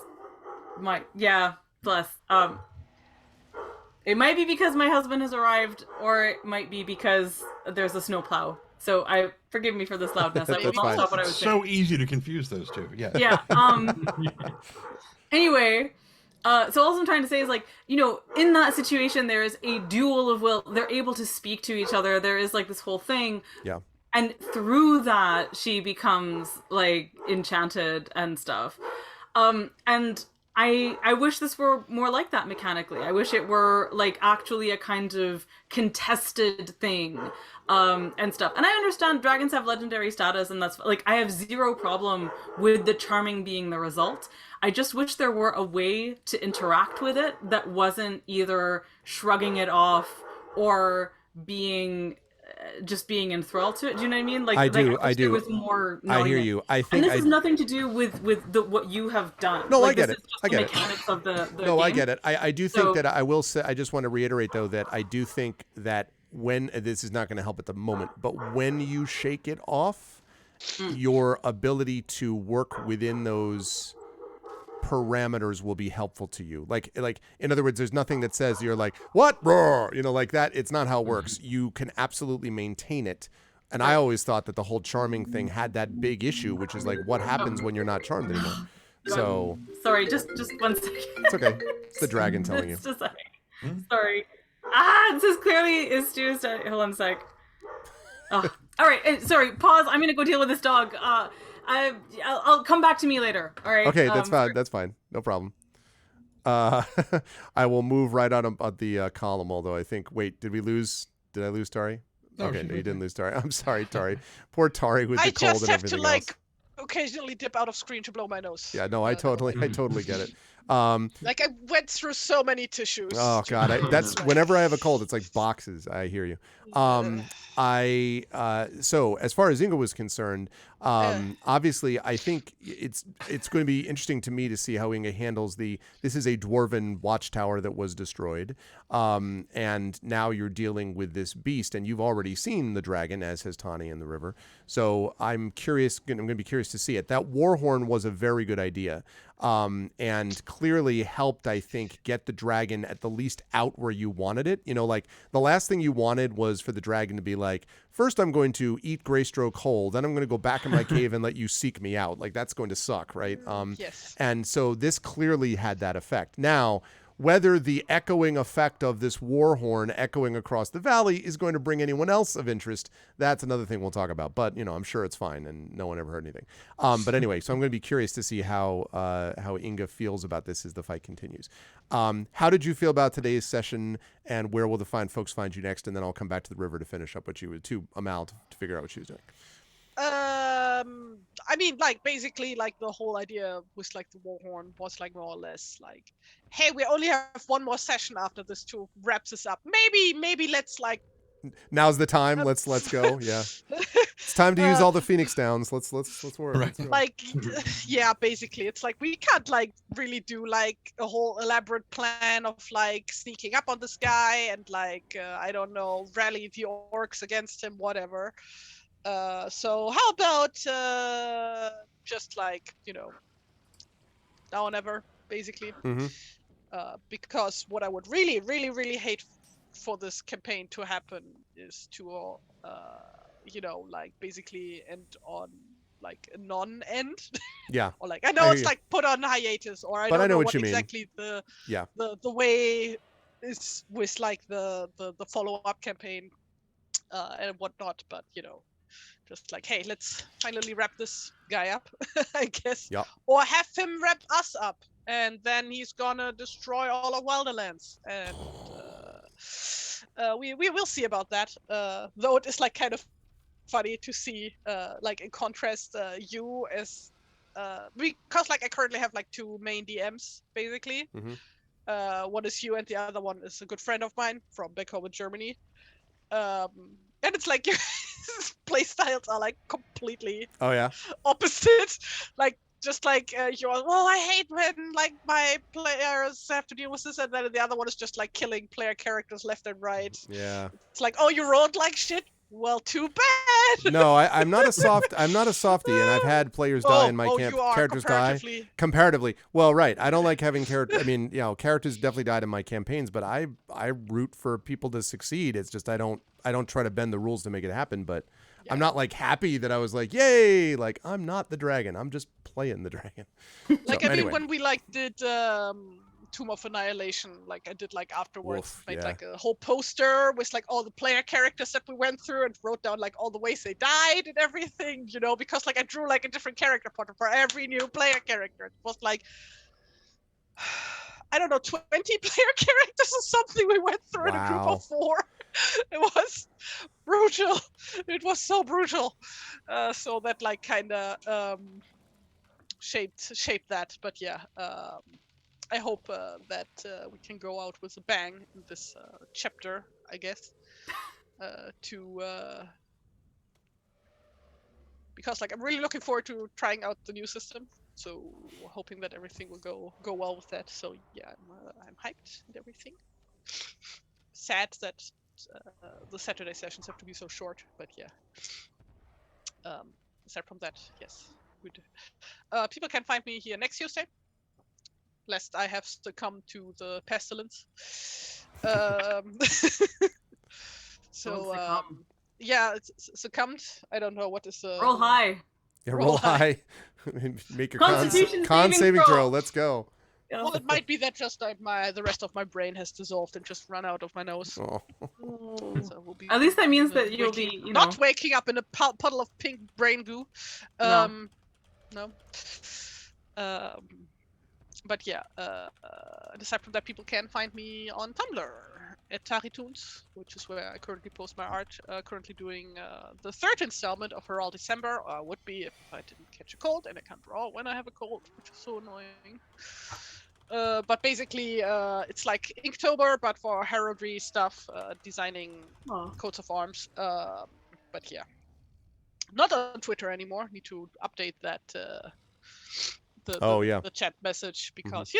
it might be because my husband has arrived, or it might be because there's a snowplow. So forgive me for this loudness. I will stop what I was saying. So easy to confuse those two. Yeah. Yeah. Anyway, so all I'm trying to say is in that situation, there is a duel of will. They're able to speak to each other. There is this whole thing. Yeah. And through that, she becomes enchanted and stuff. And I wish this were more like that mechanically. I wish it were actually a kind of contested thing, and stuff. And I understand dragons have legendary status, and that's I have zero problem with the charming being the result. I just wish there were a way to interact with it that wasn't either shrugging it off or being enthralled to it. Do you know what I mean? I do. There was more. I hear you. I think. And this has nothing to do with what you have done. No, I get it. I get it. Mechanics of the no, game. I get it. I do think that I will say. I just want to reiterate though that I do think that when this is not going to help at the moment, but when you shake it off, your ability to work within those parameters will be helpful to you. In other words, there's nothing that says you're what roar, that. It's not how it works. You can absolutely maintain it. And I always thought that the whole charming thing had that big issue, which is what happens when you're not charmed anymore. So sorry, just 1 second. It's okay. It's the dragon telling you. Just a second. Sorry. This is clearly Stu's. Hold on a sec. Oh. All right. Sorry. Pause. I'm gonna go deal with this dog. I'll come back to me later. All right. Okay, that's fine. That's fine. No problem. I will move right on the column. Although I think, did I lose Tari? No, okay, no, you didn't lose Tari. I'm sorry, Tari. Poor Tari with the cold and everything else. I just have to occasionally dip out of screen to blow my nose. Yeah, no, I totally get it. I went through so many tissues. Oh God, that's whenever I have a cold, it's like boxes. I hear you. So as far as Inga was concerned, obviously I think it's going to be interesting to me to see how Inga handles this is a dwarven watchtower that was destroyed, and now you're dealing with this beast, and you've already seen the dragon, as has Tani in the river. So I'm curious. I'm going to be curious to see it. That war horn was a very good idea. And clearly helped, I think, get the dragon at the least out where you wanted it. The last thing you wanted was for the dragon to be first I'm going to eat Greystroke whole, then I'm going to go back in my cave and let you seek me out. That's going to suck, right? Yes. And so this clearly had that effect. Now, whether the echoing effect of this war horn echoing across the valley is going to bring anyone else of interest, that's another thing we'll talk about. But, I'm sure it's fine and no one ever heard anything. But anyway, so I'm going to be curious to see how Inga feels about this as the fight continues. How did you feel about today's session, and where will the folks find you next? And then I'll come back to the river to finish up to Amal to figure out what she was doing. I mean, like, basically, like, the whole idea with, like, the warhorn was, like, more or less, like, hey, we only have one more session after this to wrap this up. Maybe let's, like... Now's the time. Let's go. Yeah. It's time to use all the Phoenix Downs. Let's work. Right. Let's go. Like, yeah, basically, it's like, we can't, like, really do, like, a whole elaborate plan of, like, sneaking up on this guy and, like, I don't know, rally the orcs against him, whatever. So how about just like, now or never, basically. Mm-hmm. Because what I would really, really, really hate for this campaign to happen is to, like, basically end on, like, a non-end. Yeah. Or, like, I know it's like put on hiatus, or I don't know what you mean. exactly the Yeah. the way is with, like, the follow-up campaign and whatnot, but just like, hey, let's finally wrap this guy up, I guess. Yep. Or have him wrap us up, and then he's gonna destroy all of Wilderlands. And we will see about that. Though it is, like, kind of funny to see, like, in contrast, you as because, like, I currently have, like, two main DMs basically. Mm-hmm. One is you, and the other one is a good friend of mine from back home in Germany. And it's like your play styles are, like, completely opposite. Like, just like you're, well, I hate when, like, my players have to deal with this, and then the other one is just, like, killing player characters left and right. Yeah. It's like, oh, you rolled like shit? Well, too bad. No, I'm not a softie, and I've had players die in my camp. You are, characters die comparatively. Well, right. I don't like having characters. I mean, characters definitely died in my campaigns, but I root for people to succeed. It's just I don't try to bend the rules to make it happen. But I'm not, like, happy that I was like, yay! Like, I'm not the dragon. I'm just playing the dragon. Like, so, I mean, anyway. when we, like, did Tomb of Annihilation, like, I did, like, afterwards, made like a whole poster with, like, all the player characters that we went through, and wrote down, like, all the ways they died and everything, because, like, I drew, like, a different character portrait for every new player character. It was like, I don't know, 20 player characters or something we went through in a group of 4. It was brutal. It was so brutal. So that, like, kind of shaped that. But yeah, I hope that we can go out with a bang in this chapter, I guess. Because, like, I'm really looking forward to trying out the new system. So hoping that everything will go well with that. So yeah, I'm hyped and everything. Sad that the Saturday sessions have to be so short, but yeah. Aside from that, yes, good. People can find me here next Tuesday, lest I have succumbed to the pestilence. Yeah, it's succumbed. I don't know what is. Roll high. Yeah, roll high. Make your Constitution con saving throw. throw. Let's go. Well, it might be that just like the rest of my brain has dissolved and just run out of my nose. Oh. So we'll be, At least that means that you'll be, not waking up in a puddle of pink brain goo. No. But yeah, aside from that, people can find me on Tumblr at TariToons, which is where I currently post my art. Currently doing the third installment of Herald December, or would be if I didn't catch a cold, and I can't draw when I have a cold, which is so annoying. But basically, it's like Inktober, but for heraldry stuff, designing coats of arms. But yeah, not on Twitter anymore. Need to update that. The chat message, because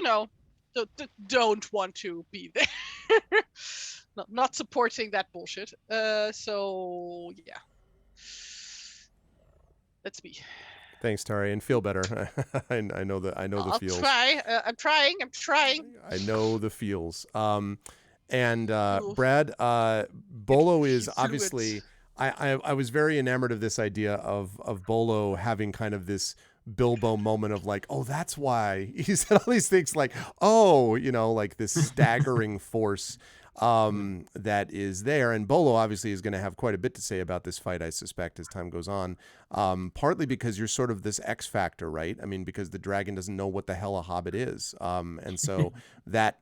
don't want to be there. not supporting that bullshit. So yeah, that's me. Thanks, Tari, and feel better. I know the feels. I'm trying. I know the feels. And Brad, Bolo is obviously. I was very enamored of this idea of Bolo having kind of this Bilbo moment of like, oh, that's why he said all these things, like, oh, like this staggering force that is there. And Bolo obviously is going to have quite a bit to say about this fight, I suspect, as time goes on. Partly because you're sort of this X factor, right? I mean, because the dragon doesn't know what the hell a hobbit is. And so that,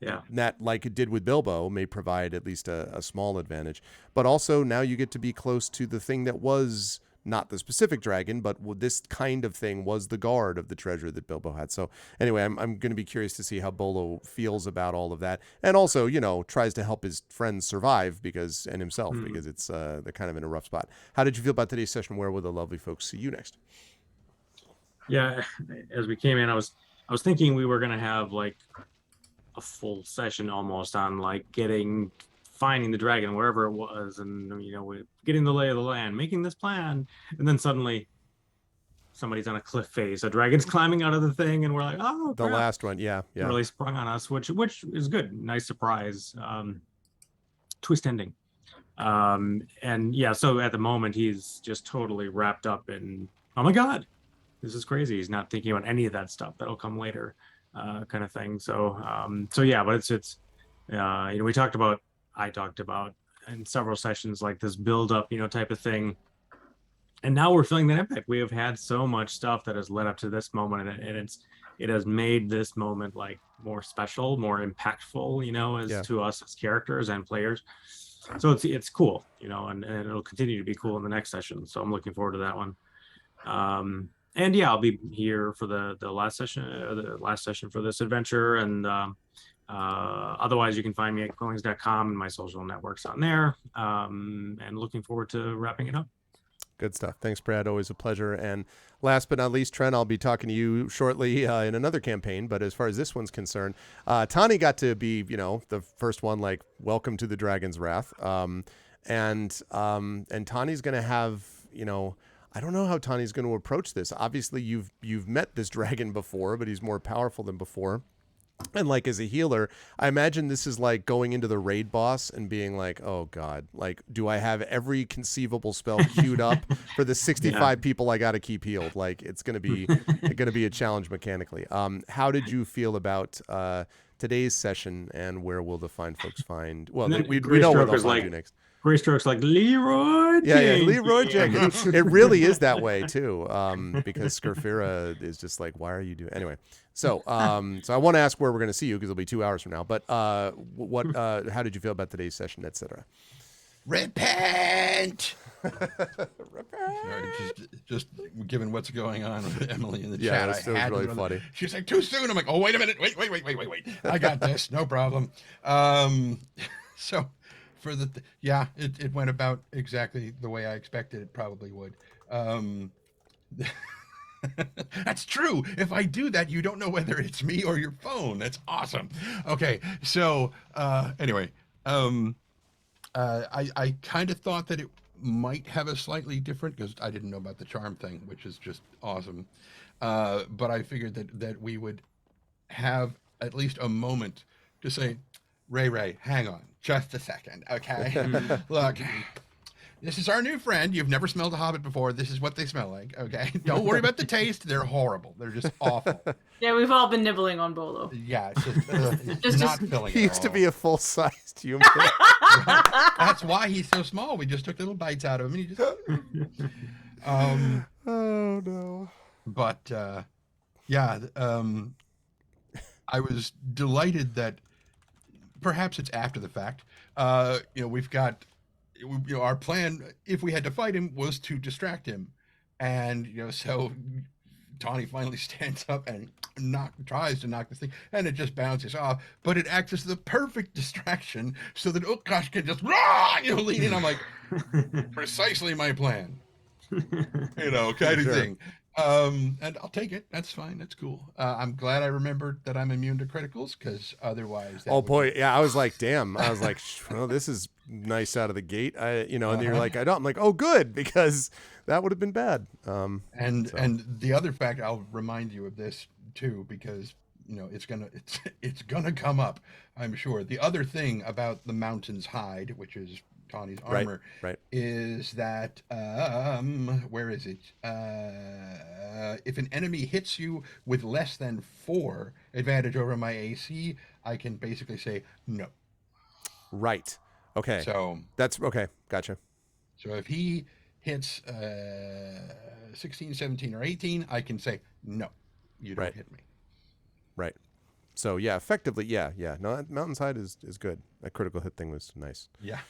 like it did with Bilbo, may provide at least a small advantage. But also now you get to be close to the thing that was not the specific dragon, but this kind of thing was the guard of the treasure that Bilbo had. So anyway, I'm going to be curious to see how Bolo feels about all of that. And also, tries to help his friends survive and himself, because it's they're kind of in a rough spot. How did you feel about today's session? Where will the lovely folks see you next? Yeah, as we came in, I was thinking we were going to have like a full session almost on like finding the dragon wherever it was, and getting the lay of the land, making this plan, and then suddenly somebody's on a cliff face, a dragon's climbing out of the thing, and we're like, oh, the crap. last one, yeah, really sprung on us, which is good, nice surprise, twist ending, and yeah, so at the moment he's just totally wrapped up in, oh my god, this is crazy. He's not thinking about any of that stuff that'll come later, kind of thing. So yeah, but it's I talked about in several sessions, like this build up, type of thing. And now we're feeling that impact. We have had so much stuff that has led up to this moment, and it has made this moment like more special, more impactful, as to us as characters and players. So it's cool, and it'll continue to be cool in the next session. So I'm looking forward to that one. And yeah, I'll be here for the last session for this adventure, and otherwise you can find me at quillings.com and my social networks on there, and looking forward to wrapping it up. Good stuff. Thanks, Brad. Always a pleasure. And last but not least, Trent, I'll be talking to you shortly in another campaign. But as far as this one's concerned, Tani got to be, the first one, like, welcome to the Dragon's Wrath. And Tani's going to have, I don't know how Tani's going to approach this. Obviously, you've met this dragon before, but he's more powerful than before. And like as a healer, I imagine this is like going into the raid boss and being like, oh God, like, do I have every conceivable spell queued up for the 65 people I got to keep healed? Like, it's going to be a challenge mechanically. How did you feel about today's session, and where will the fine folks find? Well, we know where they'll find you next. Greystrokes like Leroy Jenkins. Leroy Jenkins. It really is that way too, because Scarfira is just like, why are you doing anyway? So I want to ask where we're going to see you, because it'll be 2 hours from now. But how did you feel about today's session, etc.? Repent. Sorry, just given what's going on with Emily in the chat, it was really funny. She's like, too soon. I'm like, oh, wait a minute, wait. I got this, no problem. So. For it went about exactly the way I expected it probably would. That's true. If I do that, you don't know whether it's me or your phone. That's awesome. Okay, so anyway, I kind of thought that it might have a slightly different, because I didn't know about the charm thing, which is just awesome. But I figured that we would have at least a moment to say, Ray, hang on just a second, okay? Look, this is our new friend. You've never smelled a hobbit before. This is what they smell like, okay? Don't worry about the taste. They're horrible. They're just awful. Yeah, we've all been nibbling on Bolo. Yeah, it's just not filling. He used to be a full-sized human. That's why he's so small. We just took little bites out of him. And he just... oh, no. But, I was delighted that perhaps it's after the fact. We've got, our plan, if we had to fight him, was to distract him. And, so Tawny finally stands up and tries to knock this thing, and it just bounces off. But it acts as the perfect distraction so that Utkarsh can just, lean in. I'm like, precisely my plan. Kind of thing. And I'll take it. That's fine. That's cool. I'm glad I remembered that I'm immune to criticals, because otherwise. Oh boy, yeah. I was like, damn. I was like, well, this is nice out of the gate. And you're like, I don't. I'm like, oh, good, because that would have been bad. And the other fact, I'll remind you of this too, because it's gonna come up, I'm sure. The other thing about the mountain's hide, which is Tawny's Right, armor, right. is that where is it? If an enemy hits you with less than 4 advantage over my AC, I can basically say no. Right. Okay. So That's okay. Gotcha. so if he hits 16, 17, or 18, I can say no, you don't Right. hit me. Right. So yeah, effectively, yeah. No, that Mountainside is good. That critical hit thing was nice. Yeah.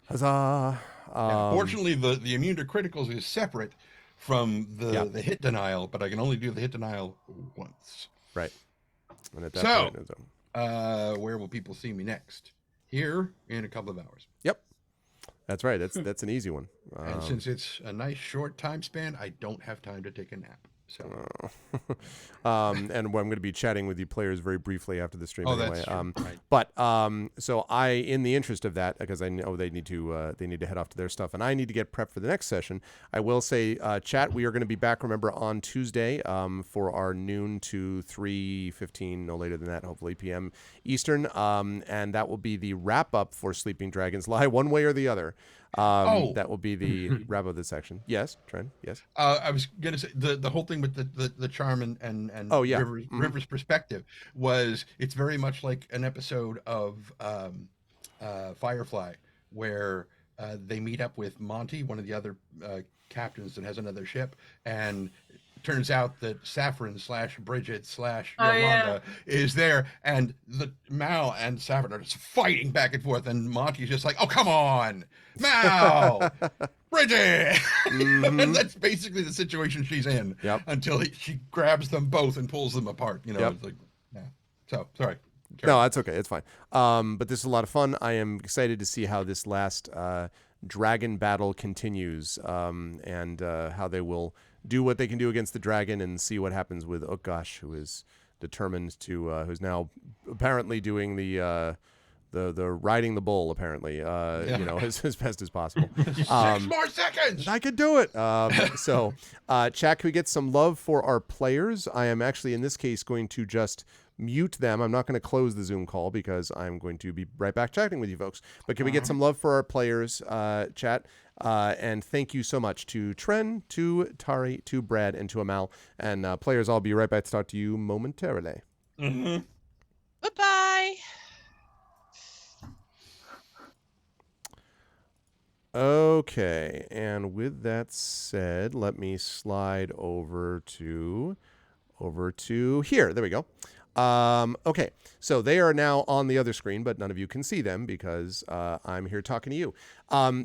Huzzah! Yeah. Fortunately, the immune to criticals is separate from the hit denial, but I can only do the hit denial once. Right. And at that point, where will people see me next? Here in a couple of hours. Yep. That's right. That's an easy one. And since it's a nice short time span, I don't have time to take a nap. So, and I'm going to be chatting with you players very briefly after the stream anyway. That's true. Right. But so I, in the interest of that, because I know they need to head off to their stuff, and I need to get prepped for the next session. I will say, chat, we are going to be back. Remember on Tuesday for our noon to 3:15, no later than that, hopefully p.m. Eastern, and that will be the wrap up for Sleeping Dragons Lie, one way or the other. That will be the wrap of this section. Yes, Trent. Yes. I was gonna say the whole thing with the charm and River's perspective was, it's very much like an episode of Firefly where they meet up with Monty, one of the other captains that has another ship, and turns out that Saffron / Bridget / Yolanda is there, and the Mal and Saffron are just fighting back and forth, and Monty's just like, "Oh, come on, Mal, Bridget." And that's basically the situation she's in. Yep. Until she grabs them both and pulls them apart. You know, Yep. it's like, yeah. So sorry. No, that's okay. It's fine. But this is a lot of fun. I am excited to see how this last dragon battle continues, and how they will do what they can do against the dragon, and see what happens with Utgash, who is determined to, who's now apparently doing the riding the bull, apparently, you know, as best as possible. 6 more seconds. I could do it. So, chat, can we get some love for our players? I am actually, in this case, going to just mute them. I'm not going to close the Zoom call because I'm going to be right back chatting with you folks. But can we get some love for our players, chat? And thank you so much to Tren, to Tari, to Brad, and to Amal. And players, I'll be right back to talk to you momentarily. Bye-bye. Okay, and with that said, let me slide over to here. There we go. Okay, so they are now on the other screen, but none of you can see them because I'm here talking to you.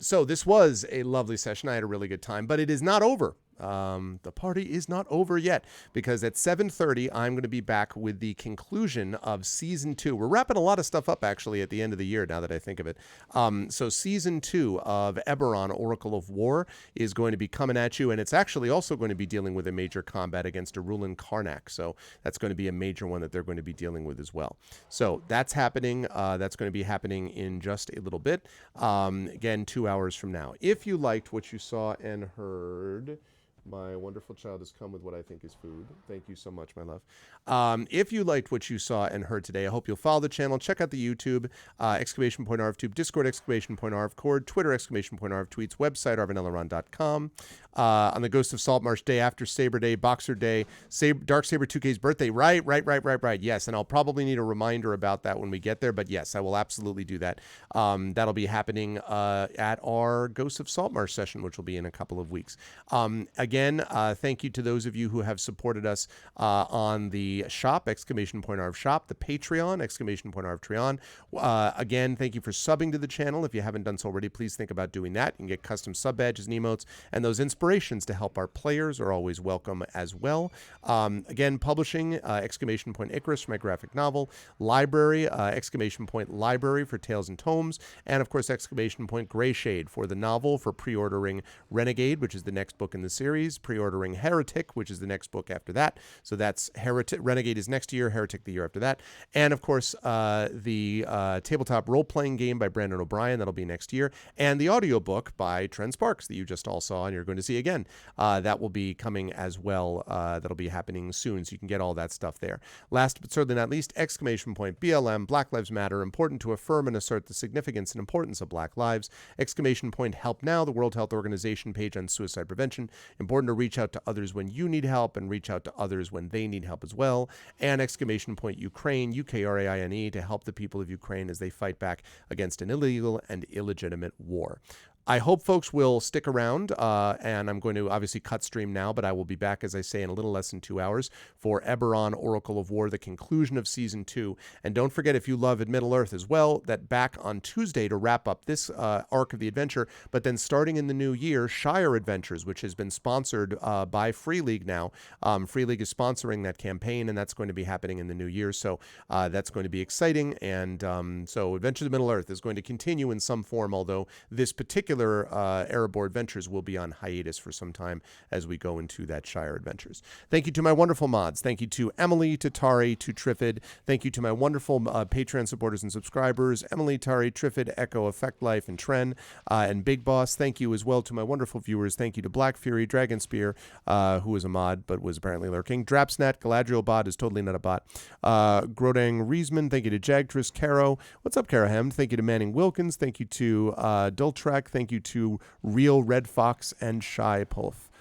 So this was a lovely session. I had a really good time, but it is not over. The party is not over yet, because at 7:30 I'm going to be back with the conclusion of season 2. We're wrapping a lot of stuff up actually at the end of the year, now that I think of it. So season 2 of Eberron, Oracle of War, is going to be coming at you, and it's actually also going to be dealing with a major combat against Arulin Karnak. So that's going to be a major one that they're going to be dealing with as well. So that's happening. That's going to be happening in just a little bit. Again, 2 hours from now. If you liked what you saw and heard, my wonderful child has come with what I think is food. Thank you so much, my love. If you liked what you saw and heard today, I hope you'll follow the channel. Check out the YouTube, !ArvTube, Discord, !ArvCord, Twitter, !ArvTweets, website, arvanelleron.com. On the Ghost of Saltmarsh, day after Saber Day, Boxer Day, Dark Saber 2K's birthday. Right. Yes, and I'll probably need a reminder about that when we get there, but yes, I will absolutely do that. That'll be happening at our Ghost of Saltmarsh session, which will be in a couple of weeks. Again, thank you to those of you who have supported us on the shop, !Arv shop, the Patreon, !Arv Treon. Again, thank you for subbing to the channel. If you haven't done so already, please think about doing that. You can get custom sub badges and emotes, and those inspirations to help our players are always welcome as well. Again, publishing, !Icarus for my graphic novel, library, !Library for Tales and Tomes, and of course, !Grayshade for the novel, for pre-ordering Renegade, which is the next book in the series. series, pre-ordering Heretic, which is the next book after that. So that's Renegade is next year, Heretic the year after that. And of course, the tabletop role-playing game by Brandon O'Brien, that'll be next year. And the audiobook by Trent Sparks that you just all saw and you're going to see again. That will be coming as well. That'll be happening soon, so you can get all that stuff there. Last but certainly not least, exclamation point, BLM, Black Lives Matter, important to affirm and assert the significance and importance of Black lives. Exclamation point, help now, the World Health Organization page on suicide prevention. Important to reach out to others when you need help and reach out to others when they need help as well. And exclamation point, Ukraine, Ukraine, to help the people of Ukraine as they fight back against an illegal and illegitimate war. I hope folks will stick around, and I'm going to obviously cut stream now, but I will be back, as I say, in a little less than 2 hours for Eberron, Oracle of War, the conclusion of Season 2. And don't forget, if you love Middle-earth as well, that back on Tuesday to wrap up this arc of the adventure, but then starting in the new year, Shire Adventures, which has been sponsored by Free League now. Free League is sponsoring that campaign, and that's going to be happening in the new year, so that's going to be exciting. And so Adventures of Middle-earth is going to continue in some form, although this particular Erebor Adventures will be on hiatus for some time as we go into that Shire Adventures. Thank you to my wonderful mods. Thank you to Emily, to Tari, to Triffid. Thank you to my wonderful Patreon supporters and subscribers, Emily, Tari, Triffid, Echo, Effect Life, and Tren, and Big Boss. Thank you as well to my wonderful viewers. Thank you to Black Fury, Dragon Spear, who was a mod but was apparently lurking, Drapsnet, Galadriel Bot is totally not a bot, Grodang Riesman. Thank you to Jagtris, Caro. What's up, Carahem? Thank you to Manning Wilkins. Thank you to Dultrek. Thank you to Real Red Fox and Shy Puff.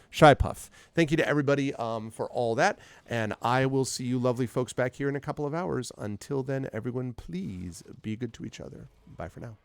Thank you to everybody for all that. And I will see you lovely folks back here in a couple of hours. Until then, everyone, please be good to each other. Bye for now.